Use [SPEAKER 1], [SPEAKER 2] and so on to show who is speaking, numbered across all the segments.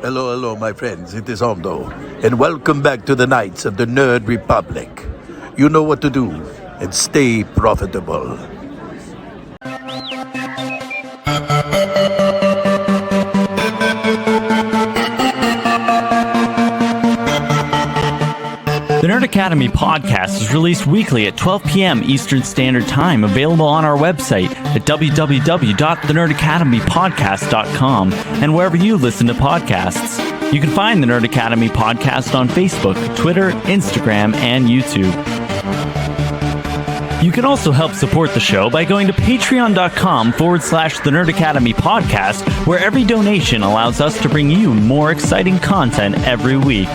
[SPEAKER 1] Hello, hello, my friends. It is Hondo, and welcome back to the Knights of the Nerd Republic. You know what to do, and stay profitable.
[SPEAKER 2] The Nerd Academy podcast is released weekly at 12 p.m. Eastern Standard Time, available on our website at www.thenerdacademypodcast.com and wherever you listen to podcasts. You can find the Nerd Academy podcast on Facebook, Twitter, Instagram, and YouTube. You can also help support the show by going to patreon.com/The Nerd Academy podcast, where every donation allows us to bring you more exciting content every week.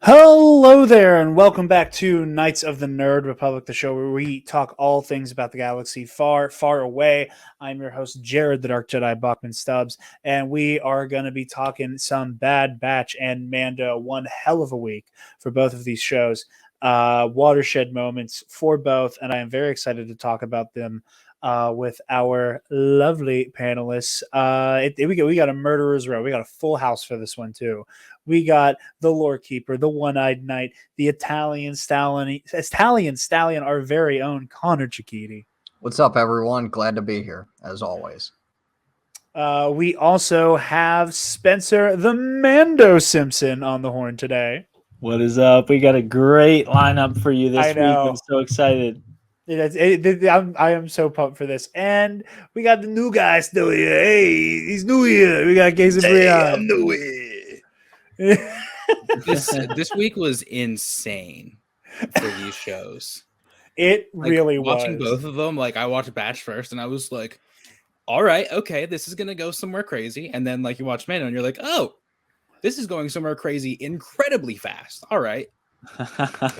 [SPEAKER 3] Hello there, and welcome back to Knights of the Nerd Republic, the show where we talk all things about the galaxy far, far away. I'm your host, Jared, the Dark Jedi Bachman Stubbs, and we are going to be talking some Bad Batch and Mando. One hell of a week for both of these shows. Watershed moments for both, and I am very excited to talk about them with our lovely panelists. We got a murderer's row. We got a full house for this one, too. We got the Lore Keeper, the One-Eyed Knight, the Italian Stallion, our very own Connor Chiquiti.
[SPEAKER 4] What's up, everyone? Glad to be here, as always.
[SPEAKER 3] We also have Spencer the Mando Simpson on the horn today.
[SPEAKER 5] What is up? We got a great lineup for you this week. I'm so excited.
[SPEAKER 3] I am so pumped for this. And we got the new guy still here. Hey, he's new here. We got Gaze and Brian.
[SPEAKER 1] I'm new here.
[SPEAKER 6] This week was insane for these shows.
[SPEAKER 3] It really was.
[SPEAKER 6] Watching both of them, like I watched Batch first, and I was like, "All right, okay, this is gonna go somewhere crazy." And then, like, you watch Mando, and you're like, "Oh, this is going somewhere crazy, incredibly fast." All right.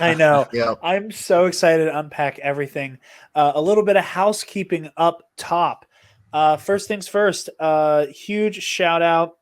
[SPEAKER 3] I know.
[SPEAKER 4] Yep.
[SPEAKER 3] I'm so excited to unpack everything. A little bit of housekeeping up top. First things first. Huge shout out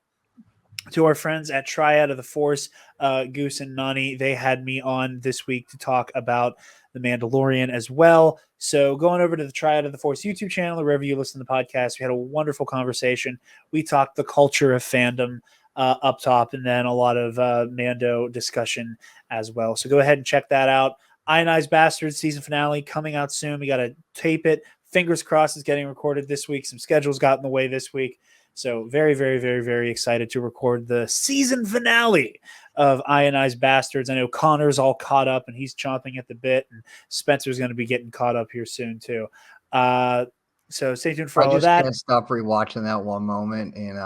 [SPEAKER 3] to our friends at Triad of the Force, Goose and Nani. They had me on this week to talk about the Mandalorian as well. So going over to the Triad of the Force YouTube channel, or wherever you listen to the podcast, we had a wonderful conversation. We talked the culture of fandom up top, and then a lot of Mando discussion as well. So go ahead and check that out. Ionized Bastards season finale coming out soon. We got to tape it. Fingers crossed it's getting recorded this week. Some schedules got in the way this week. So very, very, very, very excited to record the season finale of Ionized Bastards. I know Connor's all caught up and he's chomping at the bit, and Spencer's going to be getting caught up here soon too. So stay tuned for all of that.
[SPEAKER 4] I just can't stop rewatching that one moment in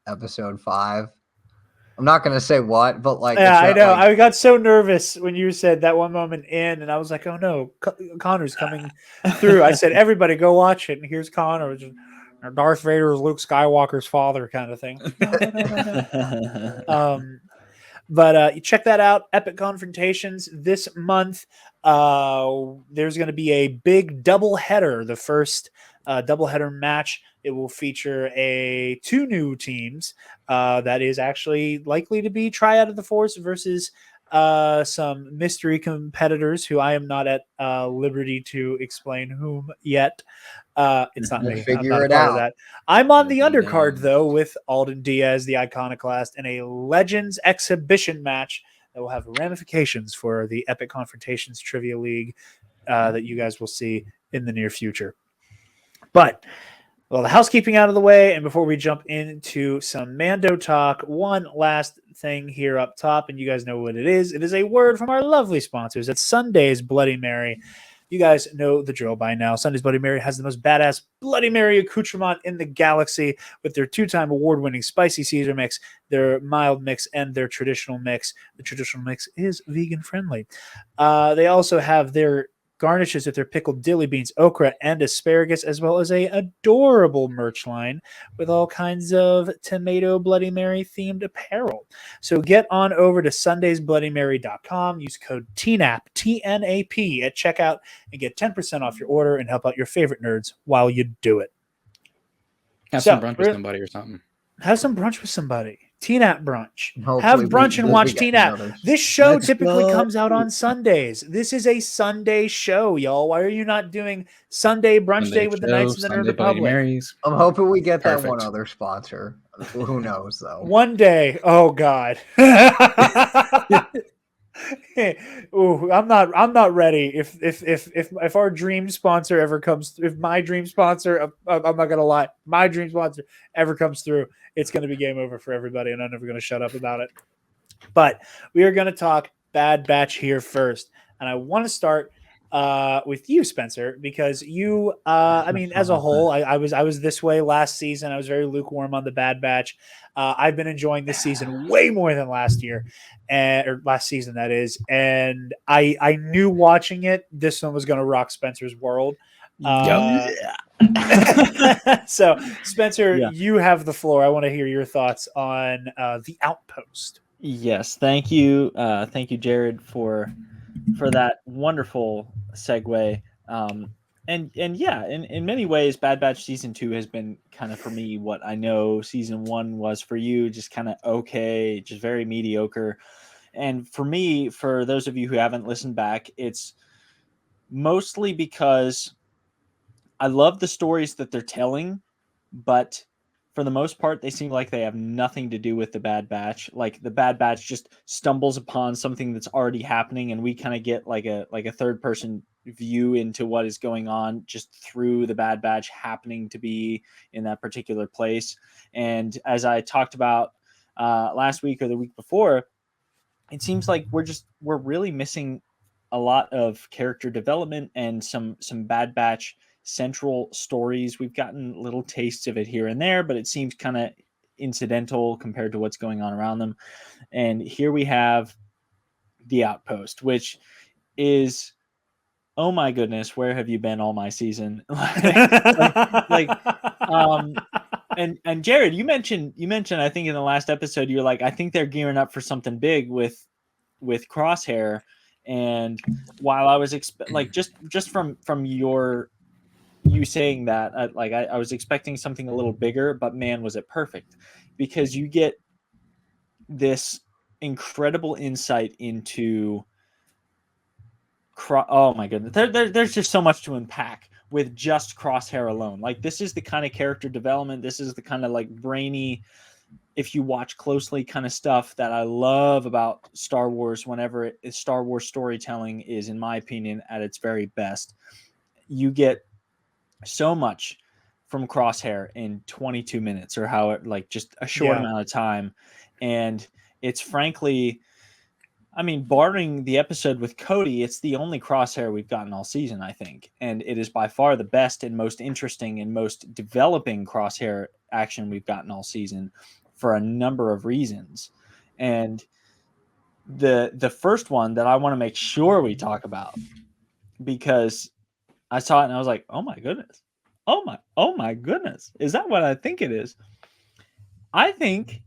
[SPEAKER 4] episode 5. I'm not going to say what, but like,
[SPEAKER 3] yeah, I know. I got so nervous when you said that one moment in, and I was like, oh no, Connor's coming through. I said, everybody go watch it. And here's Connor. Darth Vader is Luke Skywalker's father, kind of thing. But you check that out. Epic Confrontations this month. There's going to be a big doubleheader. The first doubleheader match. It will feature two new teams. That is actually likely to be Triad of the Force versus some mystery competitors who I am not at liberty to explain whom yet. It's not me.
[SPEAKER 4] Figure it out.
[SPEAKER 3] That. I'm on the undercard though with Alden Diaz, the Iconoclast, in a Legends exhibition match that will have ramifications for the Epic Confrontations Trivia League that you guys will see in the near future. But well, the housekeeping out of the way, and before we jump into some Mando talk, one last thing here up top, and you guys know what it is. It is a word from our lovely sponsors at Sunday's Bloody Mary. You guys know the drill by now. Sunday's Bloody Mary has the most badass Bloody Mary accoutrement in the galaxy with their 2-time award-winning spicy Caesar mix, their mild mix, and their traditional mix. The traditional mix is vegan-friendly. They also have their garnishes with their pickled dilly beans, okra, and asparagus, as well as a adorable merch line with all kinds of tomato Bloody Mary themed apparel. So get on over to sundaysbloodymary.com, use code TNAP, TNAP at checkout, and get 10% off your order and help out your favorite nerds while you do it.
[SPEAKER 6] Have some brunch with somebody or something.
[SPEAKER 3] Have some brunch with somebody. TNAP brunch.
[SPEAKER 4] And
[SPEAKER 3] Have
[SPEAKER 4] hopefully
[SPEAKER 3] brunch and
[SPEAKER 4] we'll
[SPEAKER 3] watch
[SPEAKER 4] be getting
[SPEAKER 3] TNAP.
[SPEAKER 4] another-
[SPEAKER 3] This show
[SPEAKER 6] Let's
[SPEAKER 3] typically
[SPEAKER 6] go.
[SPEAKER 3] comes out on Sundays. This is a Sunday show, y'all. Why are you not doing Sunday brunch
[SPEAKER 6] Sunday
[SPEAKER 3] day with the
[SPEAKER 6] show,
[SPEAKER 3] Knights of the Nerd
[SPEAKER 6] Sunday Bloody
[SPEAKER 3] Republic?
[SPEAKER 6] Marys.
[SPEAKER 4] I'm hoping we get that one
[SPEAKER 6] Perfect.
[SPEAKER 4] other sponsor. Who knows though?
[SPEAKER 3] One day. Oh God. Ooh, I'm not ready. If our dream sponsor ever comes, if my dream sponsor, I'm not gonna lie, my dream sponsor ever comes through, it's gonna be game over for everybody, and I'm never gonna shut up about it. But we are gonna talk Bad Batch here first, and I want to start with you, Spencer, because you, I mean, as a whole, I was this way last season. I was very lukewarm on the Bad Batch. I've been enjoying this season way more than last year, or last season that is. And I knew watching it, this one was going to rock Spencer's world. So, Spencer,
[SPEAKER 5] Yeah.
[SPEAKER 3] you have the floor. I want to hear your thoughts on the Outpost.
[SPEAKER 5] Yes, thank you, Jared, for that wonderful segue. And yeah, in many ways, Bad Batch season 2 has been kind of for me what I know season 1 was for you, just kind of okay, just very mediocre. And for me, for those of you who haven't listened back, it's mostly because I love the stories that they're telling, but for the most part, they seem like they have nothing to do with the Bad Batch. Like the Bad Batch just stumbles upon something that's already happening, and we kind of get like a third person view into what is going on just through the Bad Batch happening to be in that particular place. And as I talked about last week or the week before, it seems like we're really missing a lot of character development and some Bad Batch central stories. We've gotten little tastes of it here and there, but it seems kind of incidental compared to what's going on around them. And here we have the Outpost, which is, oh my goodness, where have you been all my season? And Jared, you mentioned I think in the last episode you're like, I think they're gearing up for something big with Crosshair. And while I was just from you saying that, I was expecting something a little bigger, but man, was it perfect, because you get this incredible insight into oh my goodness, there's just so much to unpack with just Crosshair alone. Like, this is the kind of character development, this is the kind of like brainy, if you watch closely, kind of stuff that I love about Star Wars. Whenever Star Wars storytelling is, in my opinion, at its very best, you get so much from Crosshair in 22 minutes, or how it, like, just a short amount of time. And it's frankly, I mean, barring the episode with Cody, it's the only Crosshair we've gotten all season, I think. And it is by far the best and most interesting and most developing Crosshair action we've gotten all season, for a number of reasons. And the first one that I want to make sure we talk about, because I saw it and I was like, oh my goodness. Oh my goodness. Is that what I think it is? I think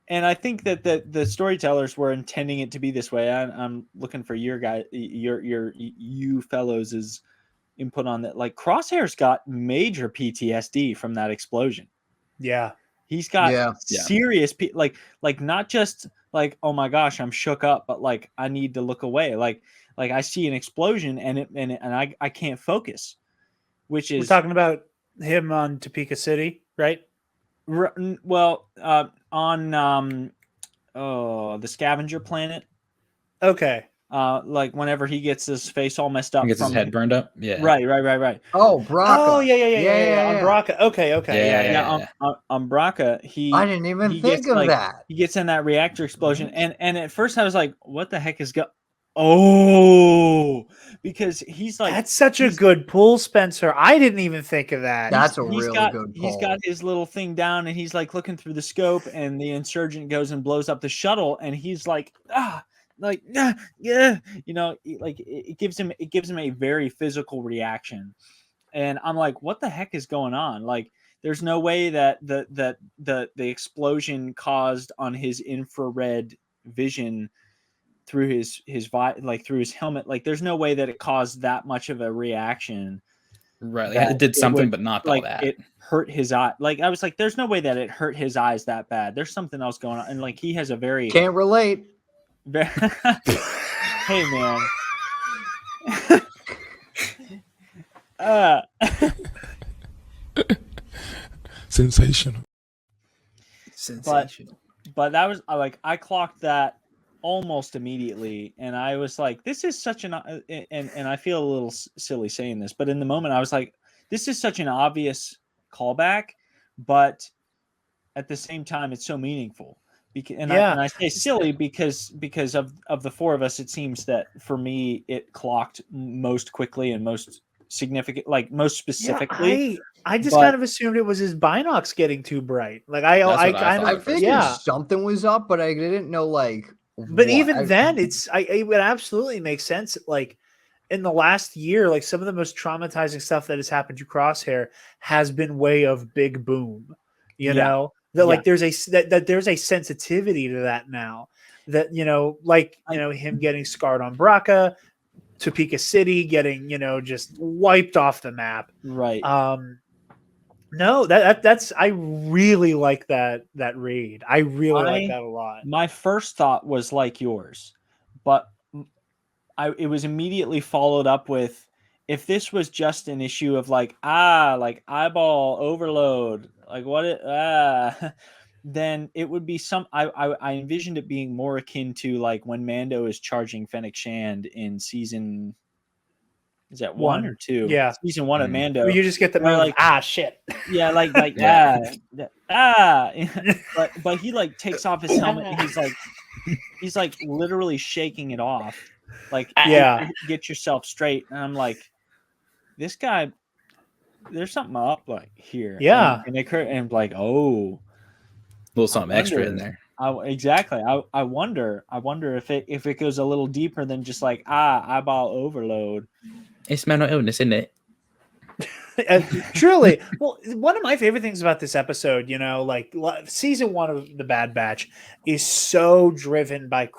[SPEAKER 5] that the storytellers were intending it to be this way. I'm looking for your fellows' input on that. Like, Crosshair's got major PTSD from that explosion.
[SPEAKER 3] Yeah.
[SPEAKER 5] He's got serious, like not just like, oh my gosh, I'm shook up, but like, I need to look away. Like I see an explosion and I can't focus, which is,
[SPEAKER 3] we're talking about him on Topeka City, right?
[SPEAKER 5] Well, on the scavenger planet.
[SPEAKER 3] Okay.
[SPEAKER 5] Like whenever he gets his face all messed up,
[SPEAKER 6] He gets his head burned up. Yeah.
[SPEAKER 5] Right.
[SPEAKER 4] Oh, Braca.
[SPEAKER 3] Oh, yeah. On Braca. Okay.
[SPEAKER 6] Yeah.
[SPEAKER 5] On Braca,
[SPEAKER 4] I didn't even think of that.
[SPEAKER 5] He gets in that reactor explosion, and at first I was like, "What the heck is going?" Oh, because he's like,
[SPEAKER 3] that's such a good pull, Spencer. I didn't even think of that.
[SPEAKER 4] That's a really good pull.
[SPEAKER 5] He's got his little thing down, and he's like looking through the scope, and the insurgent goes and blows up the shuttle, and he's like, yeah, you know, like it gives him a very physical reaction, and I'm like, what the heck is going on? Like, there's no way that the explosion caused on his infrared vision through his through his helmet, like there's no way that it caused that much of a reaction.
[SPEAKER 6] Right.
[SPEAKER 5] that
[SPEAKER 6] It did
[SPEAKER 5] it
[SPEAKER 6] something,
[SPEAKER 5] would,
[SPEAKER 6] but not all
[SPEAKER 5] like,
[SPEAKER 6] that.
[SPEAKER 5] it hurt his eye. Like, I was like, there's no way that it hurt his eyes that bad. There's something else going on. And like, he has a very,
[SPEAKER 4] Can't relate.
[SPEAKER 5] very hey man. uh
[SPEAKER 7] Sensational.
[SPEAKER 6] Sensational.
[SPEAKER 5] but that was like, I clocked that almost immediately, and I was like, this is such an and I feel a little silly saying this, but in the moment I was like, this is such an obvious callback, but at the same time it's so meaningful. And I say silly because of the four of us, it seems that for me it clocked most quickly and most significant, like most specifically.
[SPEAKER 3] I just
[SPEAKER 5] but-
[SPEAKER 3] kind of assumed it was his binocs getting too bright. Like I
[SPEAKER 6] That's what I
[SPEAKER 3] kind
[SPEAKER 6] thought
[SPEAKER 4] I
[SPEAKER 3] of
[SPEAKER 6] at first.
[SPEAKER 4] figured
[SPEAKER 3] yeah.
[SPEAKER 4] something was up, but I didn't know like.
[SPEAKER 3] But
[SPEAKER 4] what.
[SPEAKER 3] even then, it would absolutely make sense. Like in the last year, like some of the most traumatizing stuff that has happened to Crosshair has been way of big boom. You
[SPEAKER 5] Yeah.
[SPEAKER 3] know that like
[SPEAKER 5] Yeah.
[SPEAKER 3] that there's a sensitivity to that now. That like him getting scarred on Braca, Topeka City getting just wiped off the map.
[SPEAKER 5] Right.
[SPEAKER 3] No, that's I really like that read. I really like
[SPEAKER 5] I-
[SPEAKER 3] that a lot.
[SPEAKER 5] My first thought was like yours, but it was immediately followed up with, if this was just an issue of like eyeball overload, like then it would be I envisioned it being more akin to like when Mando is charging Fennec Shand in season, is that one or two?
[SPEAKER 3] Yeah.
[SPEAKER 5] Season 1 of Mando.
[SPEAKER 3] Where you just get the
[SPEAKER 5] where,
[SPEAKER 3] moment of, shit.
[SPEAKER 5] Yeah, like
[SPEAKER 6] Yeah.
[SPEAKER 5] but he like takes off his helmet and he's like literally shaking it off, like,
[SPEAKER 3] Yeah.
[SPEAKER 5] get yourself straight. And I'm like, this guy, there's something up like here.
[SPEAKER 3] Yeah.
[SPEAKER 5] and like, oh,
[SPEAKER 6] A little something extra in
[SPEAKER 5] wonder-
[SPEAKER 6] there.
[SPEAKER 5] exactly. I wonder if it goes a little deeper than just like eyeball overload.
[SPEAKER 6] It's mental illness, isn't it?
[SPEAKER 3] Truly. Well, one of my favorite things about this episode, like season 1 of the Bad Batch is so driven by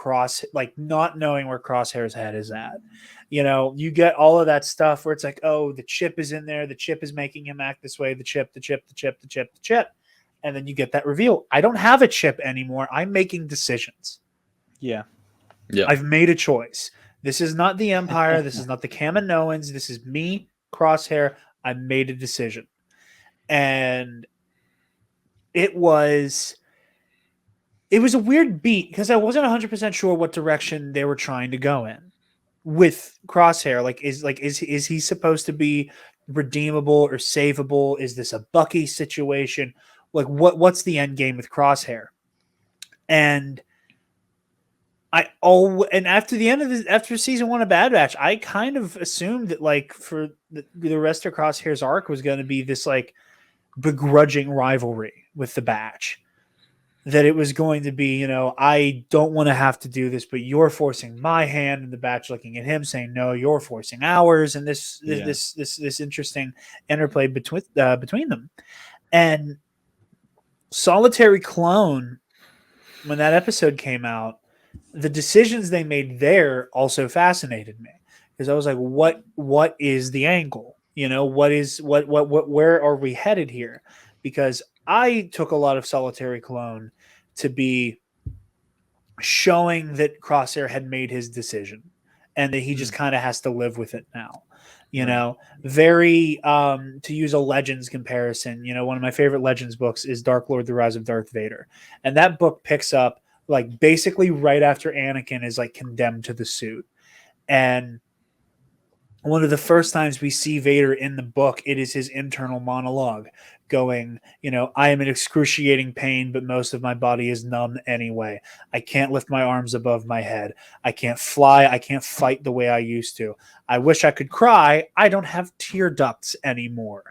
[SPEAKER 3] not knowing where Crosshair's head is at. You get all of that stuff where it's like, oh, the chip is in there. The chip is making him act this way. The chip. And then you get that reveal. I don't have a chip anymore. I'm making decisions.
[SPEAKER 5] Yeah.
[SPEAKER 6] Yeah.
[SPEAKER 3] I've made a choice. This is not the Empire. This is not the Kaminoans. This is me, Crosshair. I made a decision. And it was a weird beat because I wasn't 100% sure what direction they were trying to go in with Crosshair. Is he supposed to be redeemable or savable? Is this a Bucky situation? Like what's the end game with Crosshair? And after season 1 of Bad Batch, I kind of assumed that like for the rest of Crosshair's arc was going to be this like begrudging rivalry with the Batch. That it was going to be, I don't want to have to do this, but you're forcing my hand, and the Batch looking at him saying, no, you're forcing ours, and this interesting interplay between them. And Solitary Clone, when that episode came out, the decisions they made there also fascinated me because I was like, what is the angle? Where are we headed here? Because I took a lot of Solitary Clone to be showing that Crosshair had made his decision and that he just kind of has to live with it now. Very to use a Legends comparison, one of my favorite Legends books is Dark Lord: The Rise of Darth Vader. And that book picks up like basically right after Anakin is like condemned to the suit. And one of the first times we see Vader in the book, it is his internal monologue going, I am in excruciating pain, but most of my body is numb anyway. I can't lift my arms above my head. I can't fly. I can't fight the way I used to. I wish I could cry. I don't have tear ducts anymore.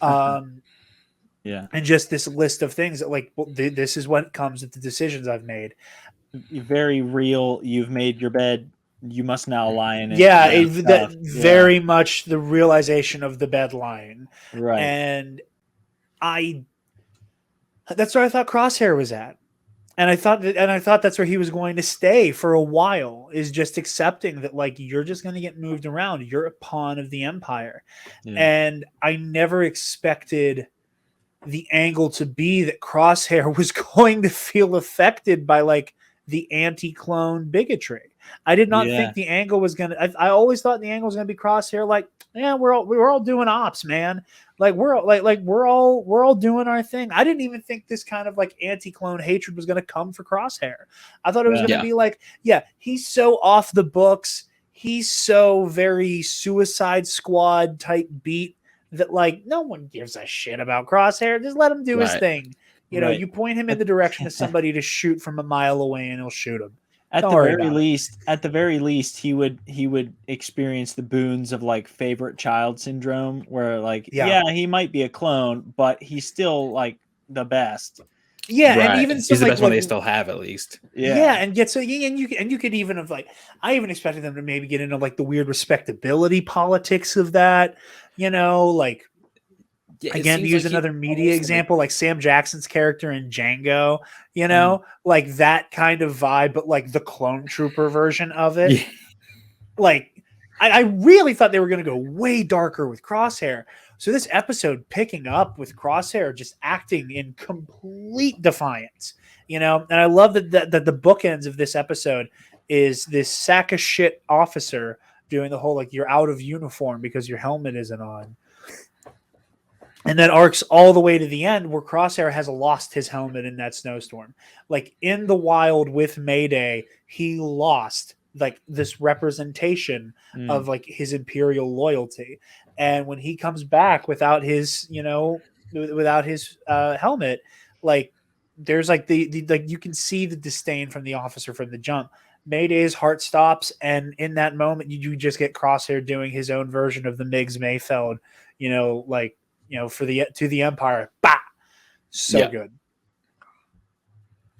[SPEAKER 5] Yeah.
[SPEAKER 3] And just this list of things that like, this is what comes with the decisions I've made.
[SPEAKER 5] Very real. You've made your bed. You must now lie in it.
[SPEAKER 3] Yeah, very much the realization of the bed line.
[SPEAKER 5] Right.
[SPEAKER 3] And that's where I thought Crosshair was at. And I thought that's where he was going to stay for a while, is just accepting that like you're just going to get moved around. You're a pawn of the Empire.
[SPEAKER 5] Yeah.
[SPEAKER 3] And I never expected the angle to be that Crosshair was going to feel affected by like the anti-clone bigotry. I did not think the angle was going to. I always thought the angle was going to be Crosshair. Like, yeah, we're all doing ops, man. Like we're all doing our thing. I didn't even think this kind of like anti-clone hatred was going to come for Crosshair. I thought it was going to be like, yeah, he's so off the books. He's so very Suicide Squad type beat that like no one gives a shit about Crosshair. Just let him do his thing. You know, you point him in the direction of somebody to shoot from a mile away and he'll shoot him. At
[SPEAKER 5] the very least, he would experience the boons of like favorite child syndrome, where like, he might be a clone, but he's still like the best.
[SPEAKER 3] Yeah, and even
[SPEAKER 6] he's the best one they still have, at least.
[SPEAKER 3] And you could even have like, I even expected them to maybe get into like the weird respectability politics of that, you know, like. Again, to use like another media example, like Sam Jackson's character in Django, you know, like that kind of vibe, but like the clone trooper version of it. Yeah. Like, I really thought they were going to go way darker with Crosshair. So this episode picking up with Crosshair just acting in complete defiance, you know, and I love that the bookends of this episode is this sack of shit officer doing the whole like you're out of uniform because your helmet isn't on. And that arcs all the way to the end where Crosshair has lost his helmet in that snowstorm. Like in the wild with Mayday, he lost like this representation of like his Imperial loyalty. And when he comes back without his, you know, without his helmet, like there's like the like you can see the disdain from the officer from the jump. Mayday's heart stops, and in that moment, you just get Crosshair doing his own version of the Miggs Mayfeld, you know, like. You know, for the Empire, bah, so good.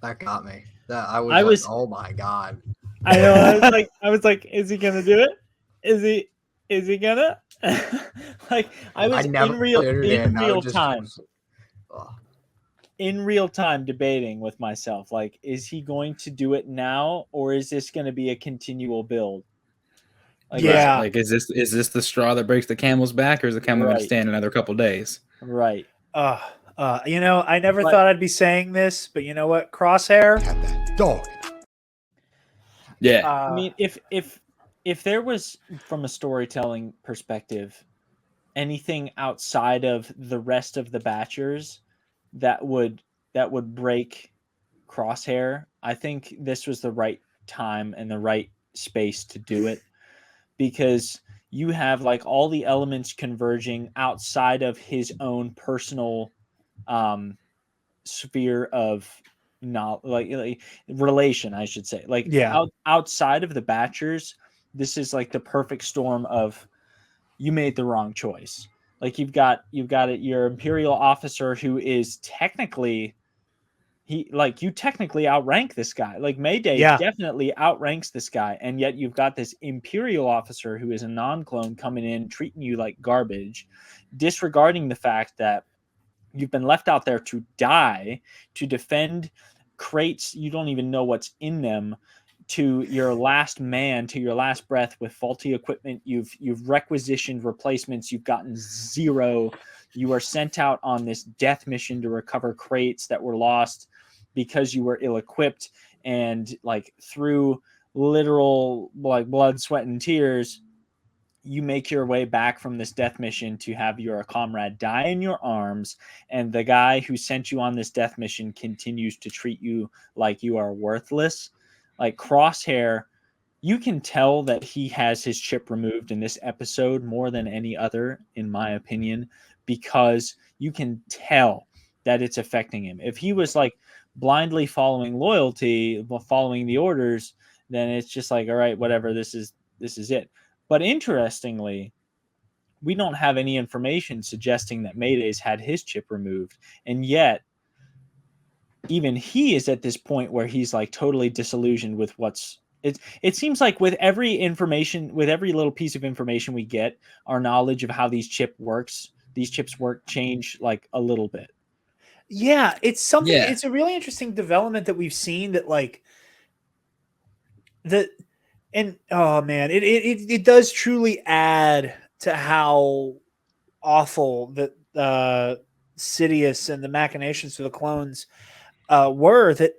[SPEAKER 4] That got me. I was like, oh my god.
[SPEAKER 5] I know. I was like, is he gonna do it? Is he gonna? Like, I was in real time debating with myself, like, is he going to do it now, or is this going to be a continual build?
[SPEAKER 6] Like, like is this the straw that breaks the camel's back, or is the camel going to stand another couple days?
[SPEAKER 5] Right.
[SPEAKER 3] You know, I never thought I'd be saying this, but you know what, Crosshair,
[SPEAKER 7] Have that dog.
[SPEAKER 6] Yeah.
[SPEAKER 5] I mean, if there was, from a storytelling perspective, anything outside of the rest of the Batchers that would break Crosshair, I think this was the right time and the right space to do it. Because you have like all the elements converging outside of his own personal sphere of like relation, I should say. Like outside of the Batchers, this is like the perfect storm of you made the wrong choice. Like you've got your Imperial officer who is technically you technically outrank this guy. Like Mayday definitely outranks this guy, and yet you've got this Imperial officer who is a non-clone coming in, treating you like garbage, disregarding the fact that you've been left out there to die, to defend crates you don't even know what's in them, to your last man, to your last breath with faulty equipment. You've requisitioned replacements. You've gotten zero. You are sent out on this death mission to recover crates that were lost because you were ill-equipped, and like through literal like blood, sweat, and tears, you make your way back from this death mission to have your comrade die in your arms, and the guy who sent you on this death mission continues to treat you like you are worthless. Like Crosshair, you can tell that he has his chip removed in this episode more than any other, in my opinion, because you can tell that it's affecting him. If he was like blindly following loyalty, following the orders, then it's just like, all right, whatever, this is it. But interestingly, we don't have any information suggesting that Mayday's had his chip removed. And yet, even he is at this point where he's like totally disillusioned with what's... It seems like with every information, with every little piece of information we get, our knowledge of how these chips work change like a little bit.
[SPEAKER 3] Yeah, it's something.
[SPEAKER 6] Yeah.
[SPEAKER 3] It's a really interesting development that we've seen that like the and oh man, it does truly add to how awful that Sidious and the machinations for the clones were. That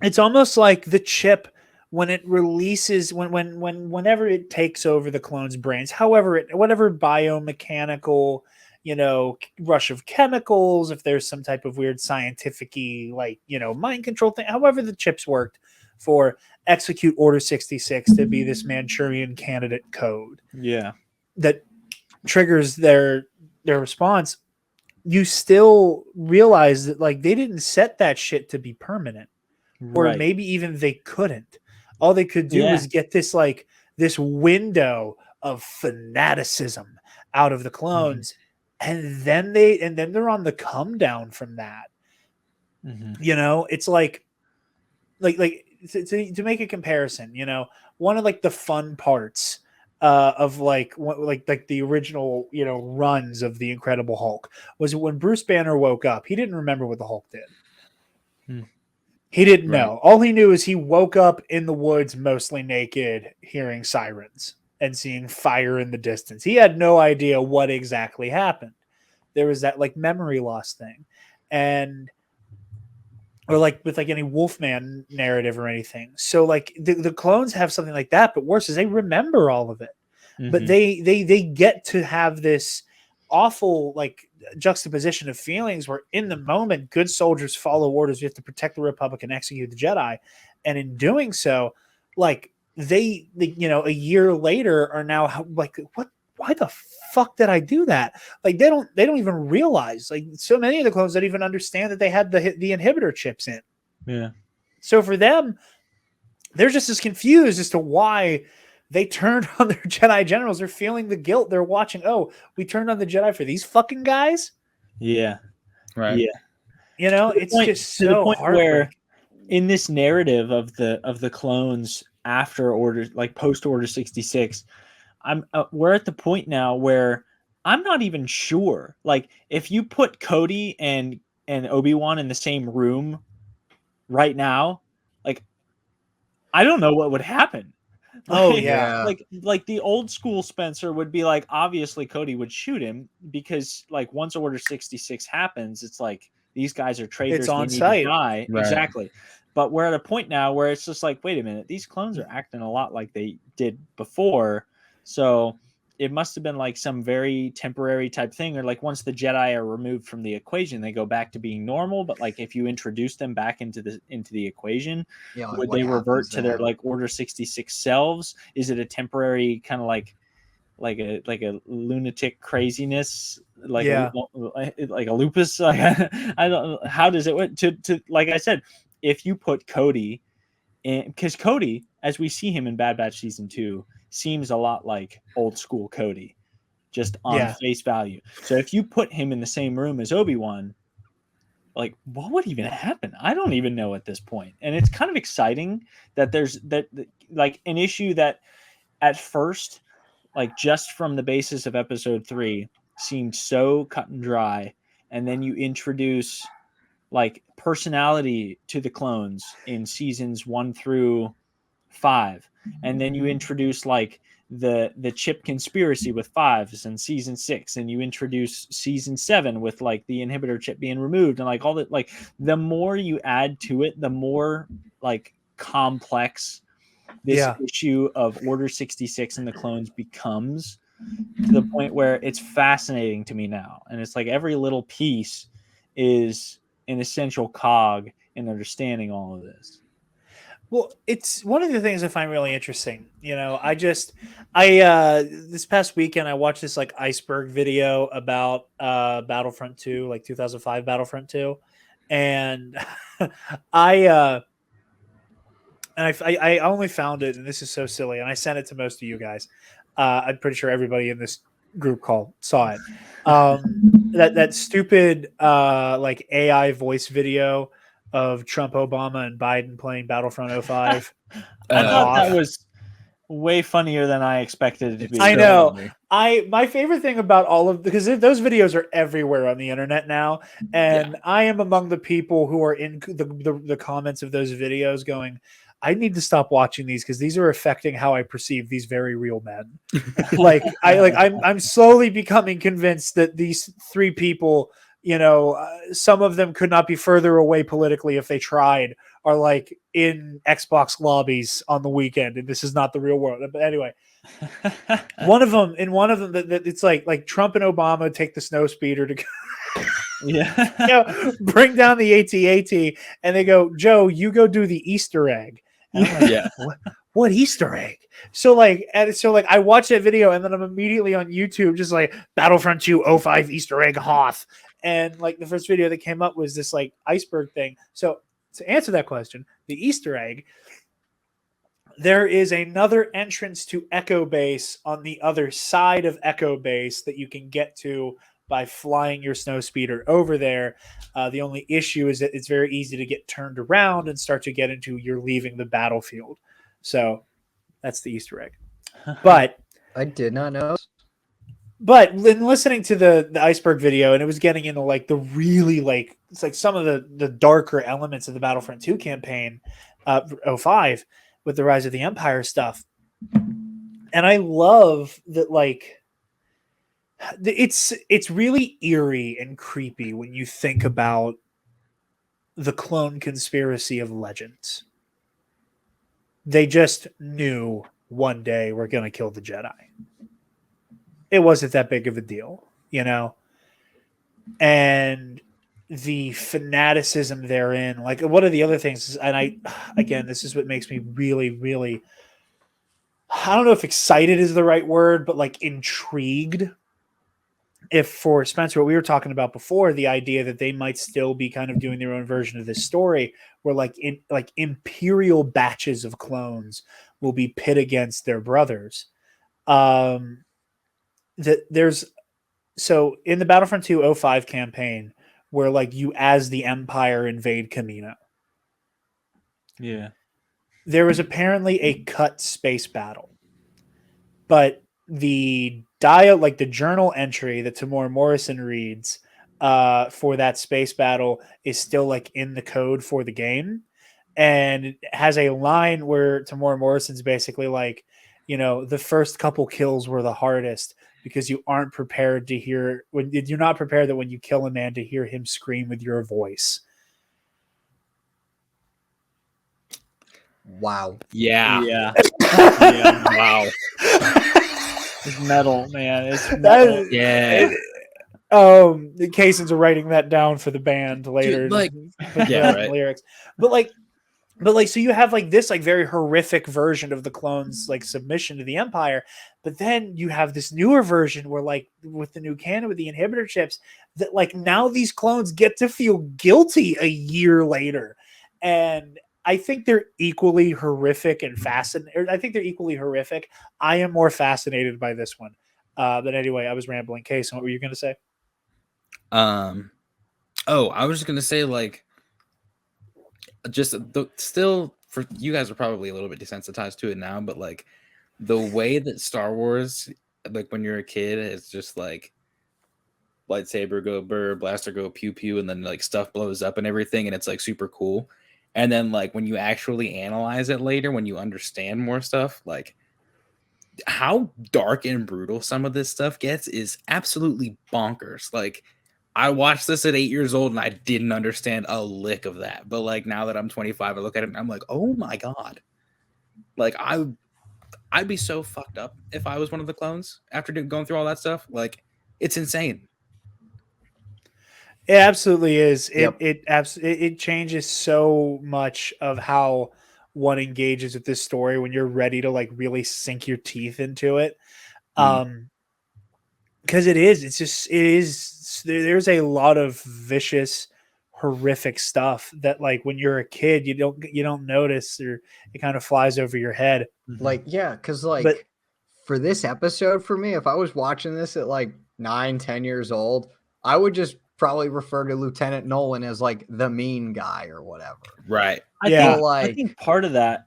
[SPEAKER 3] it's almost like the chip when it releases whenever it takes over the clone's brains, whatever biomechanical rush of chemicals, if there's some type of weird scientific mind control thing, however the chips worked for execute order 66 to be this Manchurian candidate code
[SPEAKER 5] Yeah.
[SPEAKER 3] that triggers their response, you still realize that like they didn't set that shit to be permanent, or
[SPEAKER 5] Right.
[SPEAKER 3] maybe even they couldn't. All they could do was get this window of fanaticism out of the clones, and then they're on the come down from that. It's like to make a comparison, one of like the fun parts of like the original runs of the Incredible Hulk was when Bruce Banner woke up. He didn't remember what the Hulk did. He didn't know. All he knew is he woke up in the woods, mostly naked, hearing sirens and seeing fire in the distance. He had no idea what exactly happened. There was that like memory loss thing, or like with like any Wolfman narrative or anything. So like the clones have something like that, but worse is they remember all of it. But they get to have this awful like juxtaposition of feelings where in the moment good soldiers follow orders, we have to protect the Republic and execute the Jedi, and in doing so like they a year later are now like, why the fuck did I do that? Like they don't even realize, like so many of the clones don't even understand that they had the inhibitor chips in.
[SPEAKER 5] Yeah.
[SPEAKER 3] So for them, they're just as confused as to why they turned on their Jedi generals. They're feeling the guilt. They're watching, oh, we turned on the Jedi for these fucking guys?
[SPEAKER 5] Yeah.
[SPEAKER 6] Right.
[SPEAKER 5] Yeah.
[SPEAKER 3] It's just so hard.
[SPEAKER 5] Where in this narrative of the clones after order, like post Order 66, we're at the point now where I'm not even sure. Like if you put Cody and Obi-Wan in the same room right now, like I don't know what would happen.
[SPEAKER 3] Oh yeah.
[SPEAKER 5] Like the old school Spencer would be like, obviously Cody would shoot him because like once Order 66 happens, it's like these guys are traitors.
[SPEAKER 3] It's on
[SPEAKER 5] they need
[SPEAKER 3] site.
[SPEAKER 5] to die.
[SPEAKER 6] Right.
[SPEAKER 5] Exactly. But we're at a point now where it's just like, wait a minute, these clones are acting a lot like they did before. So it must have been like some very temporary type thing, or like once the Jedi are removed from the equation, they go back to being normal. But like if you introduce them back into the equation,
[SPEAKER 4] Yeah, like
[SPEAKER 5] would
[SPEAKER 4] what
[SPEAKER 5] they revert
[SPEAKER 4] happens
[SPEAKER 5] to their
[SPEAKER 4] then?
[SPEAKER 5] like Order 66 selves? Is it a temporary kind of like a lunatic craziness, like like a lupus? Like, I don't. How does it work? To like I said, if you put Cody in, because Cody, as we see him in Bad Batch season 2, seems a lot like old school Cody, just on face value. So if you put him in the same room as Obi-Wan, like what would even happen? I don't even know at this point. And it's kind of exciting that there's that like an issue that at first, like just from the basis of episode 3, seemed so cut and dry, and then you introduce like personality to the clones in seasons 1 through 5, and then you introduce like the chip conspiracy with 5s in season 6, and you introduce season 7 with like the inhibitor chip being removed, and like all that. Like the more you add to it, the more like complex this issue of Order 66 and the clones becomes, to the point where it's fascinating to me now, and it's like every little piece is an essential cog in understanding all of this.
[SPEAKER 3] Well, it's one of the things I find really interesting. This past weekend I watched this like iceberg video about Battlefront 2, like 2005 Battlefront 2, and I only found it, and this is so silly, and I sent it to most of you guys. I'm pretty sure everybody in this group call saw it. That stupid like AI voice video of Trump, Obama, and Biden playing Battlefront 05.
[SPEAKER 5] I thought that was way funnier than I expected it to be.
[SPEAKER 3] I know. My favorite thing about all of because those videos are everywhere on the internet now, and I am among the people who are in the comments of those videos going, I need to stop watching these because these are affecting how I perceive these very real men. I'm slowly becoming convinced that these three people, some of them could not be further away politically if they tried, are like in Xbox lobbies on the weekend, and this is not the real world. But anyway, one of them that it's like Trump and Obama take the snow speeder to bring down the AT-AT, and they go, Joe, you go do the Easter egg. And I'm like, what Easter egg? So I watch that video, and then I'm immediately on YouTube, just like Battlefront 2 05 Easter egg Hoth. And like the first video that came up was this like iceberg thing. So to answer that question, the Easter egg, there is another entrance to Echo Base on the other side of Echo Base that you can get to by flying your snowspeeder over there. The only issue is that it's very easy to get turned around and start to get into you're leaving the battlefield. So that's the Easter egg. But
[SPEAKER 4] I did not know.
[SPEAKER 3] But in listening to the iceberg video, and it was getting into like the really like it's like some of the darker elements of the Battlefront 2 campaign, 05, with the Rise of the Empire stuff. And I love that like it's really eerie and creepy when you think about the clone conspiracy of Legends. They just knew one day we're going to kill the Jedi. It wasn't that big of a deal, and the fanaticism therein, like one of the other things, and this is what makes me really, really, I don't know if excited is the right word, but like intrigued. If for Spencer, what we were talking about before, the idea that they might still be kind of doing their own version of this story, where like imperial batches of clones will be pit against their brothers. So in the Battlefront 2 05 campaign, where like you as the Empire invade Kamino, there was apparently a cut space battle, but the the journal entry that Tamora Morrison reads for that space battle is still like in the code for the game, and it has a line where Tamora Morrison's basically like, the first couple kills were the hardest because you aren't prepared to hear you're not prepared that when you kill a man to hear him scream with your voice.
[SPEAKER 4] Wow.
[SPEAKER 6] Yeah.
[SPEAKER 5] Wow. It's metal, man. It's metal.
[SPEAKER 3] The Casons are writing that down for the band later.
[SPEAKER 6] Dude,
[SPEAKER 3] lyrics. But so you have like this like very horrific version of the clones like submission to the Empire, but then you have this newer version where like with the new canon with the inhibitor chips that like now these clones get to feel guilty a year later, and I think they're equally horrific and fascinating. I think they're equally horrific. I am more fascinated by this one. But anyway, I was rambling. Case, what were you going to say?
[SPEAKER 6] I was just going to say like. Still for you guys are probably a little bit desensitized to it now, but like the way that Star Wars, like when you're a kid, is just like lightsaber go burr, blaster go pew pew, and then like stuff blows up and everything, and it's like super cool. And then like when you actually analyze it later, when you understand more stuff, like how dark and brutal some of this stuff gets is absolutely bonkers. Like I watched this at 8 years old and I didn't understand a lick of that. But like now that I'm 25, I look at it and I'm like, oh my God. Like I'd be so fucked up if I was one of the clones after going through all that stuff. Like it's insane.
[SPEAKER 3] It absolutely is.
[SPEAKER 4] Yep.
[SPEAKER 3] It changes so much of how one engages with this story when you're ready to like really sink your teeth into it. Because there's a lot of vicious, horrific stuff that like when you're a kid you don't notice, or it kind of flies over your head.
[SPEAKER 4] Like because like for this episode, for me, if I was watching this at like 9-10 years old, I would just probably refer to Lieutenant Nolan as like the mean guy or whatever.
[SPEAKER 6] Right.
[SPEAKER 5] I think part of that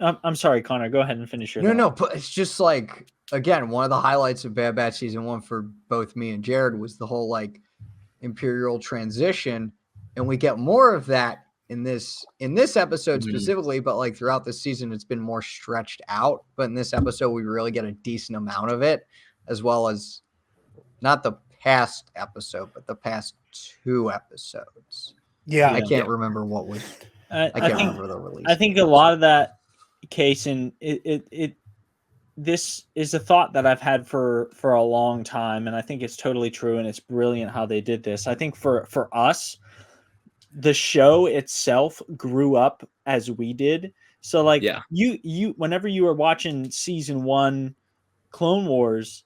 [SPEAKER 5] I'm sorry, Connor. Go ahead and finish your thought.
[SPEAKER 4] No, but it's just like, again, one of the highlights of Bad Batch season 1 for both me and Jared was the whole like Imperial transition, and we get more of that in this episode specifically, but like throughout the season it's been more stretched out. But in this episode we really get a decent amount of it, as well as not the past episode, but the past 2 episodes.
[SPEAKER 3] Yeah,
[SPEAKER 4] I can't remember what was. I can't remember the release.
[SPEAKER 5] I think a lot of that case, and this is a thought that I've had for a long time, and I think it's totally true, and it's brilliant how they did this. I think for us, the show itself grew up as we did. So like you whenever you were watching season 1 Clone Wars,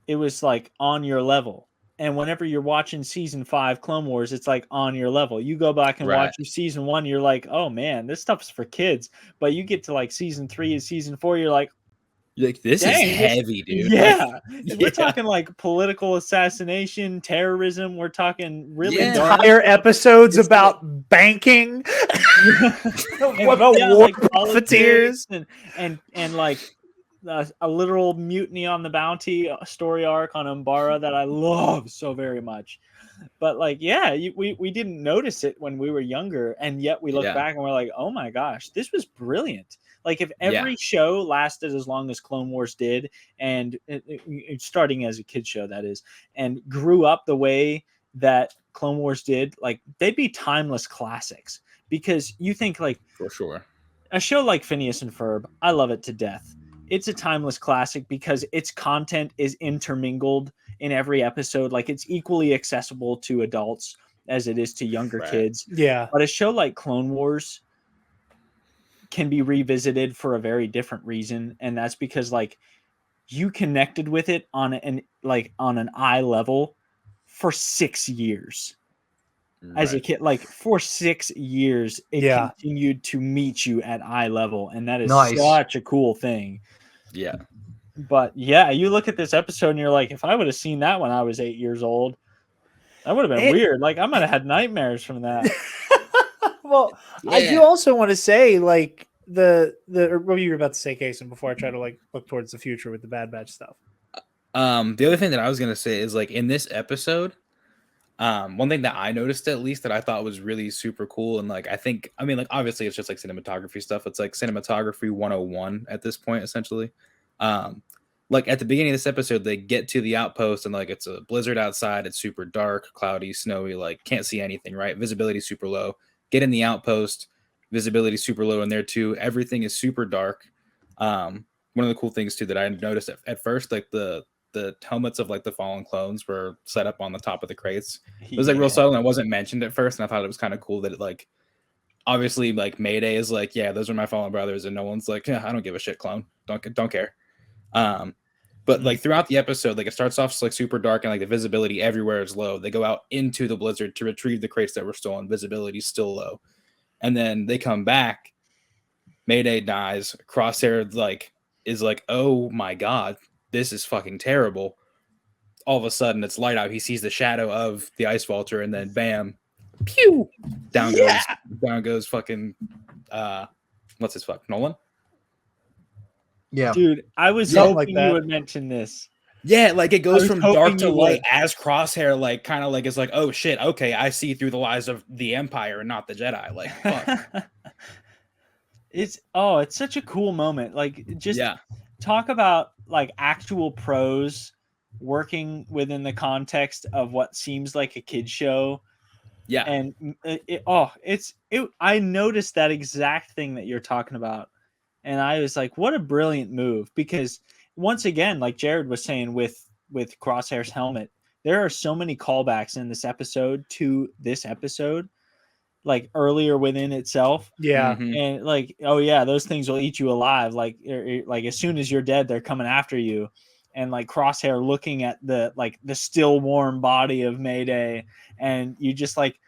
[SPEAKER 5] it was like on your level. And whenever you're watching season 5 Clone Wars, it's like on your level. You go back and watch your season 1, you're like, oh man, this stuff's for kids. But you get to like season 3 and season 4, you're like,
[SPEAKER 6] this is heavy, dude.
[SPEAKER 5] Yeah. We're talking like political assassination, terrorism. We're talking really
[SPEAKER 3] entire episodes about banking, about war profiteers,
[SPEAKER 5] and like a literal mutiny on the bounty story arc on Umbara that I love so very much. But like, we didn't notice it when we were younger, and yet we look back and we're like, oh my gosh, this was brilliant. Like if every show lasted as long as Clone Wars did, and starting as a kid show, that is, and grew up the way that Clone Wars did, like they'd be timeless classics. Because you think like,
[SPEAKER 6] for sure,
[SPEAKER 5] a show like Phineas and Ferb, I love it to death. It's a timeless classic because its content is intermingled in every episode. Like it's equally accessible to adults as it is to younger kids.
[SPEAKER 3] Yeah.
[SPEAKER 5] But a show like Clone Wars can be revisited for a very different reason. And that's because like you connected with it on an eye level for 6 years. As a kid, like for 6 years, it continued to meet you at eye level. And that is such a cool thing.
[SPEAKER 6] Yeah.
[SPEAKER 5] But yeah, you look at this episode and you're like, if I would have seen that when I was 8 years old, that would have been weird. Like I might have had nightmares from that.
[SPEAKER 3] Well, I do also want to say, like, what you were about to say, Kason, before I try to like look towards the future with the Bad Batch stuff.
[SPEAKER 6] The other thing that I was gonna say is like in this episode, one thing that I noticed at least that I thought was really super cool, and like I mean like obviously it's just like cinematography stuff. It's like cinematography 101 at this point, essentially. Like at the beginning of this episode, they get to the outpost and like it's a blizzard outside, it's super dark, cloudy, snowy, like can't see anything, right? Visibility super low. Get in the outpost, visibility super low in there too. Everything is super dark. One of the cool things too that I noticed at first, like the helmets of like the fallen clones were set up on the top of the crates. It was like real subtle and it wasn't mentioned at first, and I thought it was kind of cool that it like obviously like Mayday is like, yeah, those are my fallen brothers, and no one's like, yeah, I don't give a shit, clone, don't care. But like throughout the episode, like it starts off like super dark and like the visibility everywhere is low. They go out into the blizzard to retrieve the crates that were stolen. Visibility is still low, and then they come back. Mayday dies. Crosshair like is like, oh my god, this is fucking terrible. All of a sudden, it's light out. He sees the shadow of the Ice Vulture, and then bam, pew, down goes fucking what's his fuck, Nolan?
[SPEAKER 4] Yeah,
[SPEAKER 5] dude, I was hoping you would mention this.
[SPEAKER 6] Yeah, like it goes from dark to light as Crosshair like kind of like is like, oh shit, okay, I see through the lies of the Empire and not the Jedi. Like, fuck.
[SPEAKER 5] It's such a cool moment. Like, just talk about like actual pros working within the context of what seems like a kid show.
[SPEAKER 6] Yeah,
[SPEAKER 5] and I noticed that exact thing that you're talking about. And I was like, what a brilliant move. Because once again, like Jared was saying with Crosshair's helmet, there are so many callbacks in this episode to this episode, like earlier within itself.
[SPEAKER 3] Yeah.
[SPEAKER 6] Mm-hmm.
[SPEAKER 5] And like, oh yeah, those things will eat you alive. Like as soon as you're dead, they're coming after you. And like Crosshair looking at the still warm body of Mayday, and you just like,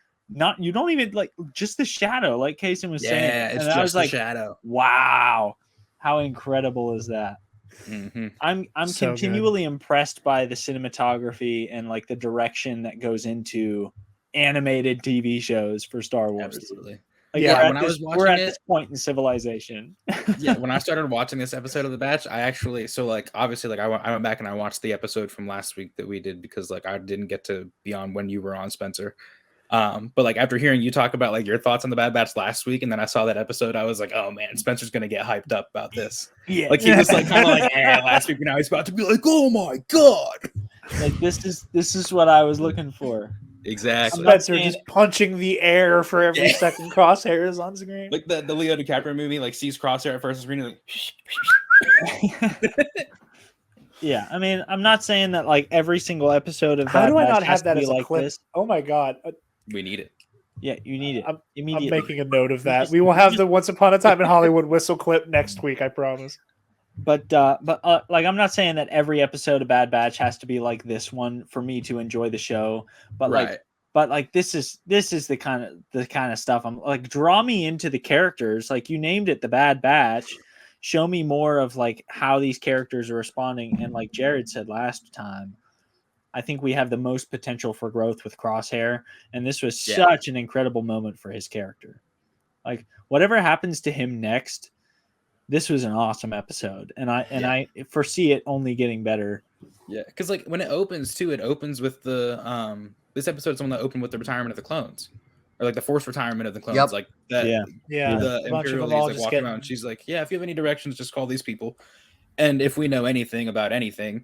[SPEAKER 5] you don't even like just the shadow, like Kason was saying.
[SPEAKER 6] Yeah, it's
[SPEAKER 5] and
[SPEAKER 6] just
[SPEAKER 5] I was like,
[SPEAKER 6] shadow.
[SPEAKER 5] Wow, how incredible is that?
[SPEAKER 6] Mm-hmm.
[SPEAKER 5] I'm so continually impressed by the cinematography and like the direction that goes into animated TV shows for Star Wars.
[SPEAKER 6] Absolutely.
[SPEAKER 5] Like,
[SPEAKER 3] Yeah,
[SPEAKER 6] when I was
[SPEAKER 5] we're
[SPEAKER 6] watching
[SPEAKER 5] at
[SPEAKER 6] it,
[SPEAKER 5] this point in civilization.
[SPEAKER 6] yeah, when I started watching this episode of The Batch, I actually obviously I went back and I watched the episode from last week that we did because like I didn't get to be on when you were on, Spencer. But like after hearing you talk about like your thoughts on the Bad Batch last week, and then I saw that episode, I was like, oh man, Spencer's gonna get hyped up about this.
[SPEAKER 5] Yeah,
[SPEAKER 6] Like he was like kind of like last week, but now he's about to be like, oh my god.
[SPEAKER 5] like this is what I was looking for.
[SPEAKER 6] Exactly.
[SPEAKER 3] Spencer just punching the air for every second Crosshair is on screen.
[SPEAKER 6] Like the Leo DiCaprio movie, like sees Crosshair at first screen, like
[SPEAKER 5] Yeah, I mean, I'm not saying that like every single episode of
[SPEAKER 3] How
[SPEAKER 5] Bad
[SPEAKER 3] do I
[SPEAKER 5] Batch
[SPEAKER 3] not
[SPEAKER 5] has
[SPEAKER 3] have that
[SPEAKER 5] to be
[SPEAKER 3] as a
[SPEAKER 5] like
[SPEAKER 3] clip?
[SPEAKER 5] this.
[SPEAKER 3] Oh my god.
[SPEAKER 6] we need it.
[SPEAKER 5] Yeah, you need it
[SPEAKER 3] I'm
[SPEAKER 5] immediately.
[SPEAKER 3] making a note of that. We will have the Once Upon a Time in Hollywood whistle clip next week, I promise.
[SPEAKER 5] But like I'm not saying that every episode of Bad Batch has to be like this one for me to enjoy the show. But
[SPEAKER 6] Right.
[SPEAKER 5] like this is the kind of stuff I'm like, draw me into the characters. Like you named it the Bad Batch. Show me more of like how these characters are responding. And like Jared said last time, I think we have the most potential for growth with Crosshair, and this was such an incredible moment for his character. Like whatever happens to him next, this was an awesome episode, and I foresee it only getting better.
[SPEAKER 6] Yeah, because like when it opens too, it opens with the this episode's the one that opened with the retirement of the clones, or like the forced retirement of the clones.
[SPEAKER 4] Yep.
[SPEAKER 6] Like that.
[SPEAKER 3] Yeah,
[SPEAKER 6] The
[SPEAKER 3] a bunch of
[SPEAKER 6] Imperial
[SPEAKER 3] them all
[SPEAKER 6] is like
[SPEAKER 3] just
[SPEAKER 6] walking
[SPEAKER 3] getting-
[SPEAKER 6] around. And she's like, "Yeah, if you have any directions, just call these people." And if we know anything about anything,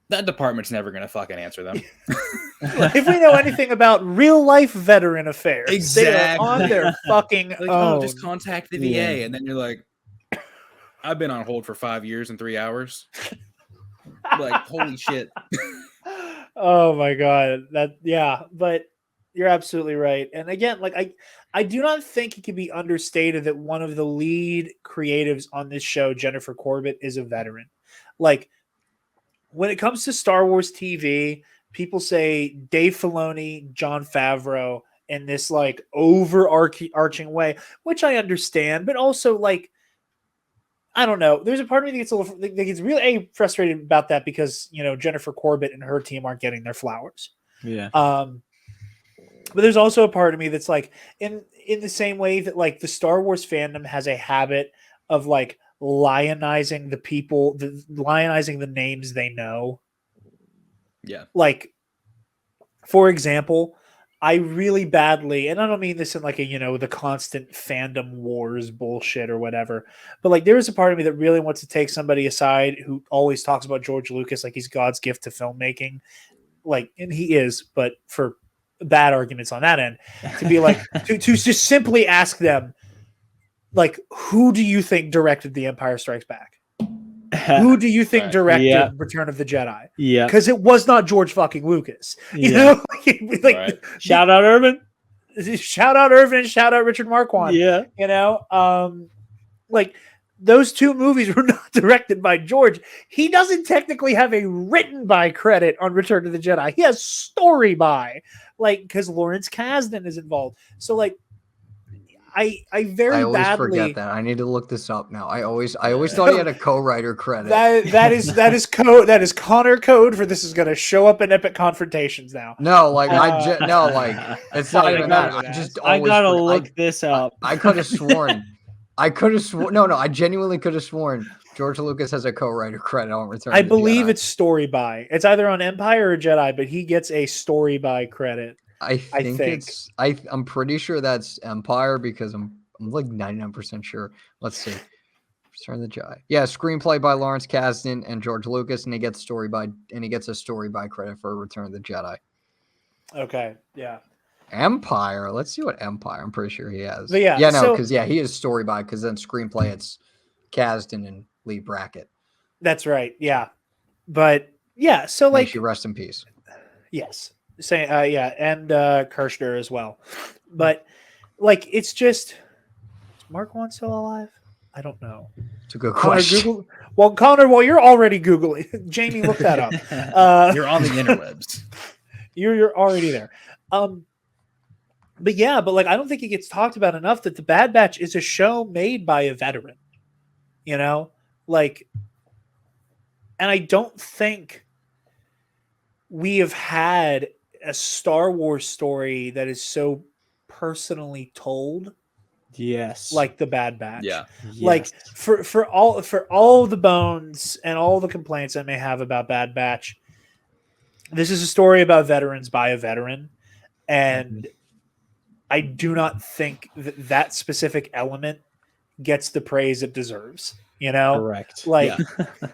[SPEAKER 6] that department's never gonna fucking answer them.
[SPEAKER 3] If we know anything about real life veteran affairs, they are
[SPEAKER 6] Exactly.
[SPEAKER 3] on their fucking
[SPEAKER 6] Like,
[SPEAKER 3] own.
[SPEAKER 6] oh, just contact the VA, and then you're like, I've been on hold for 5 years and 3 hours. Like, holy shit.
[SPEAKER 3] Oh my god, but you're absolutely right. And again, like I do not think it can be understated that one of the lead creatives on this show, Jennifer Corbett, is a veteran. Like when it comes to Star Wars TV, people say Dave Filoni, Jon Favreau in this like overarching way, which I understand, but also like I don't know. There's a part of me that gets really frustrated about that because Jennifer Corbett and her team aren't getting their flowers.
[SPEAKER 5] Yeah.
[SPEAKER 3] But there's also a part of me that's like in the same way that like the Star Wars fandom has a habit of like lionizing the people, lionizing the names they know.
[SPEAKER 6] Yeah.
[SPEAKER 3] Like, for example, I really badly, and I don't mean this in like a, the constant fandom wars bullshit or whatever, but like there is a part of me that really wants to take somebody aside who always talks about George Lucas like he's God's gift to filmmaking. Like, and he is, but for bad arguments on that end, to be like, to just simply ask them, like, who do you think directed The Empire Strikes Back? Who do you think directed Return of the Jedi?
[SPEAKER 5] Yeah.
[SPEAKER 3] Because it was not George fucking Lucas. You know? Like,
[SPEAKER 5] Shout out Irvin.
[SPEAKER 3] Shout out Irvin. Shout out Richard Marquand.
[SPEAKER 5] Yeah.
[SPEAKER 3] Like, those two movies were not directed by George. He doesn't technically have a written by credit on Return of the Jedi. He has story by, like, because Lawrence Kasdan is involved. So, like, I always badly
[SPEAKER 4] forget that. I need to look this up now. I always thought he had a co-writer credit.
[SPEAKER 3] That is Connor code for this is going to show up in Epic Confrontations now.
[SPEAKER 4] No, like it's not even that.
[SPEAKER 5] I gotta look this up.
[SPEAKER 4] I could have sworn. No, I genuinely could have sworn George Lucas has a co-writer credit on Return.
[SPEAKER 3] I believe it's story by. It's either on Empire or Jedi, but he gets a story by credit.
[SPEAKER 4] I think. I'm pretty sure that's Empire because I'm like 99% sure. Let's see. Return of the Jedi. Yeah, screenplay by Lawrence Kasdan and George Lucas, and he gets a story by credit for Return of the Jedi.
[SPEAKER 3] Okay, yeah.
[SPEAKER 4] Empire. Let's see what Empire. I'm pretty sure he has.
[SPEAKER 3] But
[SPEAKER 4] he is story by because then screenplay it's Kasdan and Lee Brackett.
[SPEAKER 3] That's right. Yeah, but yeah. So like,
[SPEAKER 4] makes you rest in peace.
[SPEAKER 3] Yes. And Kirshner as well. But like, it's just, is Marquand still alive? I don't know.
[SPEAKER 4] It's a good question.
[SPEAKER 3] Connor, while you're already Googling, Jamie, look that up.
[SPEAKER 6] You're on the interwebs.
[SPEAKER 3] You're already there. But yeah, but like, I don't think it gets talked about enough that The Bad Batch is a show made by a veteran, like, and I don't think we have had a Star Wars story that is so personally told
[SPEAKER 5] Yes.
[SPEAKER 3] like the Bad Batch.
[SPEAKER 6] Yeah.
[SPEAKER 3] Like
[SPEAKER 5] Yes.
[SPEAKER 3] for all the bones and all the complaints I may have about Bad Batch, this is a story about veterans by a veteran, and I do not think that specific element gets the praise it deserves. You know,
[SPEAKER 5] Correct.
[SPEAKER 3] like,
[SPEAKER 6] Yeah.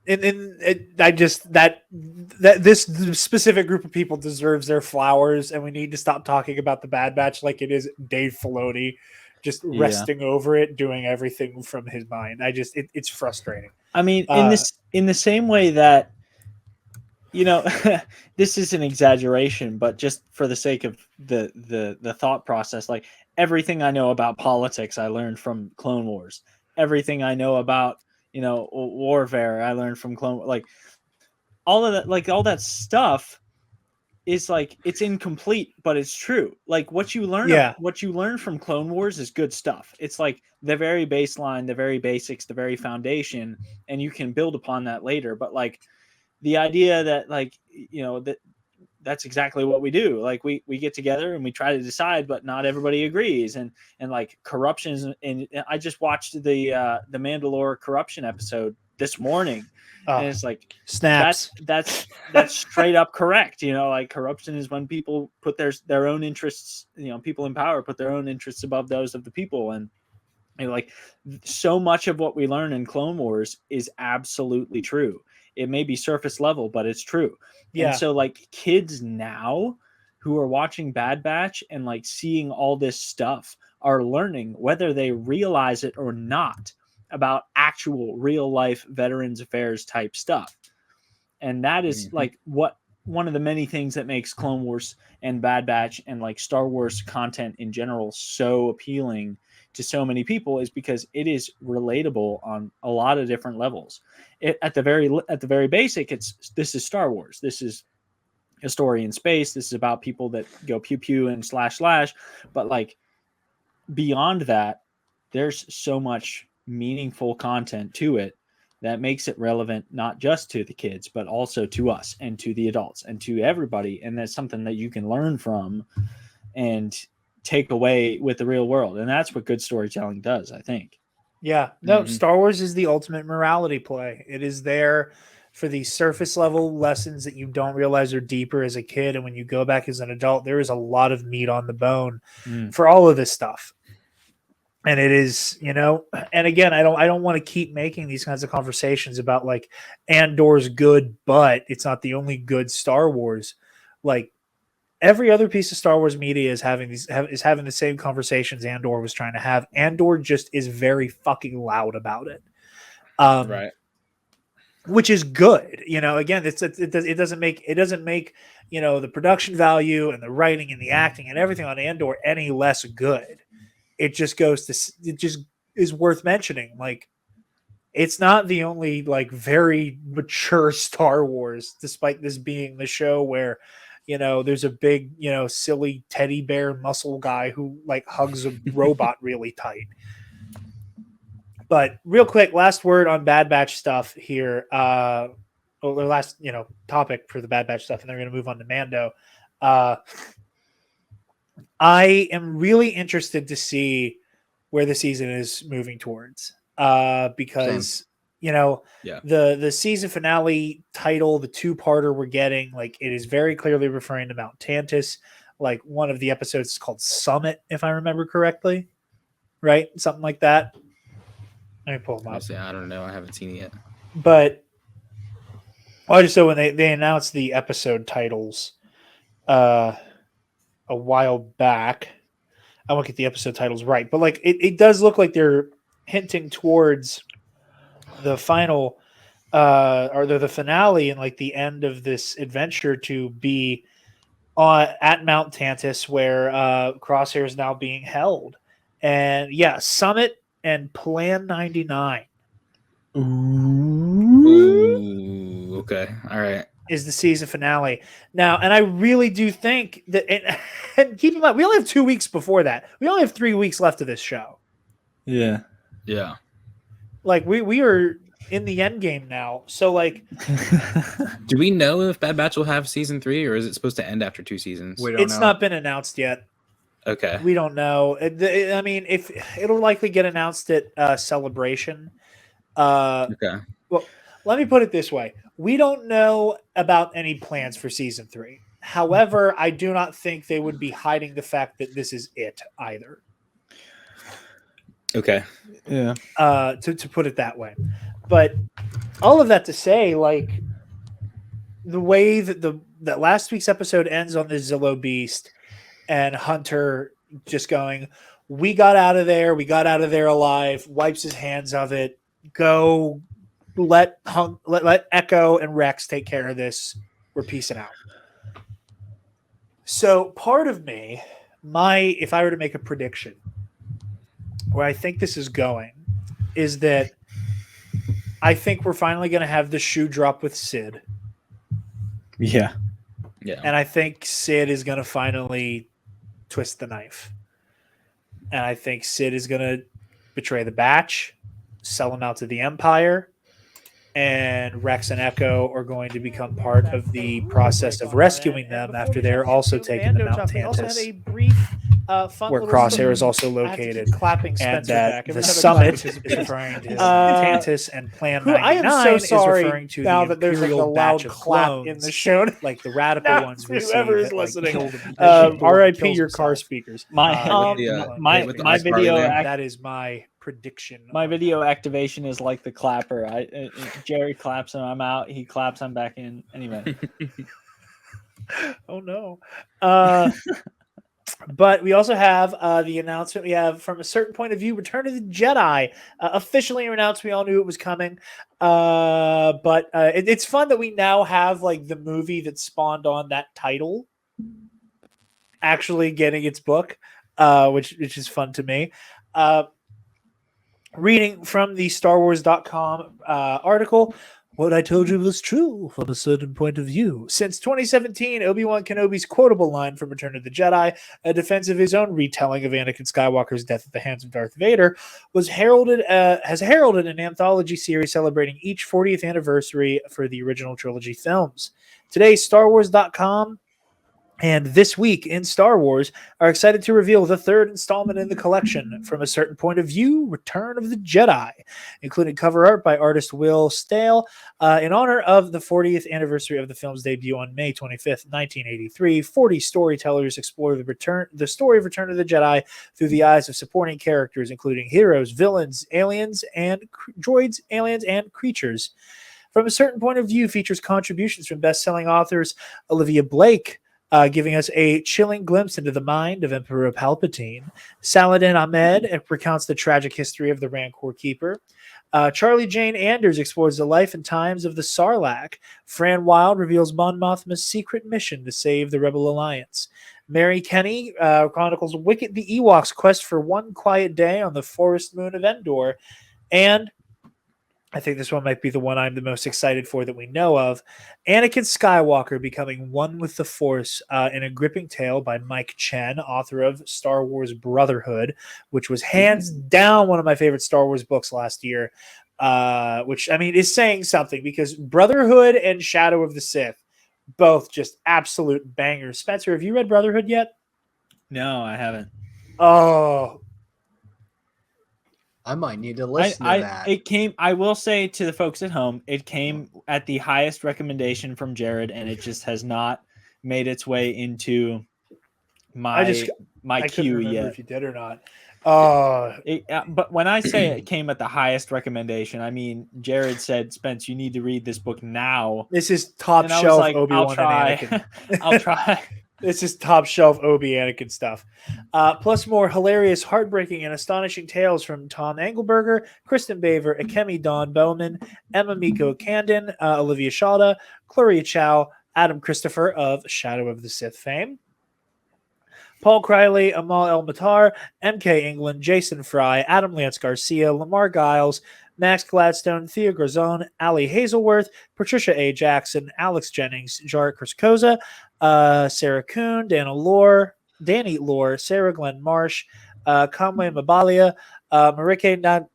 [SPEAKER 3] and I just that this specific group of people deserves their flowers, and we need to stop talking about the Bad Batch like it is Dave Filoni just
[SPEAKER 5] Yeah.
[SPEAKER 3] resting over it, doing everything from his mind. It's frustrating.
[SPEAKER 5] I mean, in the same way that, you know, this is an exaggeration, but just for the sake of the thought process, like everything I know about politics, I learned from Clone Wars. Everything I know about, you know, warfare, I learned from like all of that, like all that stuff is like, it's incomplete, but it's true. Like what you learn from Clone Wars is good stuff. It's like the very baseline, the very basics, the very foundation, and you can build upon that later. But like the idea that, like, you know, that's exactly what we do. Like we get together and we try to decide, but not everybody agrees. And like corruption and I just watched the Mandalore corruption episode this morning. And it's like,
[SPEAKER 3] snaps.
[SPEAKER 5] That's straight up correct. You know, like corruption is when people put their own interests, you know, people in power put their own interests above those of the people. And you know, like so much of what we learn in Clone Wars is absolutely true. It may be surface level, but it's true.
[SPEAKER 3] Yeah.
[SPEAKER 5] And so like kids now who are watching Bad Batch and like seeing all this stuff are learning, whether they realize it or not, about actual real life veterans affairs type stuff. And that is like one of the many things that makes Clone Wars and Bad Batch and like Star Wars content in general so appealing to so many people, is because it is relatable on a lot of different levels. At the very basic, this is Star Wars. This is a story in space. This is about people that go pew pew and slash slash. But like beyond that, there's so much meaningful content to it that makes it relevant not just to the kids, but also to us and to the adults and to everybody. And that's something that you can learn from and take away with the real world. And that's what good storytelling does, I think.
[SPEAKER 3] Yeah. No, Star Wars is the ultimate morality play. It is there for these surface level lessons that you don't realize are deeper as a kid. And when you go back as an adult, there is a lot of meat on the bone for all of this stuff. And it is, you know, and again, I don't want to keep making these kinds of conversations about like Andor's good, but it's not the only good Star Wars. Like every other piece of Star Wars media is having the same conversations Andor was trying to have. Andor just is very fucking loud about it.
[SPEAKER 6] Right.
[SPEAKER 3] Which is good. You know, again, it doesn't make, you know, the production value and the writing and the acting and everything on Andor any less good. It just is worth mentioning. Like, it's not the only like very mature Star Wars, despite this being the show where, you know, there's a big, you know, silly teddy bear muscle guy who like hugs a robot really tight. But real quick, last word on Bad Batch stuff here. The last, you know, topic for the Bad Batch stuff, and then we're going to move on to Mando. I am really interested to see where the season is moving towards, because you know, the season finale title, the two-parter we're getting, like it is very clearly referring to Mount Tantus. Like one of the episodes is called Summit, if I remember correctly, right? Something like that. Let me pull them up.
[SPEAKER 6] I don't know. I haven't seen it yet.
[SPEAKER 3] But I just so when they announced the episode titles a while back, I won't get the episode titles right, but like it does look like they're hinting towards the final or the finale and like the end of this adventure to be at Mount Tantus, where Crosshair is now being held. And yeah, Summit and Plan 99.
[SPEAKER 6] Ooh, okay. All right.
[SPEAKER 3] Is the season finale now, and I really do think that. And keep in mind, we only have 2 weeks before that. We only have 3 weeks left of this show.
[SPEAKER 5] Yeah.
[SPEAKER 3] Like we are in the end game now. So like,
[SPEAKER 6] do we know if Bad Batch will have season 3, or is it supposed to end after 2 seasons?
[SPEAKER 3] It's not been announced yet.
[SPEAKER 6] Okay.
[SPEAKER 3] We don't know. I mean, if it'll likely get announced at Celebration.
[SPEAKER 6] Okay.
[SPEAKER 3] Well, let me put it this way: we don't know about any plans for season 3. However, I do not think they would be hiding the fact that this is it either.
[SPEAKER 6] Okay.
[SPEAKER 5] Yeah.
[SPEAKER 3] To put it that way, but all of that to say, like the way that that last week's episode ends on the Zillow Beast and Hunter just going, "We got out of there. We got out of there alive." Wipes his hands of it. Go. Let Echo and Rex take care of this. We're peacing out. So part of me, if I were to make a prediction, where I think this is going, is that I think we're finally going to have the shoe drop with Sid.
[SPEAKER 5] Yeah.
[SPEAKER 6] Yeah.
[SPEAKER 3] And I think Sid is going to finally twist the knife. And I think Sid is going to betray the batch, sell him out to the Empire, and Rex and Echo are going to become part of the process of rescuing them after they're also taken to Mount Tantus, where Crosshair is also located, and that the summit is referring to Tantus, and Plan 99 is referring to the Imperial batch of clones
[SPEAKER 4] in the show.
[SPEAKER 3] like the radical ones we see
[SPEAKER 4] whoever is
[SPEAKER 3] that, like,
[SPEAKER 4] listening.
[SPEAKER 3] killed him.
[SPEAKER 4] R.I.P. your car speakers.
[SPEAKER 5] My
[SPEAKER 6] with the
[SPEAKER 5] my
[SPEAKER 6] ice barley
[SPEAKER 5] video
[SPEAKER 6] land.
[SPEAKER 3] That is my prediction.
[SPEAKER 5] my video activation is like the clapper. Jerry claps and I'm out. He claps, I'm back in. Anyway.
[SPEAKER 3] Oh no. But we also have the announcement we have from a certain point of view, Return of the Jedi, officially announced. We all knew it was coming. But it's fun that we now have like the movie that spawned on that title actually getting its book, which is fun to me. Reading from the StarWars.com article, what I told you was true from a certain point of view. Since 2017, Obi-Wan Kenobi's quotable line from Return of the Jedi, a defense of his own retelling of Anakin Skywalker's death at the hands of Darth Vader, has heralded an anthology series celebrating each 40th anniversary for the original trilogy films. Today, StarWars.com and This Week in Star Wars are excited to reveal the third installment in the collection, From a Certain Point of View, Return of the Jedi, including cover art by artist Will Stale, in honor of the 40th anniversary of the film's debut on May 25th, 1983. 40 storytellers explore the story of Return of the Jedi through the eyes of supporting characters, including heroes, villains, aliens, and droids, aliens, and creatures. From a Certain Point of View features contributions from best-selling authors Olivia Blake, giving us a chilling glimpse into the mind of Emperor Palpatine. Saladin Ahmed recounts the tragic history of the Rancor Keeper. Charlie Jane Anders explores the life and times of the Sarlacc. Fran Wilde reveals Mon Mothma's secret mission to save the Rebel Alliance. Mary Kenny chronicles Wicket the Ewok's quest for one quiet day on the forest moon of Endor. And I think this one might be the one I'm the most excited for that we know of. Anakin Skywalker becoming one with the Force in a gripping tale by Mike Chen, author of Star Wars Brotherhood, which was hands down one of my favorite Star Wars books last year, which, I mean, is saying something because Brotherhood and Shadow of the Sith, both just absolute bangers. Spencer, have you read Brotherhood yet?
[SPEAKER 5] No, I haven't.
[SPEAKER 3] Oh,
[SPEAKER 4] I might need to listen to that.
[SPEAKER 5] It came. I will say to the folks at home, it came at the highest recommendation from Jared, and it just has not made its way into my
[SPEAKER 3] I couldn't
[SPEAKER 5] queue
[SPEAKER 3] remember
[SPEAKER 5] yet.
[SPEAKER 3] if you did or not.
[SPEAKER 5] But when I say it came at the highest recommendation, I mean Jared said, "Spence, you need to read this book now."
[SPEAKER 3] This is top
[SPEAKER 5] And I was
[SPEAKER 3] shelf
[SPEAKER 5] like,
[SPEAKER 3] Obi-Wan
[SPEAKER 5] I'll try.
[SPEAKER 3] and Anakin.
[SPEAKER 5] I'll try.
[SPEAKER 3] This is top shelf Obi Anakin stuff. Plus more hilarious, heartbreaking, and astonishing tales from Tom Engelberger, Kristen Baver, Akemi Dawn Bowman, Emma Miko Candon, Olivia Shada, Gloria Chow, Adam Christopher of Shadow of the Sith fame, Paul Criley, Amal El-Matar, MK England, Jason Fry, Adam Lance Garcia, Lamar Giles, Max Gladstone, Thea Grazone, Ali Hazelworth, Patricia A. Jackson, Alex Jennings, Jarek Kraskoza, Sarah Kuhn, Danny Lore, Sarah Glenn Marsh, Conway Mabalia, Marike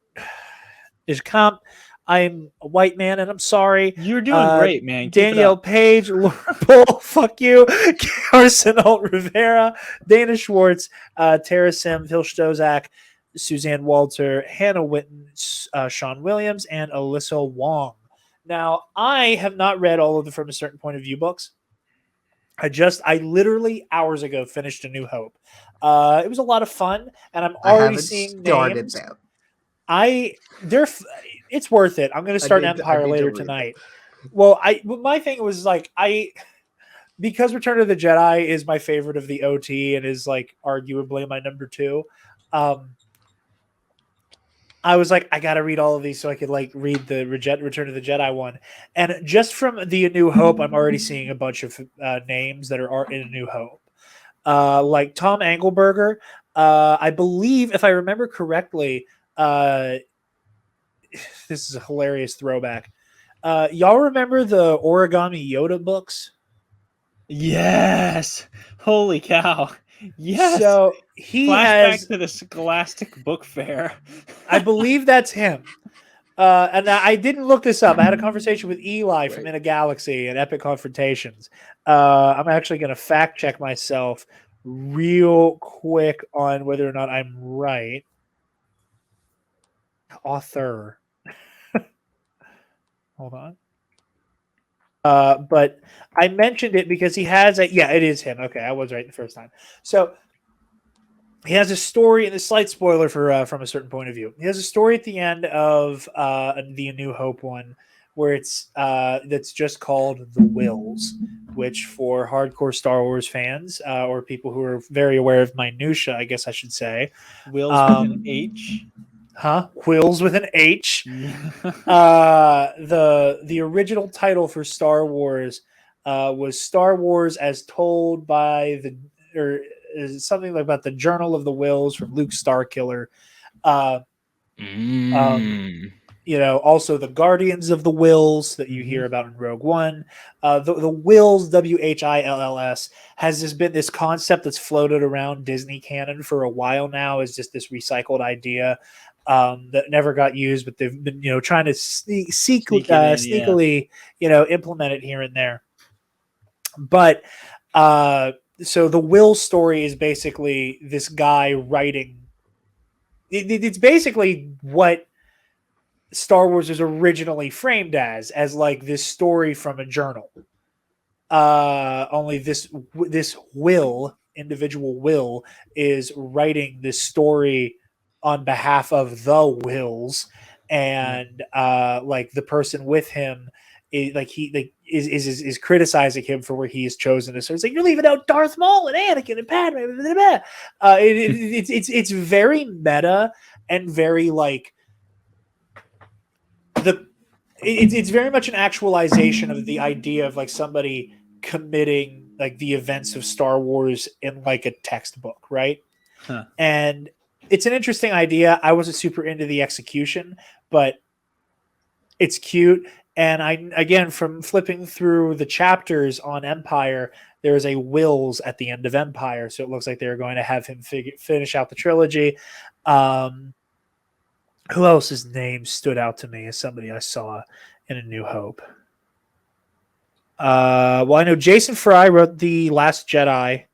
[SPEAKER 3] Nijkamp, I'm a white man and I'm sorry.
[SPEAKER 5] You're doing great, man. Keep it
[SPEAKER 3] Danielle
[SPEAKER 5] up.
[SPEAKER 3] Page, Laura Bull, fuck you, Carson Holt Rivera, Dana Schwartz, Tara Sim, Phil Stozak, Suzanne Walter, Hannah Witten, Sean Williams, and Alyssa Wong. Now, I have not read all of the From a Certain Point of View books. I literally hours ago finished A New Hope. It was a lot of fun, and I'm
[SPEAKER 4] I
[SPEAKER 3] already
[SPEAKER 4] haven't
[SPEAKER 3] seeing
[SPEAKER 4] started
[SPEAKER 3] names.
[SPEAKER 4] them.
[SPEAKER 3] It's worth it. I'm going to start Empire later tonight. Well, my thing was like because Return of the Jedi is my favorite of the OT and is like arguably my number 2. I was like, I got to read all of these so I could like read the Return of the Jedi one. And just from the A New Hope, I'm already seeing a bunch of names that are in A New Hope. Like Tom Engelberger, I believe, if I remember correctly, this is a hilarious throwback. Y'all remember the Origami Yoda books?
[SPEAKER 5] Yes. Holy cow. Yes.
[SPEAKER 3] So he
[SPEAKER 5] Flashback
[SPEAKER 3] has
[SPEAKER 5] to the Scholastic Book Fair.
[SPEAKER 3] I believe that's him. And I didn't look this up. I had a conversation with Eli from In a Galaxy and Epic Confrontations. I'm actually going to fact check myself real quick on whether or not I'm right. Author. Hold on. But I mentioned it because he has it is him. Okay, I was right the first time. So he has a story, and a slight spoiler for From a Certain Point of View. He has a story at the end of the A New Hope one, where it's that's just called The Wills, which for hardcore Star Wars fans or people who are very aware of minutia, I guess I should say,
[SPEAKER 5] Wills with an H.
[SPEAKER 3] Wills with an H. The original title for Star Wars was Star Wars as told by is something like about the Journal of the Wills from Luke Starkiller. Also the Guardians of the Wills that you hear about in Rogue One. The Wills, WHILLS, has been this concept that's floated around Disney canon for a while now. Is just this recycled idea that never got used, but they've been trying to sneakily implement it here and there. But so the Will story is basically this guy writing. It's basically what Star Wars was originally framed as like this story from a journal. Only this individual Will is writing this story on behalf of the Wills, and like the person with him is criticizing him for where he is chosen. So it's like, you're leaving out Darth Maul and Anakin and Padme. It's very meta and very like it's very much an actualization of the idea of like somebody committing like the events of Star Wars in like a textbook, right? And it's an interesting idea. I wasn't super into the execution, but it's cute. And again, from flipping through the chapters on Empire, there is a Wills at the end of Empire. So it looks like they're going to have him finish out the trilogy. Who else's name stood out to me as somebody I saw in A New Hope? Well, I know Jason Fry wrote the Last Jedi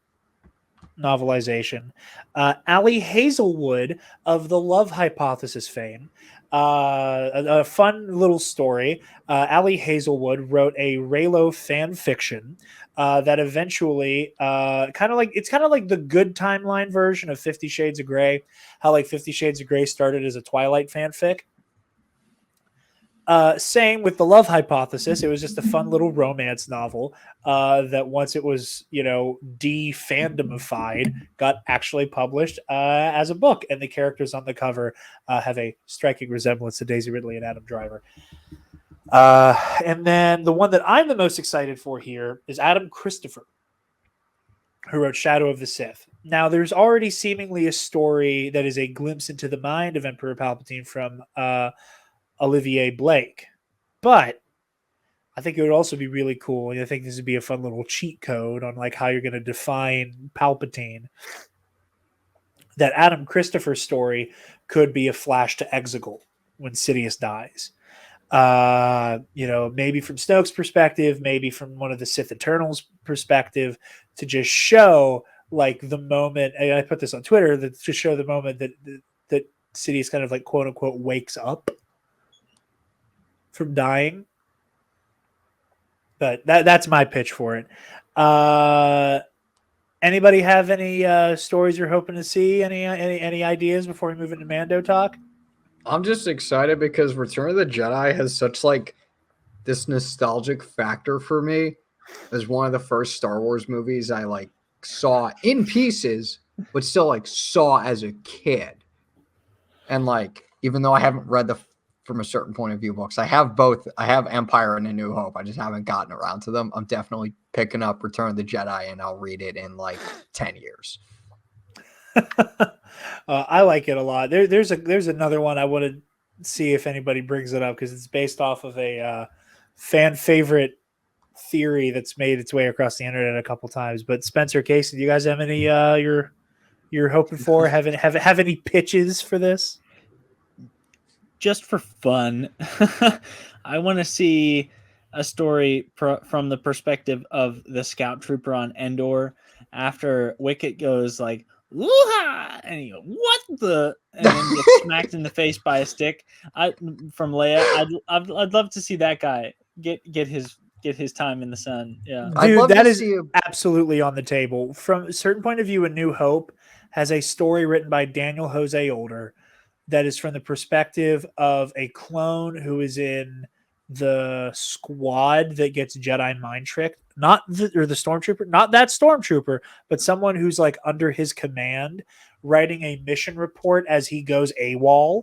[SPEAKER 3] novelization. Ali Hazelwood of the Love Hypothesis fame. A fun little story. Ali Hazelwood wrote a Reylo fan fiction that eventually kind of like the good timeline version of 50 Shades of Grey. How like 50 Shades of Grey started as a Twilight fanfic. Same with the Love Hypothesis. It was just a fun little romance novel that once it was, de-fandomified, got actually published as a book. And the characters on the cover have a striking resemblance to Daisy Ridley and Adam Driver. And then the one that I'm the most excited for here is Adam Christopher, who wrote Shadow of the Sith. Now, there's already seemingly a story that is a glimpse into the mind of Emperor Palpatine from Olivier Blake, but I think it would also be really cool, and I think this would be a fun little cheat code on like how you're going to define Palpatine. That Adam Christopher story could be a flash to Exegol when Sidious dies. Maybe from Snoke's perspective, maybe from one of the Sith Eternals' perspective, to just show like the moment. And I put this on Twitter that to show the moment that Sidious kind of like quote unquote wakes up from dying. But that's my pitch for it. Anybody have any stories you're hoping to see? Any ideas before we move into Mando talk?
[SPEAKER 4] I'm just excited because Return of the Jedi has such like this nostalgic factor for me as one of the first Star Wars movies I like saw in pieces, but still like saw as a kid. And like, even though I haven't read the from a certain point of view books, I have both. I have Empire and A New Hope. I just haven't gotten around to them. I'm definitely picking up Return of the Jedi and I'll read it in like 10 years.
[SPEAKER 3] I like it a lot. There's another one I want to see if anybody brings it up because it's based off of a fan favorite theory that's made its way across the internet a couple times. But Spencer, Casey, do you guys have any you're hoping for? Have any pitches for this?
[SPEAKER 5] Just for fun, I want to see a story from the perspective of the scout trooper on Endor after Wicket goes like, "Woo-ha!" and he goes, "What the?" and then gets smacked in the face by a stick. From Leia. I'd love to see that guy get his time in the sun. Yeah,
[SPEAKER 3] dude, that is absolutely on the table. From a certain point of view, A New Hope has a story written by Daniel Jose Older that is from the perspective of a clone who is in the squad that gets Jedi mind tricked, the stormtrooper, not that stormtrooper, but someone who's like under his command, writing a mission report as he goes AWOL.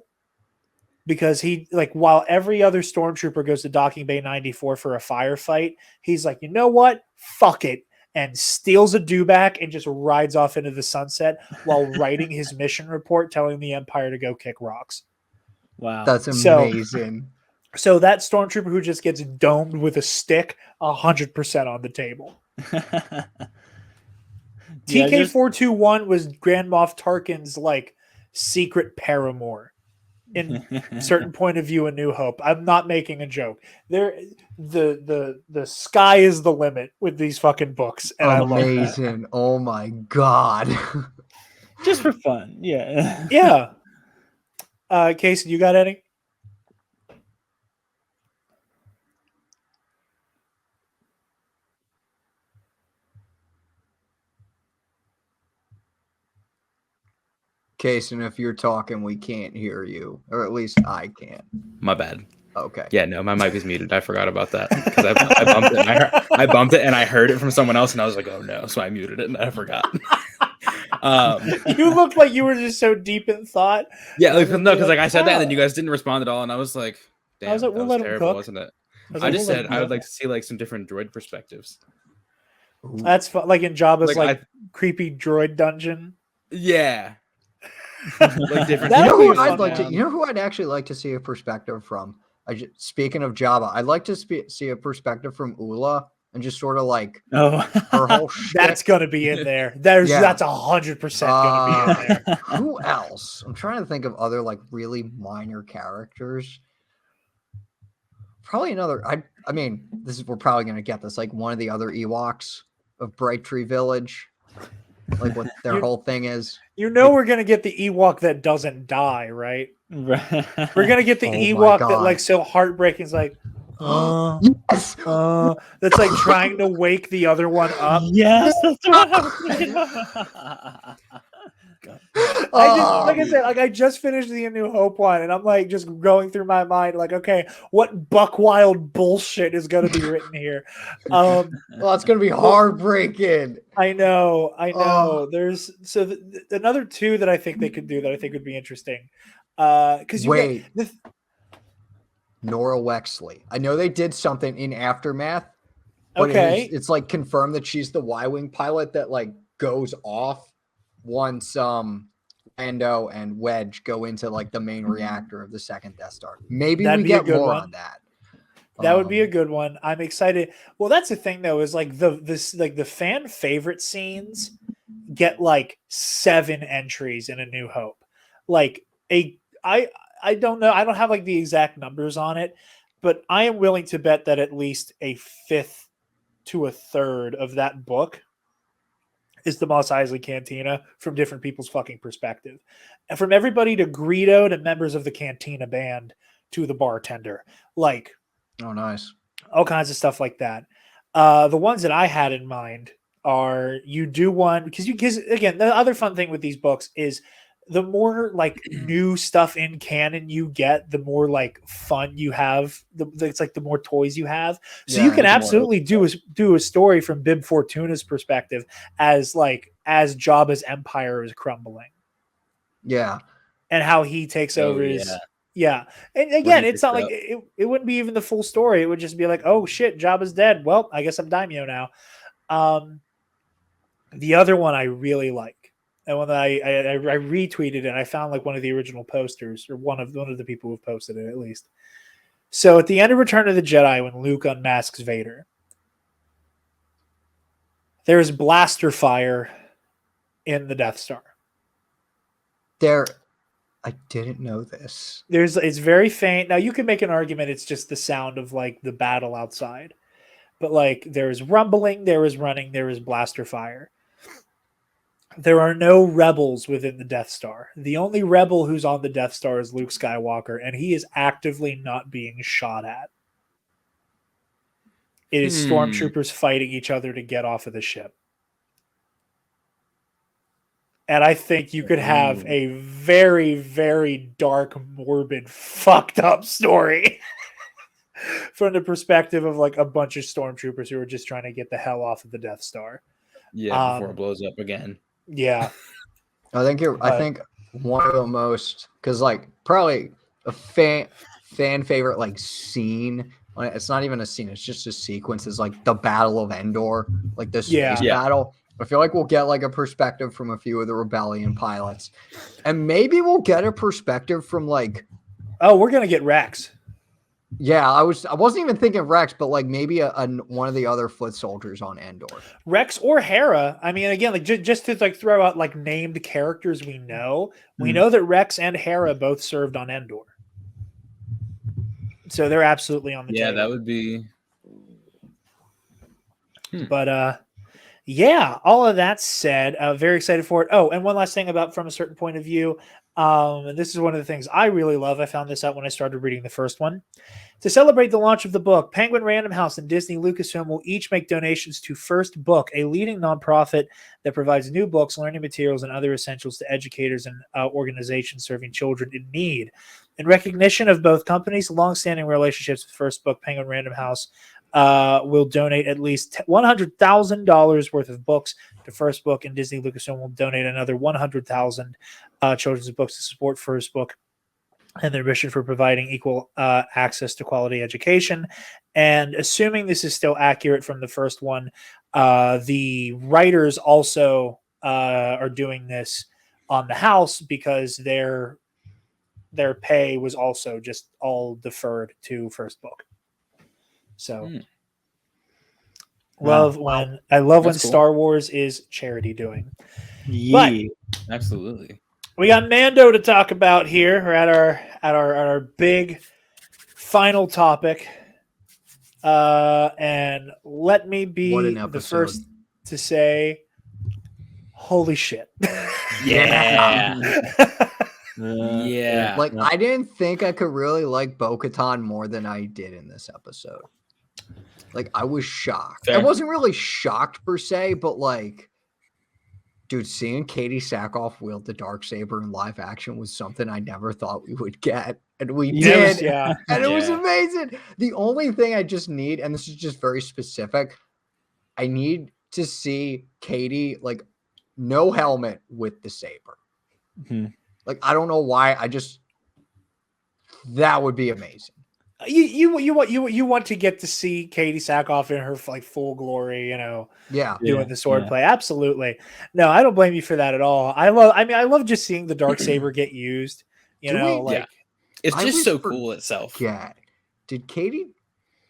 [SPEAKER 3] Because he, like, while every other stormtrooper goes to Docking Bay 94 for a firefight, he's like, you know what? Fuck it. And steals a dewback and just rides off into the sunset while writing his mission report telling the Empire to go kick rocks.
[SPEAKER 5] Wow.
[SPEAKER 4] That's amazing.
[SPEAKER 3] So that stormtrooper who just gets domed with a stick, 100% on the table. TK421 was Grand Moff Tarkin's, like, secret paramour. In certain point of view, A New Hope. I'm not making a joke. The sky is the limit with these fucking books. And
[SPEAKER 4] amazing. I love that. Oh my god.
[SPEAKER 5] Just for fun. Yeah.
[SPEAKER 3] Yeah. Casey, you got any?
[SPEAKER 4] Casey, if you're talking, we can't hear you, or at least I can't.
[SPEAKER 6] My bad.
[SPEAKER 4] Okay.
[SPEAKER 6] Yeah, no, my mic was muted. I forgot about that because I bumped it. And I bumped it, and I heard it from someone else, and I was like, "Oh no!" So I muted it, and I forgot.
[SPEAKER 3] You looked like you were just so deep in thought.
[SPEAKER 6] Yeah, because I said that, and then you guys didn't respond at all, and I was like, "Damn, that was terrible, wasn't it?" I just said I would like to see like some different droid perspectives.
[SPEAKER 3] That's fun. Like in Jabba's like creepy droid dungeon.
[SPEAKER 6] Yeah. Like different.
[SPEAKER 4] You know who I'd actually like to see a perspective from? Speaking of Jabba, I'd like to see a perspective from Ula and just sort of like her whole shit.
[SPEAKER 3] That's gonna be in there. That's 100% gonna be in there.
[SPEAKER 4] Who else? I'm trying to think of other like really minor characters. Probably another. I mean, we're probably gonna get this. Like one of the other Ewoks of Bright Tree Village. Like what their whole thing is.
[SPEAKER 3] You know we're gonna get the Ewok that doesn't die, right? We're gonna get the Ewok that like so heartbreaking is like,
[SPEAKER 4] yes.
[SPEAKER 3] That's like trying to wake the other one up.
[SPEAKER 5] Yes, that's what I was thinking.
[SPEAKER 3] I just finished the A New Hope one, and I'm like just going through my mind, like, okay, what buck wild bullshit is going to be written here?
[SPEAKER 4] Well, it's going to be heartbreaking.
[SPEAKER 3] I know. There's another two that I think they could do that I think would be interesting. Because
[SPEAKER 4] Nora Wexley. I know they did something in Aftermath. But it's like confirmed that she's the Y-wing pilot that like goes off once Lando and Wedge go into like the main reactor of the second Death Star. Maybe we get more on that.
[SPEAKER 3] That would be a good one. I'm excited. Well, that's the thing though, is like the fan favorite scenes get like 7 entries in A New Hope. Like I don't know. I don't have like the exact numbers on it, but I am willing to bet that at least a fifth to a third of that book is the Mos Eisley Cantina from different people's fucking perspective. And from everybody to Greedo to members of the Cantina band to the bartender. Like,
[SPEAKER 4] Oh, nice.
[SPEAKER 3] all kinds of stuff like that. The ones that I had in mind are you do one because again, the other fun thing with these books is the more like new stuff in canon you get, the more like fun you have. It's like the more toys you have. So
[SPEAKER 4] Yeah,
[SPEAKER 3] you can
[SPEAKER 4] it's more
[SPEAKER 3] absolutely do a story from Bib Fortuna's perspective as Jabba's empire is crumbling
[SPEAKER 4] Yeah.
[SPEAKER 3] and how he takes
[SPEAKER 6] Oh,
[SPEAKER 3] over his
[SPEAKER 6] yeah.
[SPEAKER 3] yeah. And
[SPEAKER 6] Where
[SPEAKER 3] again,
[SPEAKER 6] he
[SPEAKER 3] it's not
[SPEAKER 6] picks
[SPEAKER 3] like
[SPEAKER 6] up.
[SPEAKER 3] it wouldn't be even the full story. It would just be like, oh shit, Jabba's dead. Well, I guess I'm daimyo now. The other one I really like, and when I retweeted it, I found like one of the original posters, or one of the people who posted it at least. So at the end of Return of the Jedi, when Luke unmasks Vader, there is blaster fire in the Death Star.
[SPEAKER 4] I didn't know this.
[SPEAKER 3] It's very faint. Now you can make an argument it's just the sound of like the battle outside. But like there is rumbling, there is running, there is blaster fire. There are no rebels within the Death Star. The only rebel who's on the Death Star is Luke Skywalker, and he is actively not being shot at. It is stormtroopers fighting each other to get off of the ship. And I think you could have a very, very dark, morbid, fucked up story from the perspective of like a bunch of stormtroopers who are just trying to get the hell off of the Death Star.
[SPEAKER 6] Yeah, before it blows up again.
[SPEAKER 3] Yeah.
[SPEAKER 4] I think one of the most, because like probably a fan favorite like scene. It's not even a scene; it's just a sequence. Is like the Battle of Endor, like the space battle. I feel like we'll get like a perspective from a few of the Rebellion pilots, and maybe we'll get a perspective from like.
[SPEAKER 3] Oh, we're gonna get Rex.
[SPEAKER 4] Yeah, I wasn't even thinking Rex, but like maybe one of the other foot soldiers on Endor.
[SPEAKER 3] Rex or Hera. I mean, again, like just to like throw out like named characters we know that Rex and Hera both served on Endor, so they're absolutely on the table.
[SPEAKER 6] Yeah, that would be.
[SPEAKER 3] But yeah, all of that said, very excited for it. Oh, and one last thing about from a certain point of view. And this is one of the things I really love. I found this out when I started reading the first one. To celebrate the launch of the book, Penguin Random House and Disney Lucasfilm will each make donations to First Book, a leading nonprofit that provides new books, learning materials, and other essentials to educators and organizations serving children in need. In recognition of both companies' longstanding relationships with First Book, Penguin Random House will donate at least $100,000 worth of books to First Book, and Disney Lucasfilm will donate another 100,000 children's books to support First Book and their mission for providing equal access to quality education. And assuming this is still accurate from the first one, the writers also are doing this on the house because their pay was also just all deferred to First Book. So I love when
[SPEAKER 6] cool.
[SPEAKER 3] Star Wars is charity doing.
[SPEAKER 5] Yeah,
[SPEAKER 6] Absolutely.
[SPEAKER 3] We got Mando to talk about here. We're at our big final topic. And let me be the first to say, holy shit.
[SPEAKER 6] Yeah. Yeah.
[SPEAKER 4] Like I didn't think I could really like Bo-Katan more than I did in this episode. Like I was shocked.
[SPEAKER 6] Fair.
[SPEAKER 4] I wasn't really shocked per se, but like, dude, seeing Katie Sackhoff wield the Darksaber in live action was something I never thought we would get. And we did.
[SPEAKER 3] Yeah.
[SPEAKER 4] And it was amazing. The only thing I just need, and this is just very specific, I need to see Katie like no helmet with the saber.
[SPEAKER 5] Mm-hmm.
[SPEAKER 4] Like, I don't know why. That would be amazing.
[SPEAKER 3] You want to get to see Katie Sackhoff in her like full glory, doing the sword play. Absolutely. No, I don't blame you for that at all. I love just seeing the Darksaber get used.
[SPEAKER 6] It's just so cool itself.
[SPEAKER 4] Yeah. Did Katie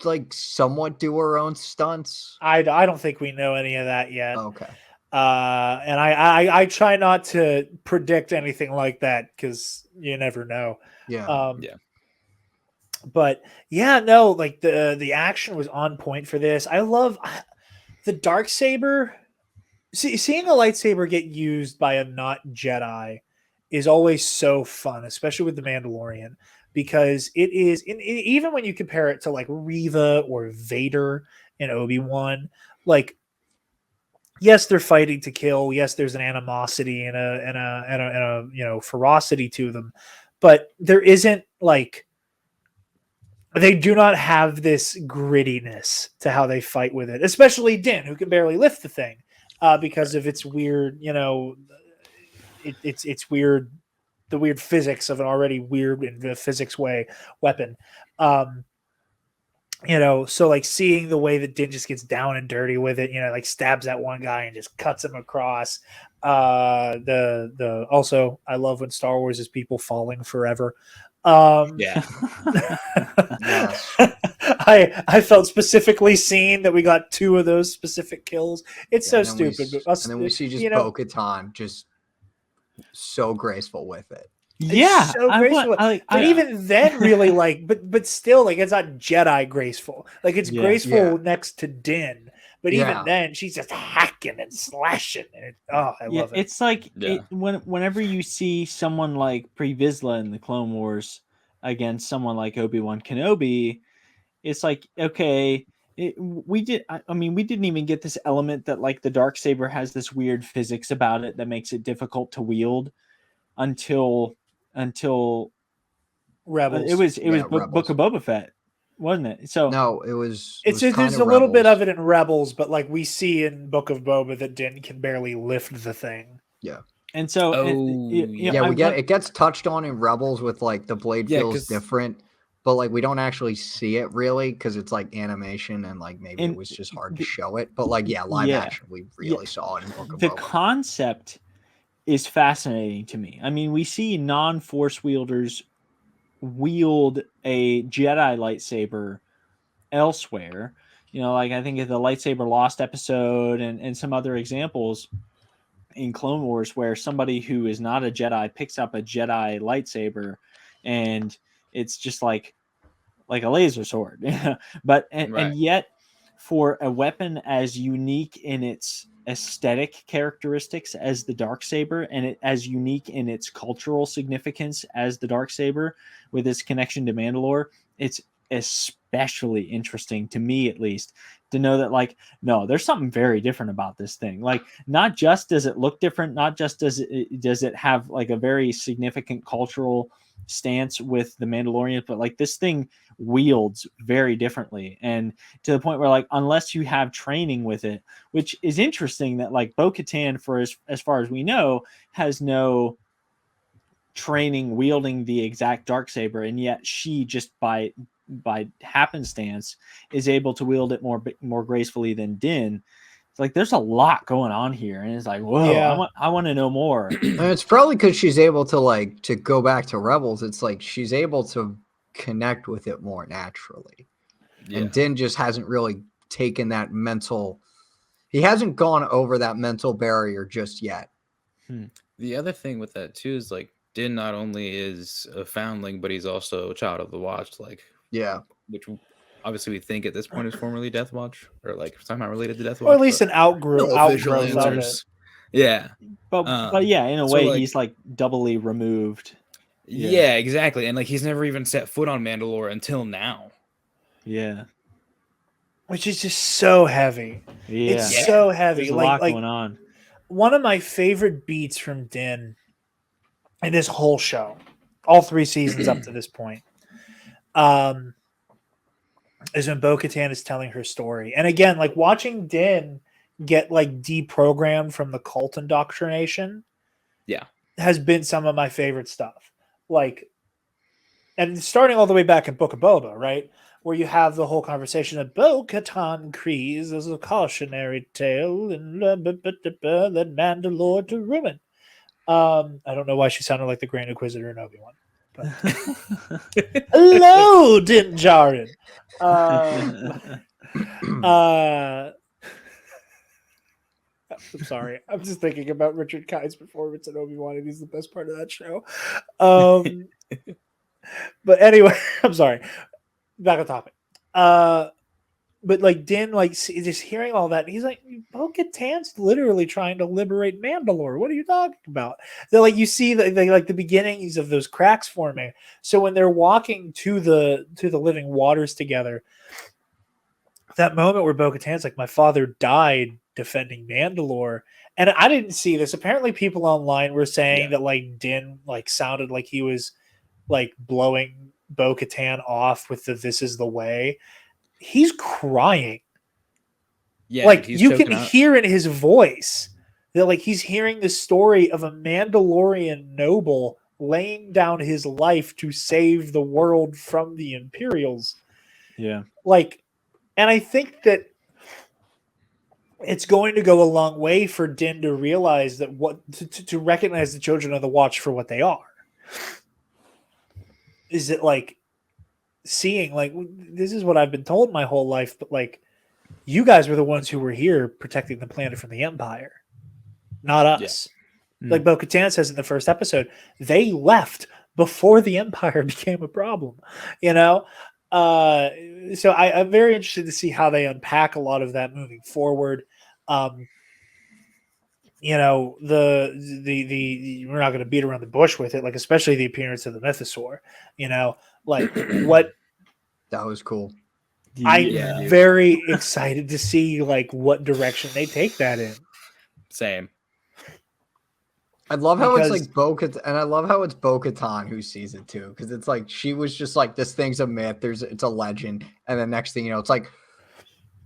[SPEAKER 4] like somewhat do her own stunts?
[SPEAKER 3] I don't think we know any of that yet.
[SPEAKER 4] Okay.
[SPEAKER 3] And I try not to predict anything like that because you never know.
[SPEAKER 4] Yeah.
[SPEAKER 3] But yeah, no, like the action was on point for this. I love the dark saber. Seeing a lightsaber get used by a not Jedi is always so fun, especially with the Mandalorian, because it is even when you compare it to like Reva or Vader and Obi-Wan, like yes, they're fighting to kill. Yes, there's an animosity and a ferocity to them, but there isn't like they do not have this grittiness to how they fight with it, especially Din, who can barely lift the thing because of its weird, it's weird, the weird physics of an already weird in the physics way weapon. So like seeing the way that Din just gets down and dirty with it, like stabs that one guy and just cuts him across. The also I love when Star Wars is people falling forever.
[SPEAKER 6] Yeah.
[SPEAKER 4] Yes.
[SPEAKER 3] I felt specifically seen that we got 2 of those specific kills. It's so
[SPEAKER 4] And then
[SPEAKER 3] stupid.
[SPEAKER 4] and then we see just Bo-Katan just so graceful with it.
[SPEAKER 5] Yeah,
[SPEAKER 3] so graceful. But even then, really, like, but still, like, it's not Jedi graceful. Like, it's graceful next to Din. But even then, she's just hacking and slashing. And I love it.
[SPEAKER 5] It's like whenever you see someone like Pre Vizsla in the Clone Wars against someone like Obi-Wan Kenobi, it's like, okay, we didn't even get this element that like the Darksaber has this weird physics about it that makes it difficult to wield until
[SPEAKER 3] Rebels.
[SPEAKER 5] It was
[SPEAKER 4] Rebels.
[SPEAKER 5] Book of Boba Fett, wasn't it? So
[SPEAKER 4] no, it was.
[SPEAKER 3] It's there's a little bit of it in Rebels, but like we see in Book of Boba that Din can barely lift the thing.
[SPEAKER 4] Yeah.
[SPEAKER 5] And so,
[SPEAKER 4] it gets touched on in Rebels with like the blade feels different, but like we don't actually see it really because it's like animation and like maybe it was just hard to show it. But like live action, we really saw it in Book of Boba.
[SPEAKER 5] The concept is fascinating to me. I mean, we see non-force wielders wield a Jedi lightsaber elsewhere. Like I think of the Lightsaber Lost episode and some other examples in Clone Wars where somebody who is not a Jedi picks up a Jedi lightsaber and it's just like a laser sword. But and yet for a weapon as unique in its aesthetic characteristics as the Darksaber and as unique in its cultural significance as the Darksaber with its connection to Mandalore, it's especially interesting to me, at least, to know that like, no, there's something very different about this thing. Like, not just does it look different, not just does it have like a very significant cultural stance with the Mandalorian, but like this thing wields very differently, and to the point where like unless you have training with it, which is interesting that like Bo-Katan, for as far as we know, has no training wielding the exact Darksaber, and yet she just by happenstance is able to wield it more gracefully than Din. It's like there's a lot going on here, and it's like, whoa, I want to know more.
[SPEAKER 4] And it's probably because she's able to go back to Rebels. It's like she's able to connect with it more naturally, and Din just hasn't really taken that mental. He hasn't gone over that mental barrier just yet.
[SPEAKER 6] The other thing with that too is like Din not only is a foundling, but he's also a child of the Watch. Like, which obviously we think at this point is formerly Death Watch, or like somehow related to Death Watch,
[SPEAKER 3] or at least an outgrowth of it.
[SPEAKER 6] Yeah,
[SPEAKER 5] but yeah, in a way, like, he's like doubly removed.
[SPEAKER 6] Yeah, exactly, and like he's never even set foot on Mandalore until now.
[SPEAKER 5] Yeah,
[SPEAKER 3] which is just so heavy.
[SPEAKER 5] Yeah,
[SPEAKER 3] it's so heavy.
[SPEAKER 5] There's a lot going on.
[SPEAKER 3] One of my favorite beats from Din in this whole show, all 3 seasons up to this point, is when Bo-Katan is telling her story. And again, like watching Din get like deprogrammed from the cult indoctrination has been some of my favorite stuff. Like, and starting all the way back in Book of Boba, right? Where you have the whole conversation of Bo-Katan Kryze as a cautionary tale and led Mandalore to ruin. I don't know why she sounded like the Grand Inquisitor in Obi-Wan. But hello, Din Djarin. I'm sorry. I'm just thinking about Richard Kai's performance in Obi-Wan, and he's the best part of that show. But anyway, I'm sorry. back on topic. But like Din, like just hearing all that, he's like, Bo-Katan's literally trying to liberate Mandalore. What are you talking about? They're like, you see like the beginnings of those cracks forming. So when they're walking to the living waters together, that moment where Bo-Katan's like, my father died defending Mandalore. And I didn't see this. Apparently people online were saying that like Din like sounded like he was like blowing Bo-Katan off with the "this is the way." He's crying.
[SPEAKER 6] Yeah,
[SPEAKER 3] Like
[SPEAKER 6] he's
[SPEAKER 3] you can
[SPEAKER 6] choking out.
[SPEAKER 3] hear in his voice that like he's hearing the story of a Mandalorian noble laying down his life to save the world from the Imperials.
[SPEAKER 5] Yeah.
[SPEAKER 3] Like, and I think that it's going to go a long way for Din to realize that to recognize the Children of the Watch for what they are. Is it like seeing like this is what I've been told my whole life, but like you guys were the ones who were here protecting the planet from the Empire, not us.
[SPEAKER 5] Yeah.
[SPEAKER 3] Like Bo-Katan says in the first episode, they left before the Empire became a problem, you know? So I'm very interested to see how they unpack a lot of that moving forward. You know, the we're not going to beat around the bush with it, like especially the appearance of the Mythosaur, you know, like what
[SPEAKER 4] That was cool.
[SPEAKER 3] I'm very excited to see like what direction they take that in.
[SPEAKER 6] Same.
[SPEAKER 4] I love how
[SPEAKER 3] Because-
[SPEAKER 4] it's like Bo-Katan, and I love how it's Bo-Katan who sees it too, because it's like she was just like, this thing's a myth, it's a legend, and the next thing you know, it's like,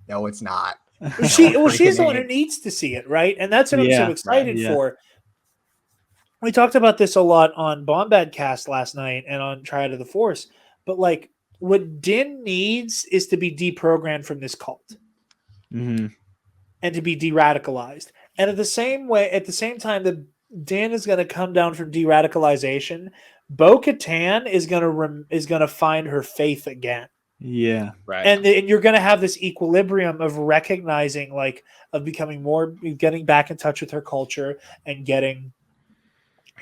[SPEAKER 4] no, it's not.
[SPEAKER 3] She's
[SPEAKER 4] freaking
[SPEAKER 3] the one who
[SPEAKER 4] A.
[SPEAKER 3] needs to see it, right? And that's what I'm so
[SPEAKER 5] Yeah,
[SPEAKER 3] excited
[SPEAKER 5] right, yeah.
[SPEAKER 3] for. We talked about this a lot on Bombad Cast last night and on Triad of the Force, but like what Din needs is to be deprogrammed from this cult
[SPEAKER 5] Mm-hmm.
[SPEAKER 3] and to be de-radicalized. And at the same time that Din is going to come down from de-radicalization, Bo-Katan is going to find her faith again.
[SPEAKER 5] Yeah.
[SPEAKER 6] Right.
[SPEAKER 3] And you're going to have this equilibrium of recognizing, like, of becoming getting back in touch with her culture and getting,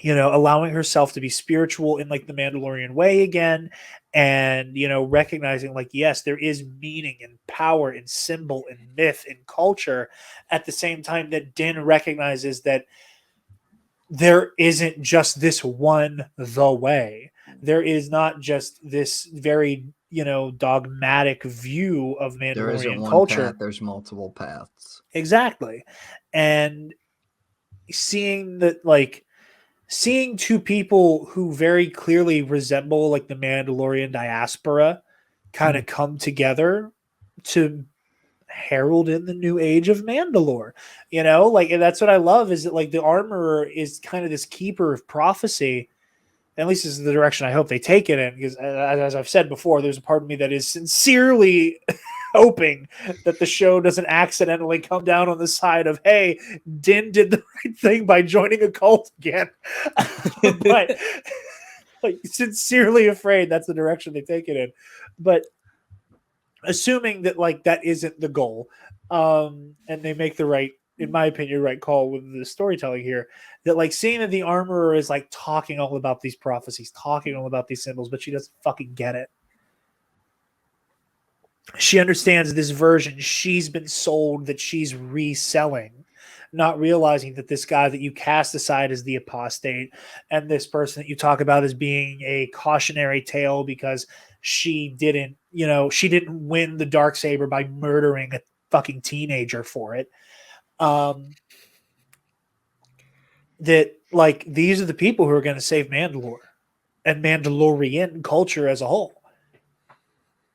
[SPEAKER 3] you know, allowing herself to be spiritual in like the Mandalorian way again. And, you know, recognizing like, yes, there is meaning and power and symbol and myth and culture at the same time that Din recognizes that there isn't just this one the way. There is not just this very, you know, dogmatic view of
[SPEAKER 4] There isn't
[SPEAKER 3] Mandalorian
[SPEAKER 4] one
[SPEAKER 3] culture.
[SPEAKER 4] path, there's multiple paths.
[SPEAKER 3] Exactly. And seeing that, like, seeing two people who very clearly resemble like the Mandalorian diaspora kind of come together to herald in the new age of Mandalore, you know, like, and that's what I love is that like the armorer is kind of this keeper of prophecy. At least this is the direction I hope they take it in, because as I've said before, there's a part of me that is sincerely hoping that the show doesn't accidentally come down on the side of, hey, Din did the right thing by joining a cult again. But like, sincerely afraid that's the direction they take it in. But assuming that like that isn't the goal, and they make the right, in my opinion, right call with the storytelling here, that like seeing that the armorer is like talking all about these prophecies, talking all about these symbols, but she doesn't fucking get it. She understands this version she's been sold that she's reselling, not realizing that this guy that you cast aside as the apostate and this person that you talk about as being a cautionary tale because she didn't win the Darksaber by murdering a fucking teenager for it. That like these are the people who are going to save Mandalore and Mandalorian culture as a whole.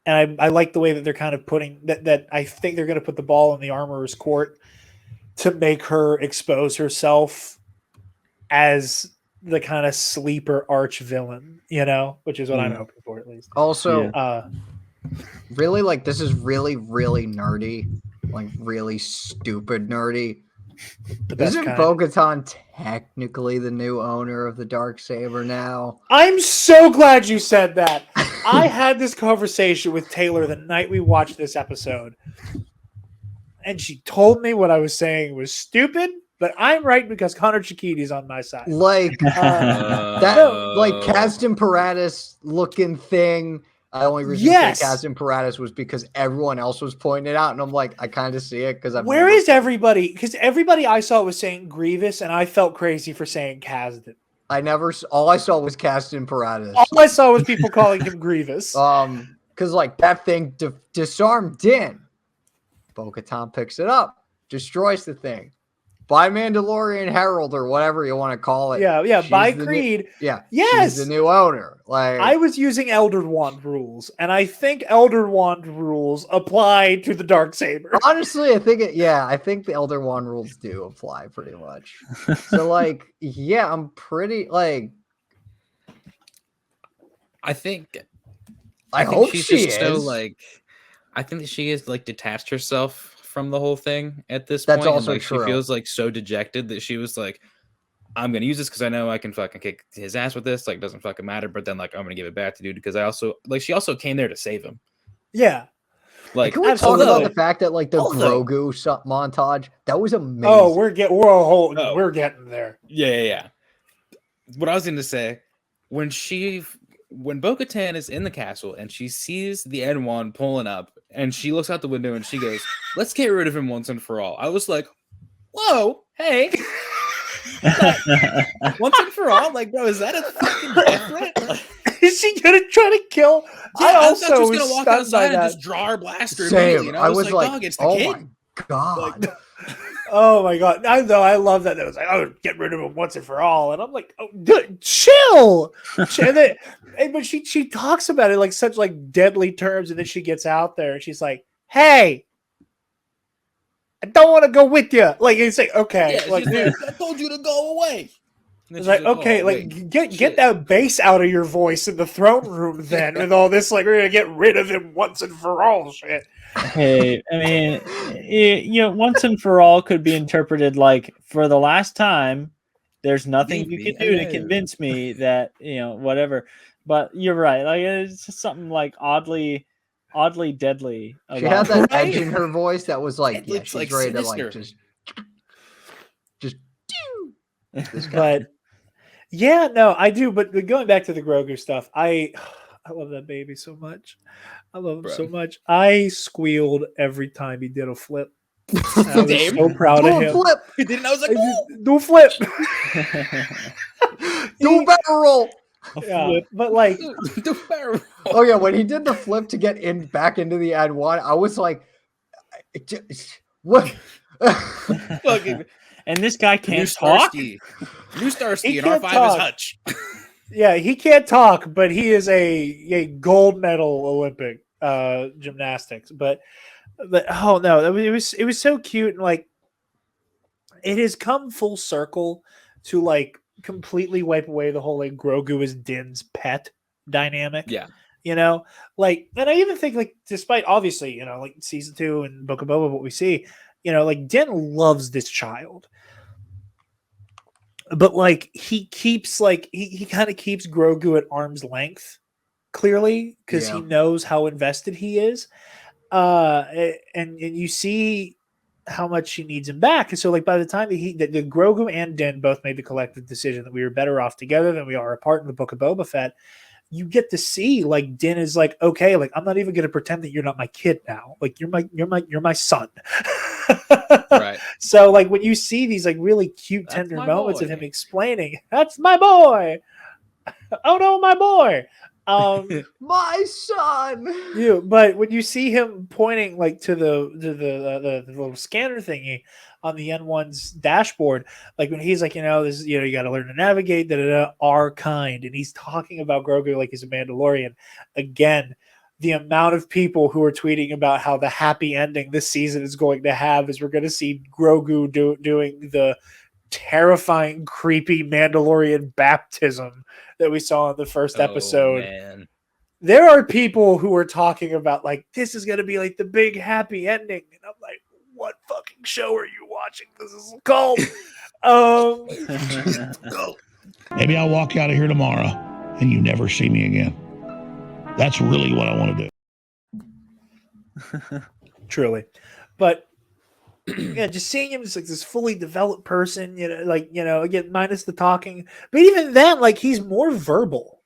[SPEAKER 3] And I like the way that they're kind of putting that I think they're going to put the ball in the armorer's court to make her expose herself as the kind of sleeper arch villain, you know, which is what I'm hoping for at least.
[SPEAKER 4] Also,
[SPEAKER 5] Yeah.
[SPEAKER 4] really, like, this is really, really nerdy, like, really stupid nerdy.
[SPEAKER 3] The best
[SPEAKER 4] Isn't
[SPEAKER 3] kind.
[SPEAKER 4] Bo-Katan technically the new owner of the Darksaber now?
[SPEAKER 3] I'm so glad you said that. I had this conversation with Taylor the night we watched this episode, and she told me what I was saying was stupid, but I'm right because Connor Chikiti's on my side.
[SPEAKER 4] Like, that, like, Caston Paratus looking thing I only reason
[SPEAKER 3] Yes.
[SPEAKER 4] to say Caston Paratus was because everyone else was pointing it out, and I'm like, I kind of see it because
[SPEAKER 3] Where is everybody? Because everybody I saw was saying Grievous, and I felt crazy for saying Kasdan.
[SPEAKER 4] All I saw was Caston Paratus.
[SPEAKER 3] All I saw was people calling him Grievous.
[SPEAKER 4] Because like that thing disarmed Din. Bo-Katan picks it up, destroys the thing. By Mandalorian Herald or whatever you want to call it.
[SPEAKER 3] Yeah. By Creed.
[SPEAKER 4] Yes.
[SPEAKER 3] She's
[SPEAKER 4] the new owner. Like
[SPEAKER 3] I was using Elder Wand rules, and I think Elder Wand rules apply to the Darksaber.
[SPEAKER 4] Honestly, I think the Elder Wand rules do apply pretty much. So like, yeah, I'm pretty like.
[SPEAKER 6] I think
[SPEAKER 4] hope
[SPEAKER 6] she's
[SPEAKER 4] she
[SPEAKER 6] just
[SPEAKER 4] is.
[SPEAKER 6] so like. I think that she has like detached herself from the whole thing at this
[SPEAKER 4] That's
[SPEAKER 6] point. And,
[SPEAKER 4] also
[SPEAKER 6] like,
[SPEAKER 4] true.
[SPEAKER 6] She feels like so dejected that she was like, I'm gonna use this because I know I can fucking kick his ass with this. Like, doesn't fucking matter. But then like I'm gonna give it back to dude because I also like she also came there to save him.
[SPEAKER 3] Yeah.
[SPEAKER 6] Like,
[SPEAKER 4] can we talk about the fact that like the Grogu montage that was amazing?
[SPEAKER 3] Oh, we're getting there.
[SPEAKER 6] Yeah. What I was going to say, when Bo-Katan is in the castle and she sees the N1 pulling up and she looks out the window and she goes, "Let's get rid of him once and for all." I was like, "Whoa, hey." Once and for all, like, bro, is that a fucking different?
[SPEAKER 3] Is she gonna try to kill?
[SPEAKER 6] Yeah,
[SPEAKER 3] I also
[SPEAKER 6] thought she was
[SPEAKER 3] was
[SPEAKER 6] gonna walk
[SPEAKER 3] stunned
[SPEAKER 6] outside
[SPEAKER 3] by
[SPEAKER 6] and
[SPEAKER 3] that.
[SPEAKER 6] just draw her blaster.
[SPEAKER 4] Same.
[SPEAKER 6] And
[SPEAKER 4] I was like,
[SPEAKER 6] dog, it's the
[SPEAKER 4] oh
[SPEAKER 6] kid.
[SPEAKER 4] my god.
[SPEAKER 3] Like, oh my god! I love that. It was like, "Oh, get rid of him once and for all," and I'm like, "Oh, dude, chill." But she talks about it like such like deadly terms, and then she gets out there and she's like, "Hey, I don't want to go with you." Like it's like, okay,
[SPEAKER 6] Yeah,
[SPEAKER 3] like
[SPEAKER 6] she's
[SPEAKER 3] dude,
[SPEAKER 6] I told you to go away. And
[SPEAKER 3] it's
[SPEAKER 6] then
[SPEAKER 3] like
[SPEAKER 6] she's
[SPEAKER 3] okay,
[SPEAKER 6] "Oh,
[SPEAKER 3] like
[SPEAKER 6] wait,
[SPEAKER 3] get
[SPEAKER 6] shit."
[SPEAKER 3] that bass out of your voice in the throne room then with all this like we're gonna get rid of him once and for all shit.
[SPEAKER 5] Hey, I mean, once and for all could be interpreted like for the last time. There's nothing
[SPEAKER 6] Leave
[SPEAKER 5] you
[SPEAKER 6] me
[SPEAKER 5] can do to
[SPEAKER 6] alone.
[SPEAKER 5] convince me that whatever. But you're right. Like it's just something like oddly deadly.
[SPEAKER 4] She had that
[SPEAKER 3] Right?
[SPEAKER 4] edge in her voice that was like,
[SPEAKER 6] Deadly,
[SPEAKER 4] yeah, she's
[SPEAKER 6] like,
[SPEAKER 4] ready to
[SPEAKER 6] sinister.
[SPEAKER 4] like just this guy.
[SPEAKER 3] But yeah, no, I do. But going back to the Grogu stuff, I love that baby so much. I love him so
[SPEAKER 6] Bro.
[SPEAKER 3] much. I squealed every time he did a flip. I was
[SPEAKER 6] Damn.
[SPEAKER 3] so proud of
[SPEAKER 4] Do a
[SPEAKER 3] him.
[SPEAKER 4] flip,
[SPEAKER 6] He didn't. I was like,
[SPEAKER 3] I
[SPEAKER 6] "Ooh."
[SPEAKER 3] just- do a flip.
[SPEAKER 4] do a barrel roll.
[SPEAKER 3] Yeah, but like,
[SPEAKER 6] The barrel.
[SPEAKER 4] Oh yeah, when he did the flip to get in back into the N1, I was like, what?
[SPEAKER 6] Fucking
[SPEAKER 5] And this guy
[SPEAKER 6] New
[SPEAKER 5] can't talk.
[SPEAKER 6] Starsky. New Starsky
[SPEAKER 3] He
[SPEAKER 6] and R5
[SPEAKER 3] can't talk.
[SPEAKER 6] is Hutch.
[SPEAKER 3] yeah, he can't talk, but he is a gold medal Olympic gymnastics. But oh no, it was so cute and like it has come full circle to like completely wipe away the whole like Grogu is Din's pet dynamic.
[SPEAKER 6] Yeah.
[SPEAKER 3] Like, and I even think like, despite obviously, like season 2 and Book of Boba, what we see, like Din loves this child, but like he keeps like he kind of keeps Grogu at arm's length, clearly because he
[SPEAKER 4] Yeah.
[SPEAKER 3] knows how invested he is, and you see how much she needs him back. And so like by the time that the Grogu and Din both made the collective decision that we were better off together than we are apart in the Book of Boba Fett, you get to see like Din is like, okay, like I'm not even going to pretend that you're not my kid now. Like you're my son.
[SPEAKER 6] Right.
[SPEAKER 3] So like when you see these like really cute,
[SPEAKER 6] That's
[SPEAKER 3] tender
[SPEAKER 6] my
[SPEAKER 3] moments of
[SPEAKER 6] boy.
[SPEAKER 3] him explaining, "That's my boy." Oh no, my boy.
[SPEAKER 4] My son.
[SPEAKER 3] But when you see him pointing like to the little scanner thingy on the N1's dashboard, like when he's like, this, you got to learn to navigate, our kind, and he's talking about Grogu like he's a Mandalorian. Again, the amount of people who are tweeting about how the happy ending this season is going to have is we're going to see Grogu doing the terrifying, creepy Mandalorian baptism that we saw in the first episode.
[SPEAKER 6] Man.
[SPEAKER 3] There are people who are talking about like this is going to be like the big happy ending, and I'm like, what fucking show are you watching? This is called.
[SPEAKER 8] Maybe I'll walk out of here tomorrow and you never see me again. That's really what I want to do.
[SPEAKER 3] Truly, but yeah, just seeing him as like this fully developed person, again minus the talking, but even then, like he's more verbal.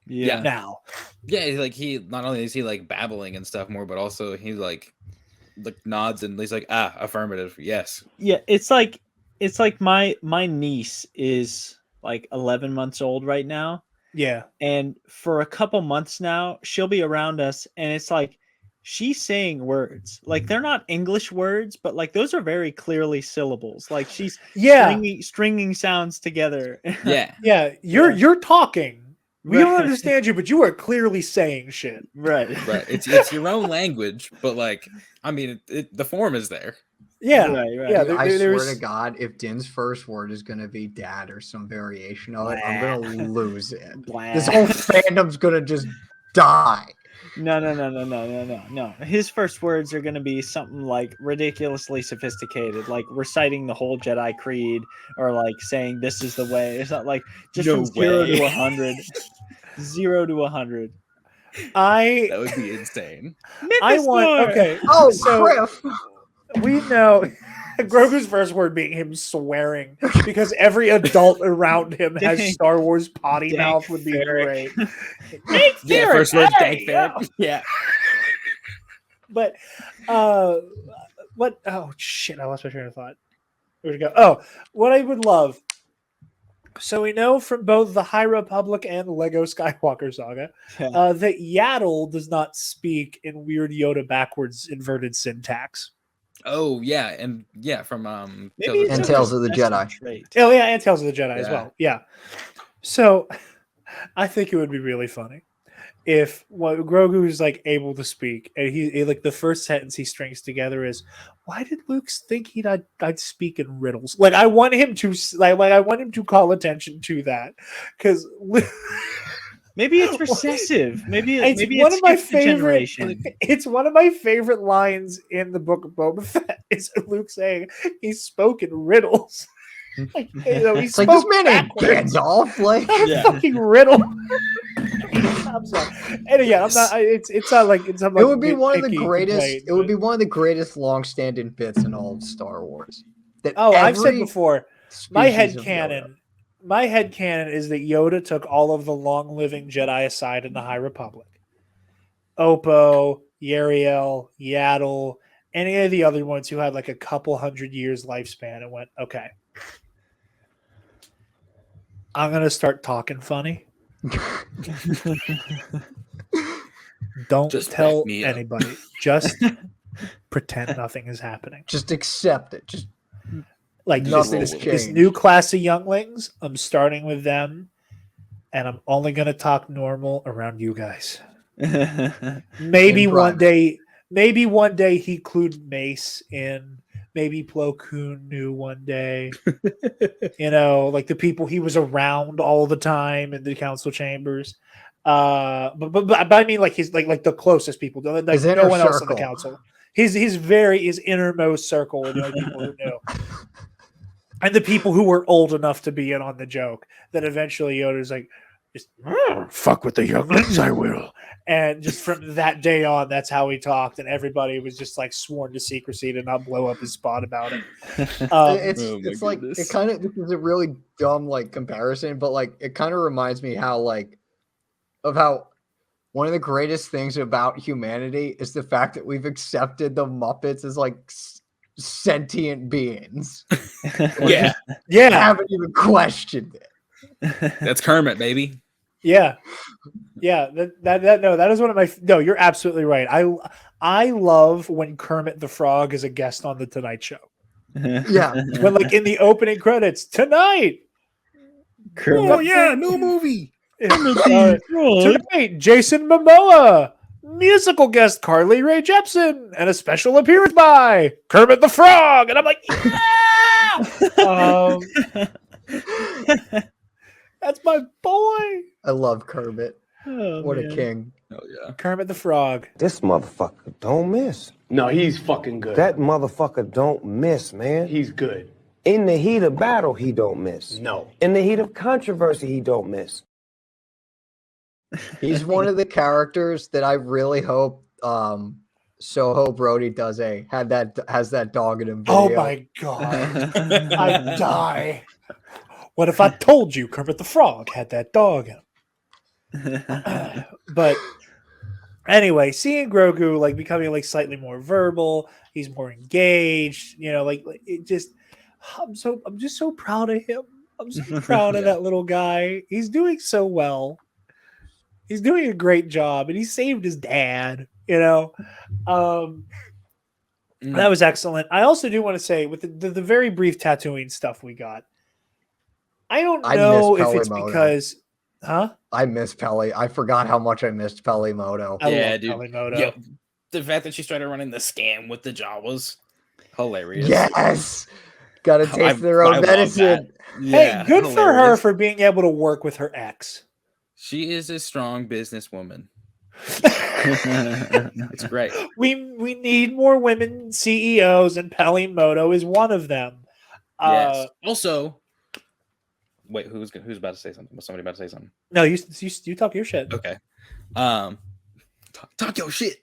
[SPEAKER 6] Yeah.
[SPEAKER 3] now.
[SPEAKER 6] Yeah, he not only is he like babbling and stuff more, but also he like nods and he's like, affirmative, yes.
[SPEAKER 5] Yeah, it's like my niece is like 11 months old right now,
[SPEAKER 3] Yeah.
[SPEAKER 5] and for a couple months now, she'll be around us, and it's like she's saying words. Like they're not English words, but like those are very clearly syllables. Like she's stringing sounds together.
[SPEAKER 6] Yeah.
[SPEAKER 3] Yeah. You're talking. We don't
[SPEAKER 5] Right.
[SPEAKER 3] understand you, but you are clearly saying shit.
[SPEAKER 5] Right.
[SPEAKER 6] Right. It's your own language, but like, I mean, the form is there.
[SPEAKER 3] Yeah.
[SPEAKER 5] Right.
[SPEAKER 3] Yeah.
[SPEAKER 4] Dude, I swear
[SPEAKER 3] there's
[SPEAKER 4] to God, if Din's first word is gonna be dad or some variation of it, I'm gonna lose it.
[SPEAKER 5] Blah.
[SPEAKER 4] This whole fandom's gonna just die.
[SPEAKER 5] No. His first words are going to be something like ridiculously sophisticated, like reciting the whole Jedi Creed or like saying this is the way. It's not like just
[SPEAKER 6] No
[SPEAKER 5] from 0
[SPEAKER 6] way.
[SPEAKER 5] to 100. 0 to 100.
[SPEAKER 3] I
[SPEAKER 6] That would be insane.
[SPEAKER 3] okay.
[SPEAKER 4] Oh,
[SPEAKER 3] so
[SPEAKER 4] Griff!
[SPEAKER 3] we know Grogu's first word being him swearing because every adult around him has
[SPEAKER 5] Dang.
[SPEAKER 3] Star Wars potty
[SPEAKER 5] Dank
[SPEAKER 3] mouth would be
[SPEAKER 5] ferret.
[SPEAKER 3] great.
[SPEAKER 6] Yeah, first word's dank ferret. Yeah.
[SPEAKER 3] But what? Oh shit! I lost my train of thought. Where'd it go? Oh, what I would love. So we know from both the High Republic and Lego Skywalker Saga
[SPEAKER 5] Yeah.
[SPEAKER 3] that Yaddle does not speak in weird Yoda backwards inverted syntax.
[SPEAKER 6] Oh yeah, and yeah, from
[SPEAKER 5] Maybe it's
[SPEAKER 4] And
[SPEAKER 5] a
[SPEAKER 4] Tales of the
[SPEAKER 5] recessive
[SPEAKER 4] Jedi.
[SPEAKER 5] trait.
[SPEAKER 3] Oh yeah, and Tales of the Jedi as
[SPEAKER 6] Yeah.
[SPEAKER 3] well. Yeah. So I think it would be really funny if Grogu is like able to speak, and he like the first sentence he strings together is, "Why did Luke think I'd speak in riddles?" Like I want him to I want him to call attention to that because
[SPEAKER 5] Maybe it's recessive. Maybe
[SPEAKER 3] it's
[SPEAKER 5] maybe
[SPEAKER 3] one
[SPEAKER 5] it's
[SPEAKER 3] of my
[SPEAKER 5] skipped a
[SPEAKER 3] favorite.
[SPEAKER 5] generation.
[SPEAKER 3] It's one of my favorite lines in the Book of Boba Fett. Is Luke saying he spoke in riddles? Like, he
[SPEAKER 4] It's like this
[SPEAKER 3] spoke
[SPEAKER 4] man ain't
[SPEAKER 3] backwards.
[SPEAKER 4] Gandalf. Like,
[SPEAKER 5] Yeah.
[SPEAKER 3] Fucking riddle. I'm sorry. And again, I'm not. It's not like it's.
[SPEAKER 4] it would be one of the
[SPEAKER 3] nitpicky
[SPEAKER 4] greatest.
[SPEAKER 3] complaint,
[SPEAKER 4] It would
[SPEAKER 3] but-
[SPEAKER 4] be one of the greatest long-standing bits in all of Star Wars. That
[SPEAKER 3] Oh, I've said
[SPEAKER 4] every
[SPEAKER 3] before. My
[SPEAKER 4] species of Yoda-
[SPEAKER 3] head canon is that Yoda took all of the long-living Jedi aside in the High Republic. Oppo, Yariel, Yaddle, any of the other ones who had like a couple hundred years lifespan, and went, okay, I'm gonna start talking funny. Don't
[SPEAKER 6] Just
[SPEAKER 3] tell
[SPEAKER 6] back me up.
[SPEAKER 3] anybody. Just pretend nothing is happening.
[SPEAKER 4] Just accept it. Just
[SPEAKER 3] Like
[SPEAKER 4] Nothing
[SPEAKER 3] this,
[SPEAKER 4] has
[SPEAKER 3] this
[SPEAKER 4] changed.
[SPEAKER 3] new class of younglings, I'm starting with them, and I'm only gonna talk normal around you guys. Maybe
[SPEAKER 4] In
[SPEAKER 3] one
[SPEAKER 4] private.
[SPEAKER 3] day he include Mace in. Maybe Plo Koon knew one day. Like the people he was around all the time in the council chambers. But I mean, like he's like the closest people. Like
[SPEAKER 4] His
[SPEAKER 3] no
[SPEAKER 4] inner
[SPEAKER 3] one else in the
[SPEAKER 4] circle.
[SPEAKER 3] council. His innermost circle. The only people who knew. And the people who were old enough to be in on the joke, that eventually Yoda's like, just fuck with the younglings, I will. And just from that day on, that's how he talked, and everybody was just like sworn to secrecy to not blow up his spot about it.
[SPEAKER 4] it's
[SPEAKER 6] Oh my
[SPEAKER 4] it's like
[SPEAKER 6] goodness.
[SPEAKER 4] it kind of, this is a really dumb like comparison, but like it kind of reminds me how one of the greatest things about humanity is the fact that we've accepted the Muppets as like sentient beings.
[SPEAKER 6] Yeah,
[SPEAKER 4] I
[SPEAKER 3] Yeah,
[SPEAKER 4] haven't even questioned it.
[SPEAKER 6] that's Kermit, baby.
[SPEAKER 3] yeah. That is one of my. No, you're absolutely right. I love when Kermit the Frog is a guest on the Tonight Show.
[SPEAKER 4] Yeah,
[SPEAKER 3] When like in the opening credits tonight.
[SPEAKER 6] Oh yeah, new movie.
[SPEAKER 3] Tonight, Jason Momoa, musical guest Carly Rae Jepsen, and a special appearance by Kermit the Frog. And I'm like, yeah! That's my boy.
[SPEAKER 4] I love Kermit.
[SPEAKER 5] Oh,
[SPEAKER 4] What
[SPEAKER 5] man.
[SPEAKER 4] a king.
[SPEAKER 6] Oh yeah.
[SPEAKER 3] Kermit the Frog.
[SPEAKER 9] This motherfucker don't miss.
[SPEAKER 10] No, he's fucking good.
[SPEAKER 9] That motherfucker don't miss, man.
[SPEAKER 10] He's good.
[SPEAKER 9] In the heat of battle, he don't miss.
[SPEAKER 10] No.
[SPEAKER 9] In the heat of controversy, he don't miss.
[SPEAKER 4] He's one of the characters that I really hope Soho Brody has that dog in him video.
[SPEAKER 3] Oh my god. I'd die. What if I told you Kermit the Frog had that dog in him? But anyway, seeing Grogu like becoming like slightly more verbal, he's more engaged. Like it just, I'm just so proud of him. I'm so proud of
[SPEAKER 6] Yeah.
[SPEAKER 3] that little guy. He's doing so well. He's doing a great job, and he saved his dad. That was excellent. I also do want to say with the very brief Tatooine stuff we got, I don't
[SPEAKER 4] I
[SPEAKER 3] know
[SPEAKER 4] miss
[SPEAKER 3] if it's
[SPEAKER 4] Pelimoto.
[SPEAKER 3] because, huh?
[SPEAKER 4] I miss Peli. I forgot how much I missed Pelimoto.
[SPEAKER 3] I
[SPEAKER 6] Yeah,
[SPEAKER 3] love
[SPEAKER 6] dude.
[SPEAKER 3] Pelimoto.
[SPEAKER 6] Yeah, the fact that she started running the scam with the Jawas, hilarious.
[SPEAKER 4] Yes. Got to taste their
[SPEAKER 6] I
[SPEAKER 4] own
[SPEAKER 6] love that.
[SPEAKER 4] medicine.
[SPEAKER 6] Yeah,
[SPEAKER 3] Hey, good for her
[SPEAKER 6] hilarious.
[SPEAKER 3] for being able to work with her ex.
[SPEAKER 6] She is a strong businesswoman. It's great.
[SPEAKER 3] We need more women CEOs, and Pelimoto is one of them.
[SPEAKER 6] Yes. Also, wait, who's about to say something? Was somebody about to say something?
[SPEAKER 3] No, you talk your shit.
[SPEAKER 6] Okay. Talk your shit.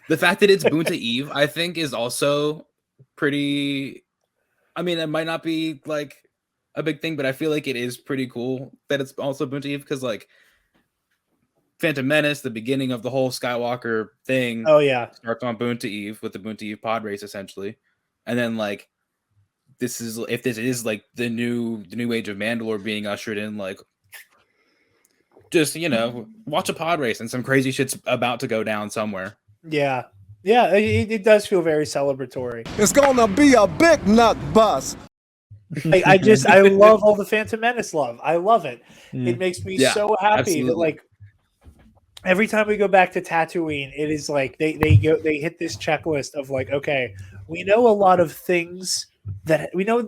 [SPEAKER 6] The fact that it's Boonta Eve, I think, is also pretty. I mean, it might not be like a big thing, but I feel like it is pretty cool that it's also Boonta Eve because, like, Phantom Menace, the beginning of the whole Skywalker thing,
[SPEAKER 3] Oh yeah,
[SPEAKER 6] starts on Boonta Eve with the Boonta Eve pod race essentially, and then like this is like the new age of Mandalore being ushered in, like just watch a pod race and some crazy shit's about to go down somewhere.
[SPEAKER 3] yeah. It does feel very celebratory.
[SPEAKER 10] It's gonna be a big nut bus.
[SPEAKER 3] I love all the Phantom Menace love. I love it.
[SPEAKER 5] Yeah.
[SPEAKER 3] It makes me
[SPEAKER 6] Yeah,
[SPEAKER 3] so happy
[SPEAKER 6] absolutely.
[SPEAKER 3] that like every time we go back to Tatooine, it is like they hit this checklist of like, okay, we know a lot of things that we know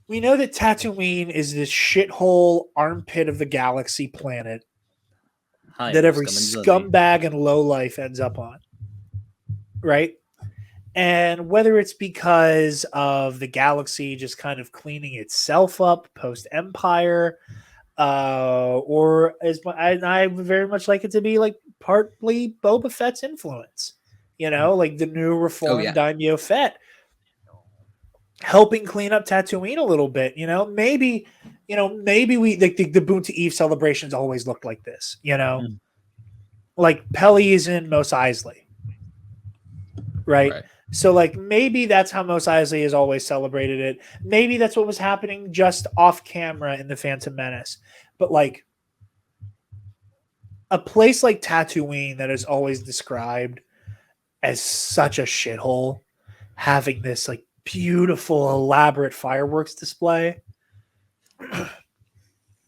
[SPEAKER 3] that Tatooine is this shithole armpit of the galaxy planet that every scumbag and lowlife ends up on. Right? And whether it's because of the galaxy just kind of cleaning itself up post Empire, or I very much like it to be like partly Boba Fett's influence, like the new reformed Daimyo Fett helping clean up Tatooine a little bit. Maybe we the Boonta Eve celebrations always looked like this. Like Peli is in Mos Eisley, right? So like maybe that's how Mos Eisley has always celebrated it. Maybe that's what was happening just off camera in the Phantom Menace. But like a place like Tatooine that is always described as such a shithole, having this like beautiful, elaborate fireworks display.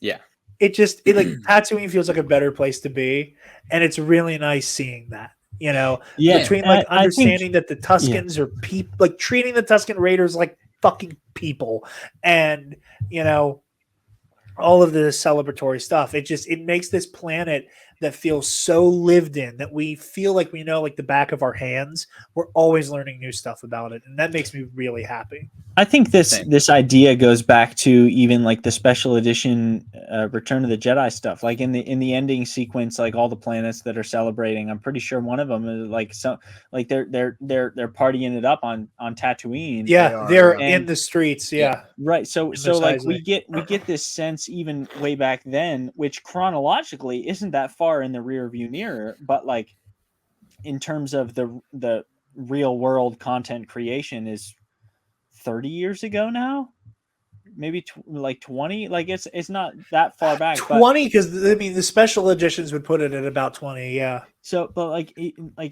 [SPEAKER 6] Yeah.
[SPEAKER 3] It like Tatooine feels like a better place to be, and it's really nice seeing that. Between like understanding that the Tuskens are people, like treating the Tusken Raiders like fucking people, and all of the celebratory stuff. It makes this planet that feels so lived in that we feel like we know like the back of our hands. We're always learning new stuff about it, and that makes me really happy.
[SPEAKER 5] I think this idea goes back to even like the special edition Return of the Jedi stuff. Like in the ending sequence, like all the planets that are celebrating, I'm pretty sure one of them is like they're partying it up on Tatooine.
[SPEAKER 3] Yeah, they're in the streets. Yeah.
[SPEAKER 5] Right. So like we get this sense even way back then, which chronologically isn't that far in the rear view mirror, but like in terms of the real world content creation is 30 years ago now, maybe like 20. Like it's not that far back.
[SPEAKER 3] 20, because I mean the special editions would put it at about 20. Yeah.
[SPEAKER 5] So, but like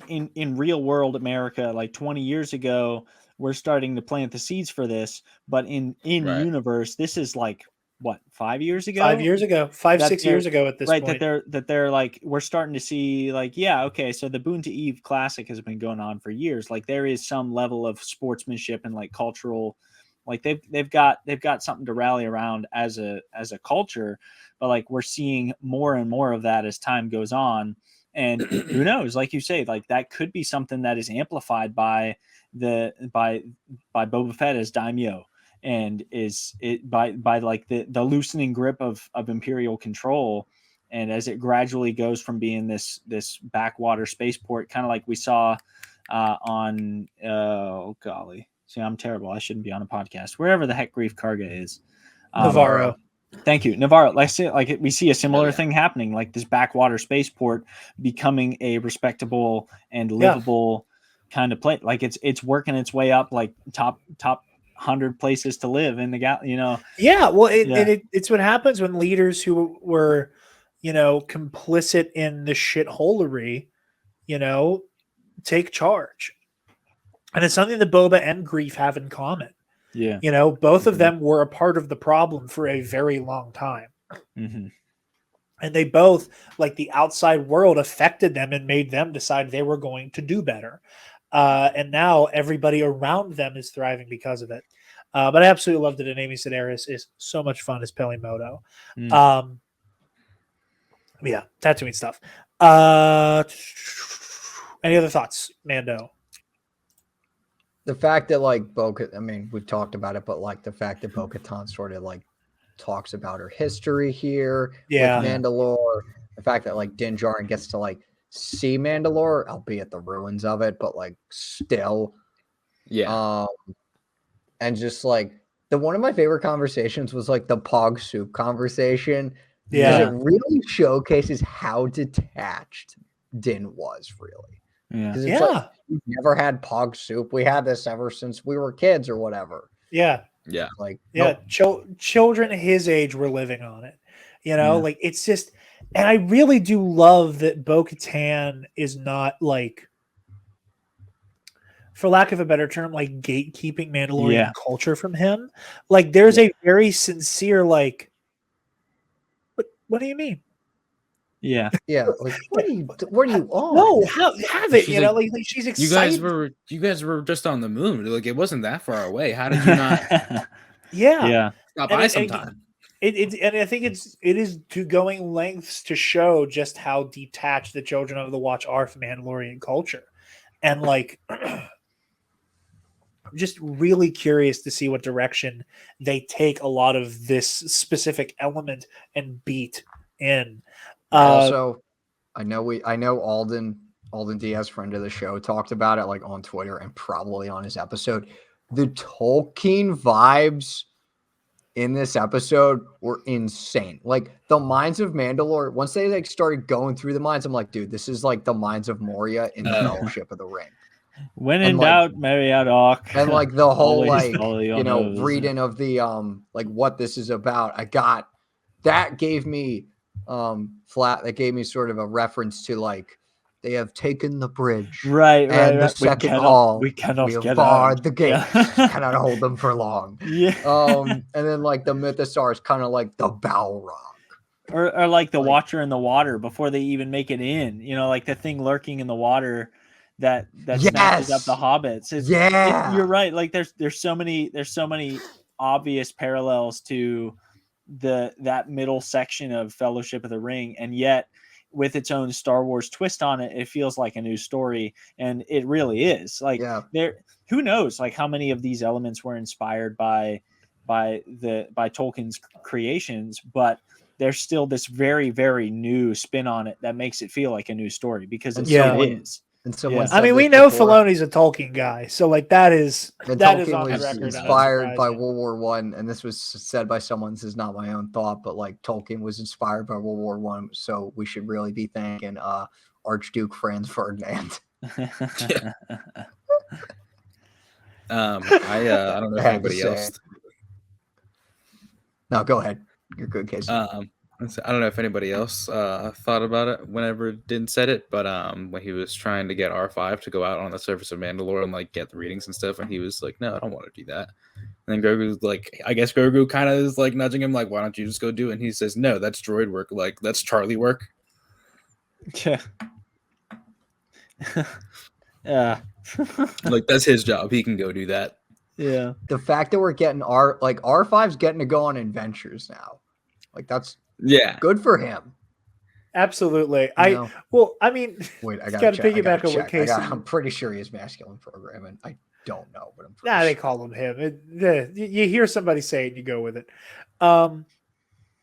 [SPEAKER 5] in real world America, like 20 years ago, we're starting to plant the seeds for this. But in universe, this is like what, 5 years ago?
[SPEAKER 3] 5 years ago, 6 years ago at this point.
[SPEAKER 5] Right, that they're like, we're starting to see like, yeah, okay, so the Boonta Eve Classic has been going on for years. Like there is some level of sportsmanship and like cultural, like they've got something to rally around as a culture. But like we're seeing more and more of that as time goes on. And who knows, like you say, like that could be something that is amplified by Boba Fett as Daimyo. And is it by like the loosening grip of Imperial control, and as it gradually goes from being this backwater spaceport, kind of like we saw on oh golly, see, I'm terrible, I shouldn't be on a podcast, wherever the heck Grief Karga is,
[SPEAKER 3] Navarro.
[SPEAKER 5] Thank you, Navarro. Like we see a similar thing happening, like this backwater spaceport becoming a respectable and livable kind of place. Like it's working its way up, like top 100 places to live in the
[SPEAKER 3] Yeah, well, it's what happens when leaders who were, complicit in the shitholery, take charge, and it's something that Boba and Grief have in common.
[SPEAKER 5] Yeah,
[SPEAKER 3] both of them were a part of the problem for a very long time.
[SPEAKER 5] Mm-hmm.
[SPEAKER 3] And they both, like the outside world, affected them and made them decide they were going to do better. And now everybody around them is thriving because of it. But I absolutely loved it. And Amy Sedaris is so much fun as Pelimoto. Yeah, Tatooine stuff. Any other thoughts, Mando?
[SPEAKER 4] The fact that like I mean, we've talked about it, but like the fact that Bo-Katan sort of like talks about her history here with Mandalore, the fact that like Din Djarin gets to like see Mandalore, albeit the ruins of it, but like still, and just like one of my favorite conversations was like the Pog Soup conversation.
[SPEAKER 3] Yeah,
[SPEAKER 4] it really showcases how detached Din was, really.
[SPEAKER 5] Yeah,
[SPEAKER 4] it's like we've never had Pog Soup. We had this ever since we were kids or whatever.
[SPEAKER 3] Yeah.
[SPEAKER 4] Like
[SPEAKER 3] children his age were living on it. Like it's just, and I really do love that Bo-Katan is not like, for lack of a better term, like gatekeeping Mandalorian culture from him. Like there's a very sincere like, what do you mean?
[SPEAKER 5] Yeah.
[SPEAKER 4] Like what are you on?
[SPEAKER 3] No, have it.
[SPEAKER 6] She's
[SPEAKER 3] like she's excited.
[SPEAKER 6] You guys were just on the moon. Like it wasn't that far away. How did you not? Stop by sometime.
[SPEAKER 3] And I think it is to going lengths to show just how detached the Children of the Watch are from Mandalorian culture, and like. I'm just really curious to see what direction they take a lot of this specific element and beat in.
[SPEAKER 4] Also, I know Alden Diaz, friend of the show, talked about it like on Twitter and probably on his episode. The Tolkien vibes in this episode were insane. Like the Mines of Mandalore, once they like started going through the mines, I'm like, dude, this is like the Mines of Moria in the Fellowship of the Ring.
[SPEAKER 5] When in doubt, marry out Ock.
[SPEAKER 4] And like the whole like reading of the like what this is about, that gave me that gave me sort of a reference to like they have taken the bridge,
[SPEAKER 5] right,
[SPEAKER 4] the second hall.
[SPEAKER 5] We cannot
[SPEAKER 4] have
[SPEAKER 5] get
[SPEAKER 4] barred
[SPEAKER 5] out.
[SPEAKER 4] the gates, cannot hold them for long. And then like the Mythosaur is kind of like the Balrog.
[SPEAKER 5] Or like the Watcher in the water before they even make it in. Like the thing lurking in the water that snatches up the hobbits. You're right. Like there's so many obvious parallels to that middle section of Fellowship of the Ring, and yet with its own Star Wars twist on it, it feels like a new story, and it really is. Like who knows like how many of these elements were inspired by Tolkien's creations, but there's still this very, very new spin on it that makes it feel like a new story because it is.
[SPEAKER 4] And someone
[SPEAKER 3] I mean, we know Filoni's a Tolkien guy, so like that is on the record.
[SPEAKER 4] Inspired by World War One, and this was said by someone. This is not my own thought, but like Tolkien was inspired by World War One, so we should really be thanking Archduke Franz Ferdinand.
[SPEAKER 6] I don't know if anybody else.
[SPEAKER 4] No, go ahead. You're good, Casey.
[SPEAKER 6] I don't know if anybody else thought about it whenever Din said it, but when he was trying to get R5 to go out on the surface of Mandalore and like get the readings and stuff, and he was like, "No, I don't want to do that." And then Grogu's like, I guess Grogu kind of is like nudging him, like, "Why don't you just go do it?" And he says, "No, that's droid work. Like that's Charlie work."
[SPEAKER 5] Yeah. Yeah.
[SPEAKER 6] Like that's his job. He can go do that.
[SPEAKER 5] Yeah.
[SPEAKER 4] The fact that we're getting R5's getting to go on adventures now, like that's good for him.
[SPEAKER 3] Absolutely.
[SPEAKER 4] Wait, I got to
[SPEAKER 3] piggyback on what Casey.
[SPEAKER 4] I'm pretty sure he is masculine programming. I don't know, but I'm pretty
[SPEAKER 3] sure. They call him him. You hear somebody say it, and you go with it. I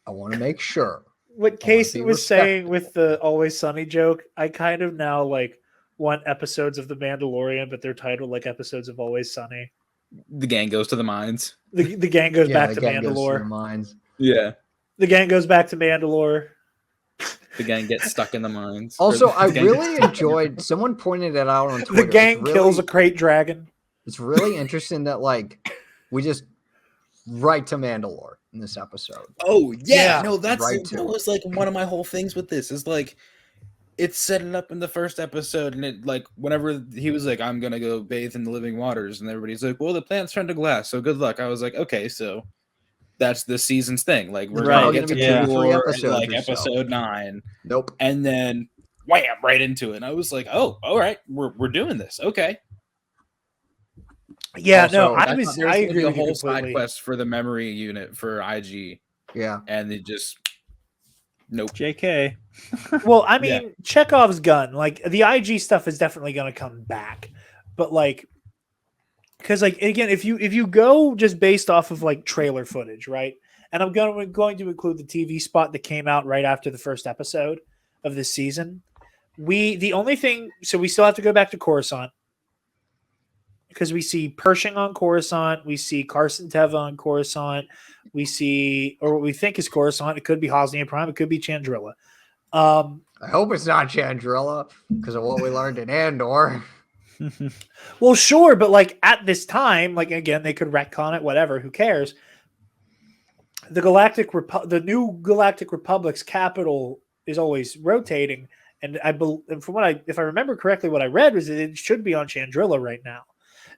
[SPEAKER 4] want to make sure.
[SPEAKER 3] What Casey was saying with the Always Sunny joke, I kind of now like want episodes of The Mandalorian, but they're titled like episodes of Always Sunny.
[SPEAKER 6] The gang goes to the mines.
[SPEAKER 3] The gang goes back to Mandalore.
[SPEAKER 4] Goes to the mines.
[SPEAKER 6] Yeah.
[SPEAKER 3] The gang goes back to Mandalore.
[SPEAKER 6] The gang gets stuck in the mines.
[SPEAKER 4] Also,
[SPEAKER 6] Or
[SPEAKER 4] I
[SPEAKER 6] the gang
[SPEAKER 4] really
[SPEAKER 6] gets stuck-
[SPEAKER 4] enjoyed. Someone pointed it out on Twitter.
[SPEAKER 3] The gang
[SPEAKER 4] It's
[SPEAKER 3] kills a
[SPEAKER 4] really,
[SPEAKER 3] crate dragon.
[SPEAKER 4] it's really interesting that like we just right to Mandalore in this episode.
[SPEAKER 6] Oh yeah,
[SPEAKER 3] Yeah.
[SPEAKER 6] no, that's
[SPEAKER 4] Right
[SPEAKER 6] that
[SPEAKER 4] to
[SPEAKER 6] was like one of my whole things with this is like it's set it up in the first episode, and it like whenever he was like, "I'm gonna go bathe in the living waters," and everybody's like, "Well, the plants turn to glass, so good luck." I was like, "Okay, so that's this season's thing. Like we're
[SPEAKER 5] Right,
[SPEAKER 6] gonna
[SPEAKER 4] Probably
[SPEAKER 6] get
[SPEAKER 4] gonna
[SPEAKER 6] to
[SPEAKER 4] be 2 to 3
[SPEAKER 6] Mandalore at,
[SPEAKER 4] episodes
[SPEAKER 6] like
[SPEAKER 4] or so.
[SPEAKER 6] episode 9,
[SPEAKER 4] Nope.
[SPEAKER 6] and then wham right into it." And I was like, "Oh, all right, we're doing this, okay."
[SPEAKER 3] Yeah, no,
[SPEAKER 4] Also,
[SPEAKER 6] Like,
[SPEAKER 3] I
[SPEAKER 6] thought there was
[SPEAKER 3] I
[SPEAKER 6] gonna be
[SPEAKER 3] agree
[SPEAKER 6] a
[SPEAKER 3] with you
[SPEAKER 6] whole side
[SPEAKER 3] completely.
[SPEAKER 6] quest for the memory unit for IG,
[SPEAKER 4] Yeah.
[SPEAKER 6] and they just nope.
[SPEAKER 5] JK.
[SPEAKER 3] Well, I
[SPEAKER 6] Yeah.
[SPEAKER 3] mean, Chekhov's gun, like the IG stuff is definitely going to come back, but like, because like again, if you go just based off of like trailer footage, right? And I'm going to include the TV spot that came out right after the first episode of this season. The only thing, so we still have to go back to Coruscant because we see Pershing on Coruscant, we see Carson Teva on Coruscant, we see, or what we think is Coruscant. It could be Hosnian Prime, it could be Chandrilla.
[SPEAKER 4] I hope it's not Chandrilla because of what we learned in Andor.
[SPEAKER 3] Well, sure, but like at this time, like again, they could retcon it, whatever. Who cares? The new Galactic Republic's capital is always rotating, and from if I remember correctly, what I read was that it should be on Chandrilla right now.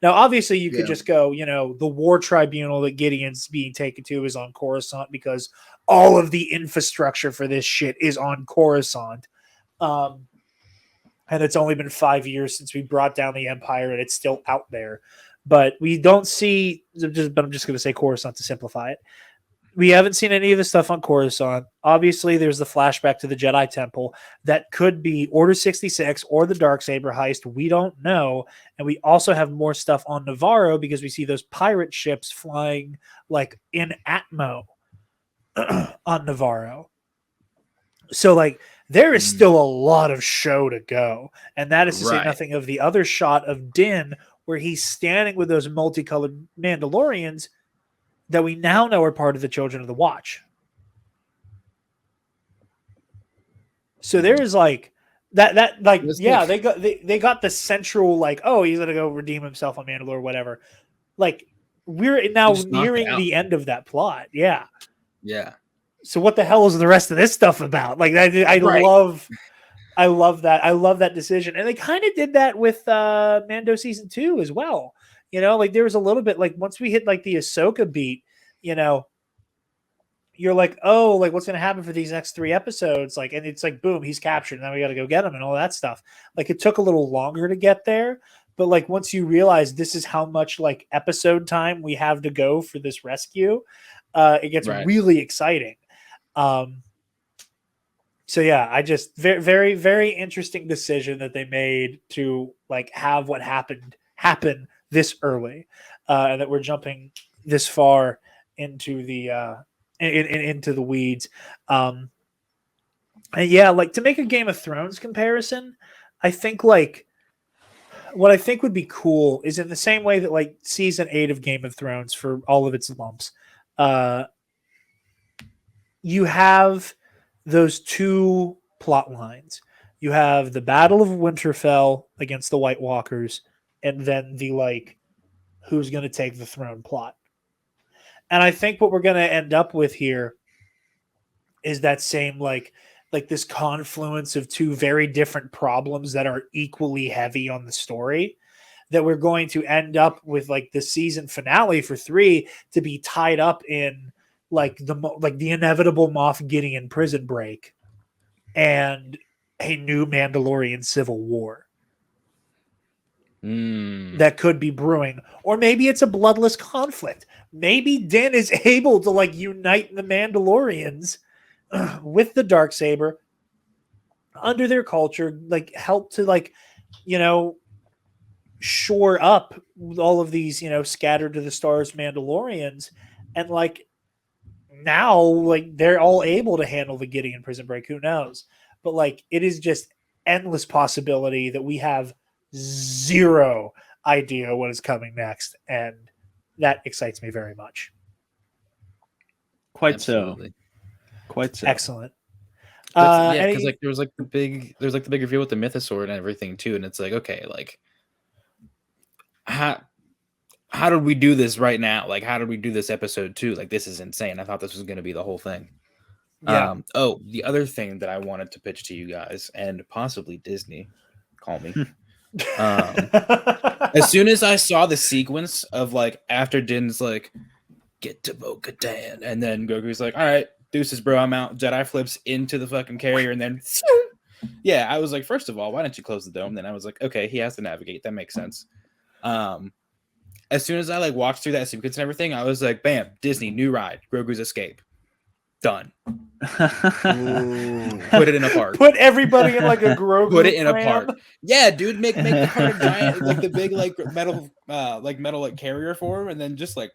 [SPEAKER 3] Now, obviously, you could
[SPEAKER 4] Yeah.
[SPEAKER 3] just go, the War Tribunal that Gideon's being taken to is on Coruscant because all of the infrastructure for this shit is on Coruscant. And it's only been 5 years since we brought down the Empire, and it's still out there. But we don't see. But I'm just going to say Coruscant to simplify it. We haven't seen any of the stuff on Coruscant. Obviously, there's the flashback to the Jedi Temple that could be Order 66 or the Darksaber heist. We don't know. And we also have more stuff on Navarro because we see those pirate ships flying like in Atmo on Navarro. So like there is still a lot of show to go. And that is to say
[SPEAKER 6] Right.
[SPEAKER 3] nothing of the other shot of Din where he's standing with those multicolored Mandalorians that we now know are part of the Children of the Watch. So there is like that like
[SPEAKER 6] It's
[SPEAKER 3] yeah,
[SPEAKER 6] like-
[SPEAKER 3] they got the central like, oh, he's gonna go redeem himself on Mandalore or whatever. Like we're now
[SPEAKER 6] just knocked it
[SPEAKER 3] nearing
[SPEAKER 6] out.
[SPEAKER 3] the end of that plot. Yeah.
[SPEAKER 6] Yeah.
[SPEAKER 3] So what the hell is the rest of this stuff about? Like I
[SPEAKER 6] Right.
[SPEAKER 3] love that. I love that decision. And they kind of did that with Mando season 2 as well. Like there was a little bit like once we hit like the Ahsoka beat, you're like, oh, like what's going to happen for these next 3 episodes? Like, and it's like, boom, he's captured. Now we got to go get him and all that stuff. Like it took a little longer to get there. But like once you realize this is how much like episode time we have to go for this rescue, it gets
[SPEAKER 6] Right.
[SPEAKER 3] really exciting. So yeah, I just very, very, very interesting decision that they made to like have what happened happen this early, and that we're jumping this far into the into the weeds. And yeah, like to make a Game of Thrones comparison, I think like what I think would be cool is in the same way that like season 8 of Game of Thrones for all of its lumps, you have those 2 plot lines. You have the Battle of Winterfell against the White Walkers, and then the like who's going to take the throne plot. And I think what we're going to end up with here is that same like this confluence of 2 very different problems that are equally heavy on the story, that we're going to end up with like the season finale for 3 to be tied up in like the inevitable Moff Gideon prison break and a new Mandalorian civil war that could be brewing. Or maybe it's a bloodless conflict. Maybe Din is able to like unite the Mandalorians with the Darksaber under their culture, like help to like, shore up all of these, scattered to the stars Mandalorians. And like now, like they're all able to handle the Gideon prison break. Who knows? But like it is just endless possibility that we have zero idea what is coming next. And that excites me very much.
[SPEAKER 5] Quite
[SPEAKER 6] Absolutely.
[SPEAKER 5] Quite so.
[SPEAKER 3] Excellent.
[SPEAKER 6] Yeah, because like there's like the big reveal with the mythosaur and everything too, and it's like, okay, like how did we do this right now? Like, how did we do this episode 2? Like, this is insane. I thought this was going to be the whole thing.
[SPEAKER 3] Yeah.
[SPEAKER 6] The other thing that I wanted to pitch to you guys, and possibly Disney, call me. As soon as I saw the sequence of like after Din's like get to Bo-Katan, and then Goku's like, all right, deuces, bro, I'm out. Jedi flips into the fucking carrier, and then yeah, I was like, first of all, why don't you close the dome? Then I was like, okay, he has to navigate. That makes sense. As soon as I like walked through that sequence and everything, I was like, bam, Disney, new ride, Grogu's escape. Done. Put it in a park.
[SPEAKER 3] Put everybody in like a Grogu.
[SPEAKER 6] Put it in a park. Yeah, dude, make the cart a giant, like the big like metal carrier for him, and then just like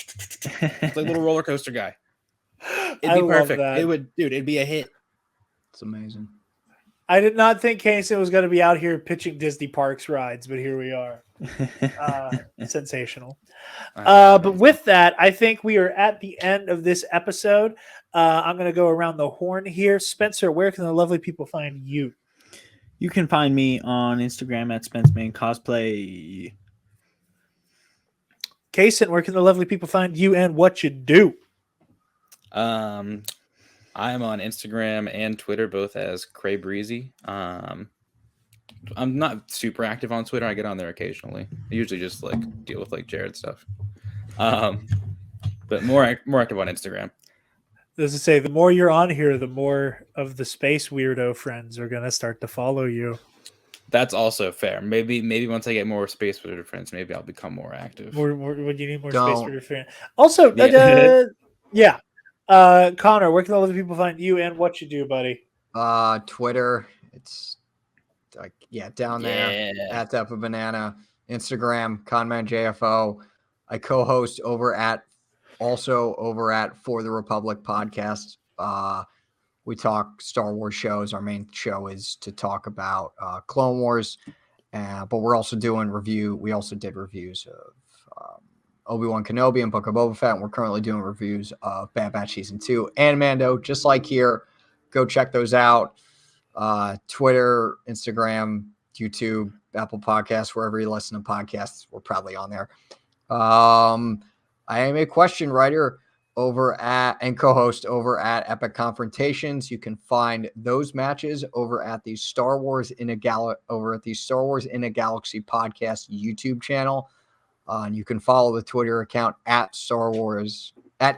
[SPEAKER 6] it's like little roller coaster guy. It'd be perfect. It would, dude. It'd be a hit.
[SPEAKER 4] It's amazing.
[SPEAKER 3] I did not think Kason was going to be out here pitching Disney parks rides, but here we are. Sensational. But with that, I think we are at the end of this episode. I'm going to go around the horn here. Spencer, where can the lovely people find you?
[SPEAKER 5] You can find me on Instagram at SpenceMainCosplay.
[SPEAKER 3] Kason, where can the lovely people find you and what you do?
[SPEAKER 6] I am on Instagram and Twitter, both as Cray Breezy. I'm not super active on Twitter. I get on there occasionally. I usually just like deal with like Jared stuff. But more active on Instagram.
[SPEAKER 3] As I say, the more you're on here, the more of the space weirdo friends are gonna start to follow you.
[SPEAKER 6] That's also fair. Maybe once I get more space weirdo friends, maybe I'll become more active.
[SPEAKER 3] Would you need more space weirdo friends? Also, yeah. Connor, where can all the people find you and what you do, buddy?
[SPEAKER 4] Twitter, it's like down there at Death of Banana. Instagram, ConmanJFO. I co-host over at For the Republic podcast. We talk Star Wars shows. Our main show is to talk about Clone Wars, but we're also doing we also did reviews of Obi-Wan Kenobi and Book of Boba Fett, and we're currently doing reviews of Bad Batch Season 2 and Mando, just like here. Go check those out. Twitter, Instagram, YouTube, Apple Podcasts, wherever you listen to podcasts, we're probably on there. I am a question writer and co-host over at Epic Confrontations. You can find those matches over at the Star Wars in a Galaxy podcast YouTube channel. And you can follow the Twitter account at Star Wars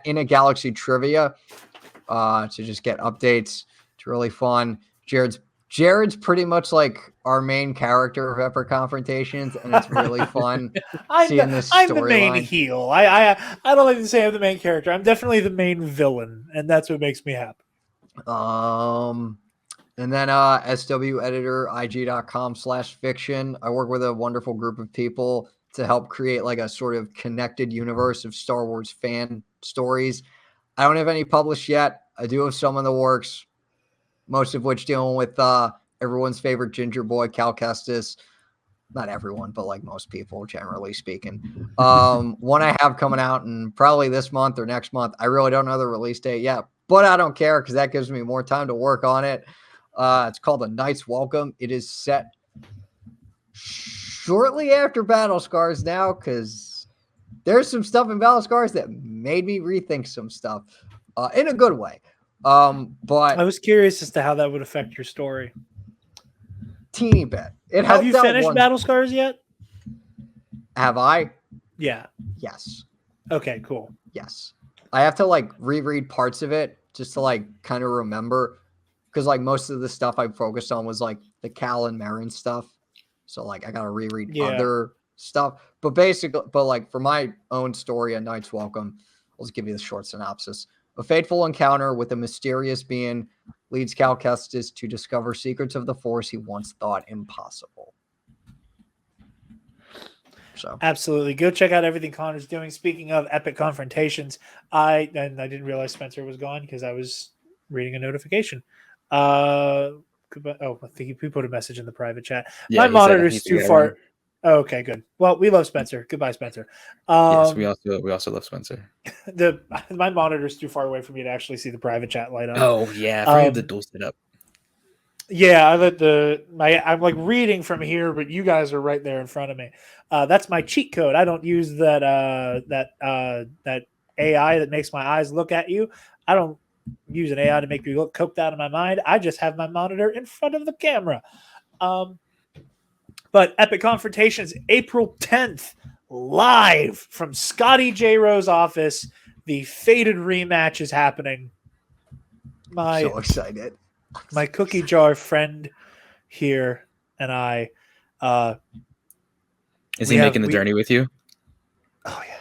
[SPEAKER 4] In a Galaxy Trivia to just get updates. It's really fun. Jared's pretty much like our main character of Epic Confrontations, and it's really fun seeing this storyline.
[SPEAKER 3] I'm the main heel. I don't like to say I'm the main character. I'm definitely the main villain, and that's what makes me happy.
[SPEAKER 4] And then SW editor, IG.com/fiction. I work with a wonderful group of people to help create like a sort of connected universe of Star Wars fan stories. I don't have any published yet. I do have some in the works, most of which dealing with everyone's favorite ginger boy, Cal Kestis. Not everyone, but like most people, generally speaking. One I have coming out in probably this month or next month. I really don't know the release date yet, but I don't care because that gives me more time to work on it. It's called A Knight's Welcome. It is set shortly after Battle Scars now, because there's some stuff in Battle Scars that made me rethink some stuff in a good way. But
[SPEAKER 3] I was curious as to how that would affect your story.
[SPEAKER 4] Teeny bit.
[SPEAKER 3] Have you finished Battle Scars yet?
[SPEAKER 4] Have I?
[SPEAKER 3] Yeah.
[SPEAKER 4] Yes.
[SPEAKER 3] Okay, cool.
[SPEAKER 4] Yes. I have to like reread parts of it just to like kind of remember, because like most of the stuff I focused on was like the Cal and Marin stuff. So like I gotta reread other stuff. But like for my own story, A Knight's Welcome, I'll just give you the short synopsis. A fateful encounter with a mysterious being leads Cal Kestis to discover secrets of the Force he once thought impossible. So
[SPEAKER 3] absolutely, go check out everything Connor's doing. Speaking of Epic Confrontations, I didn't realize Spencer was gone because I was reading a notification. I think he put a message in the private chat. My monitor is too far. Oh, okay, good. Well, we love Spencer. Goodbye, Spencer.
[SPEAKER 6] Yes, we also love Spencer.
[SPEAKER 3] My monitor's too far away for me to actually see the private chat light up.
[SPEAKER 6] Oh yeah, I forget the dual sit up.
[SPEAKER 3] Yeah, I let I'm like reading from here, but you guys are right there in front of me. That's my cheat code. I don't use that AI that makes my eyes look at you. I don't use an AI to make me look coked out of my mind. I just have my monitor in front of the camera. But Epic Confrontations, April 10th, live from Scotty J. Rowe's office. The fated rematch is happening.
[SPEAKER 4] So excited.
[SPEAKER 3] My cookie jar friend here and I.
[SPEAKER 6] Is he making the journey with you?
[SPEAKER 3] Oh yeah,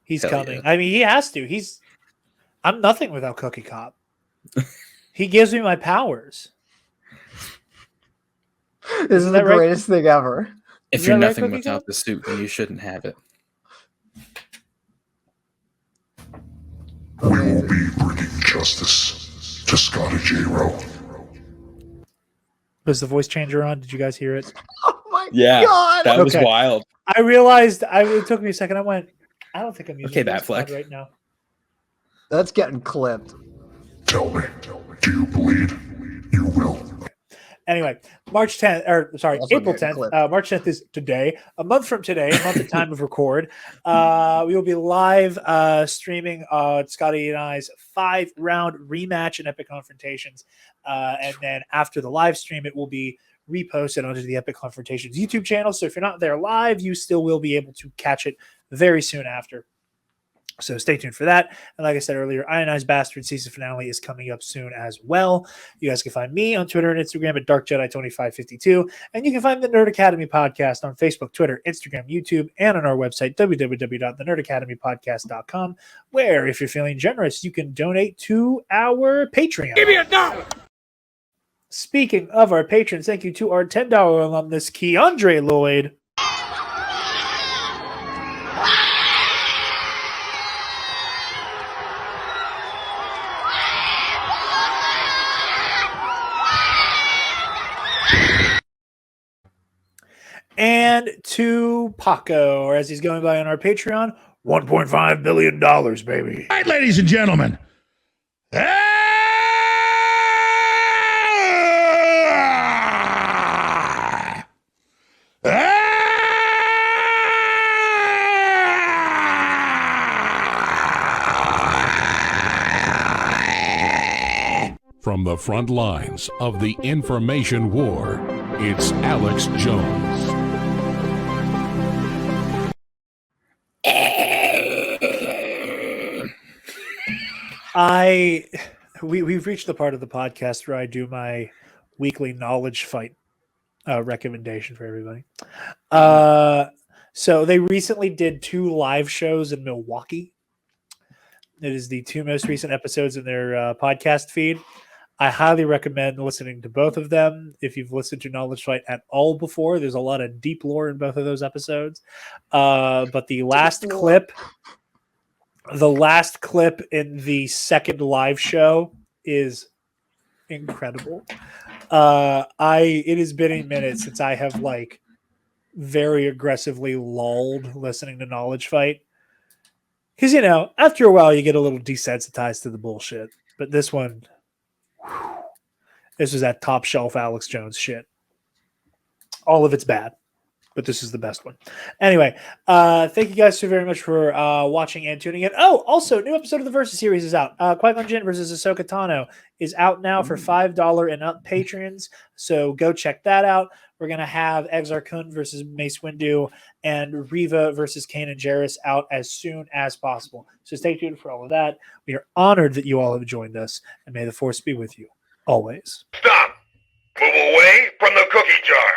[SPEAKER 3] he's
[SPEAKER 6] Hell
[SPEAKER 3] coming.
[SPEAKER 6] yeah.
[SPEAKER 3] I mean, he has to. I'm nothing without Cookie Cop. He gives me my powers.
[SPEAKER 4] This is the greatest thing ever.
[SPEAKER 6] If you're nothing without the suit, then you shouldn't have it.
[SPEAKER 7] We will be bringing justice to Scotty J. Rowe.
[SPEAKER 3] Was the voice changer on? Did you guys hear it?
[SPEAKER 4] Oh my
[SPEAKER 6] Yeah,
[SPEAKER 4] god.
[SPEAKER 6] that was wild.
[SPEAKER 3] I realized it took me a second. I went, I don't think I'm using
[SPEAKER 6] Okay, Batfleck
[SPEAKER 3] right now.
[SPEAKER 4] That's getting clipped.
[SPEAKER 7] Tell me, do you bleed? You will.
[SPEAKER 3] Anyway, March 10th, or sorry,
[SPEAKER 4] Also
[SPEAKER 3] April
[SPEAKER 4] getting
[SPEAKER 3] 10th.
[SPEAKER 4] clipped.
[SPEAKER 3] March 10th is today. A month from today, a month at time of record, we will be live streaming Scotty and I's 5-round rematch in Epic Confrontations. And then after the live stream, it will be reposted onto the Epic Confrontations YouTube channel. So if you're not there live, you still will be able to catch it very soon after. So stay tuned for that. And like I said earlier, Ionized Bastard season finale is coming up soon as well. You guys can find me on Twitter and Instagram at DarkJedi2552. And you can find the Nerd Academy podcast on Facebook, Twitter, Instagram, YouTube, and on our website, www.thenerdacademypodcast.com, where if you're feeling generous, you can donate to our Patreon. Give me $1. Speaking of our patrons, thank you to our $10 alumnus, Keandre Lloyd. And to Paco, or as he's going by on our Patreon, $1.5 billion, baby.
[SPEAKER 8] All right, ladies and gentlemen. From the front lines of the information war, it's Alex Jones.
[SPEAKER 3] We've reached the part of the podcast where I do my weekly knowledge fight recommendation for everybody. So they recently did 2 live shows in Milwaukee. It is the 2 most recent episodes in their podcast feed. I highly recommend listening to both of them. If you've listened to Knowledge Fight at all before, there's a lot of deep lore in both of those episodes. But the last clip in the second live show is incredible. It has been a minute since I have like very aggressively lulled listening to Knowledge Fight. Because, after a while you get a little desensitized to the bullshit. But this one, this is that top shelf Alex Jones shit. All of it's bad, but this is the best one. Anyway, thank you guys so very much for watching and tuning in. Oh, also, new episode of the Versus series is out. Qui-Gon Jinn versus Ahsoka Tano is out now for $5 and up patrons. So go check that out. We're going to have Exar Kun versus Mace Windu and Reva versus Kanan Jarrus out as soon as possible. So stay tuned for all of that. We are honored that you all have joined us, and may the Force be with you always.
[SPEAKER 11] Stop! Move away from the cookie jar.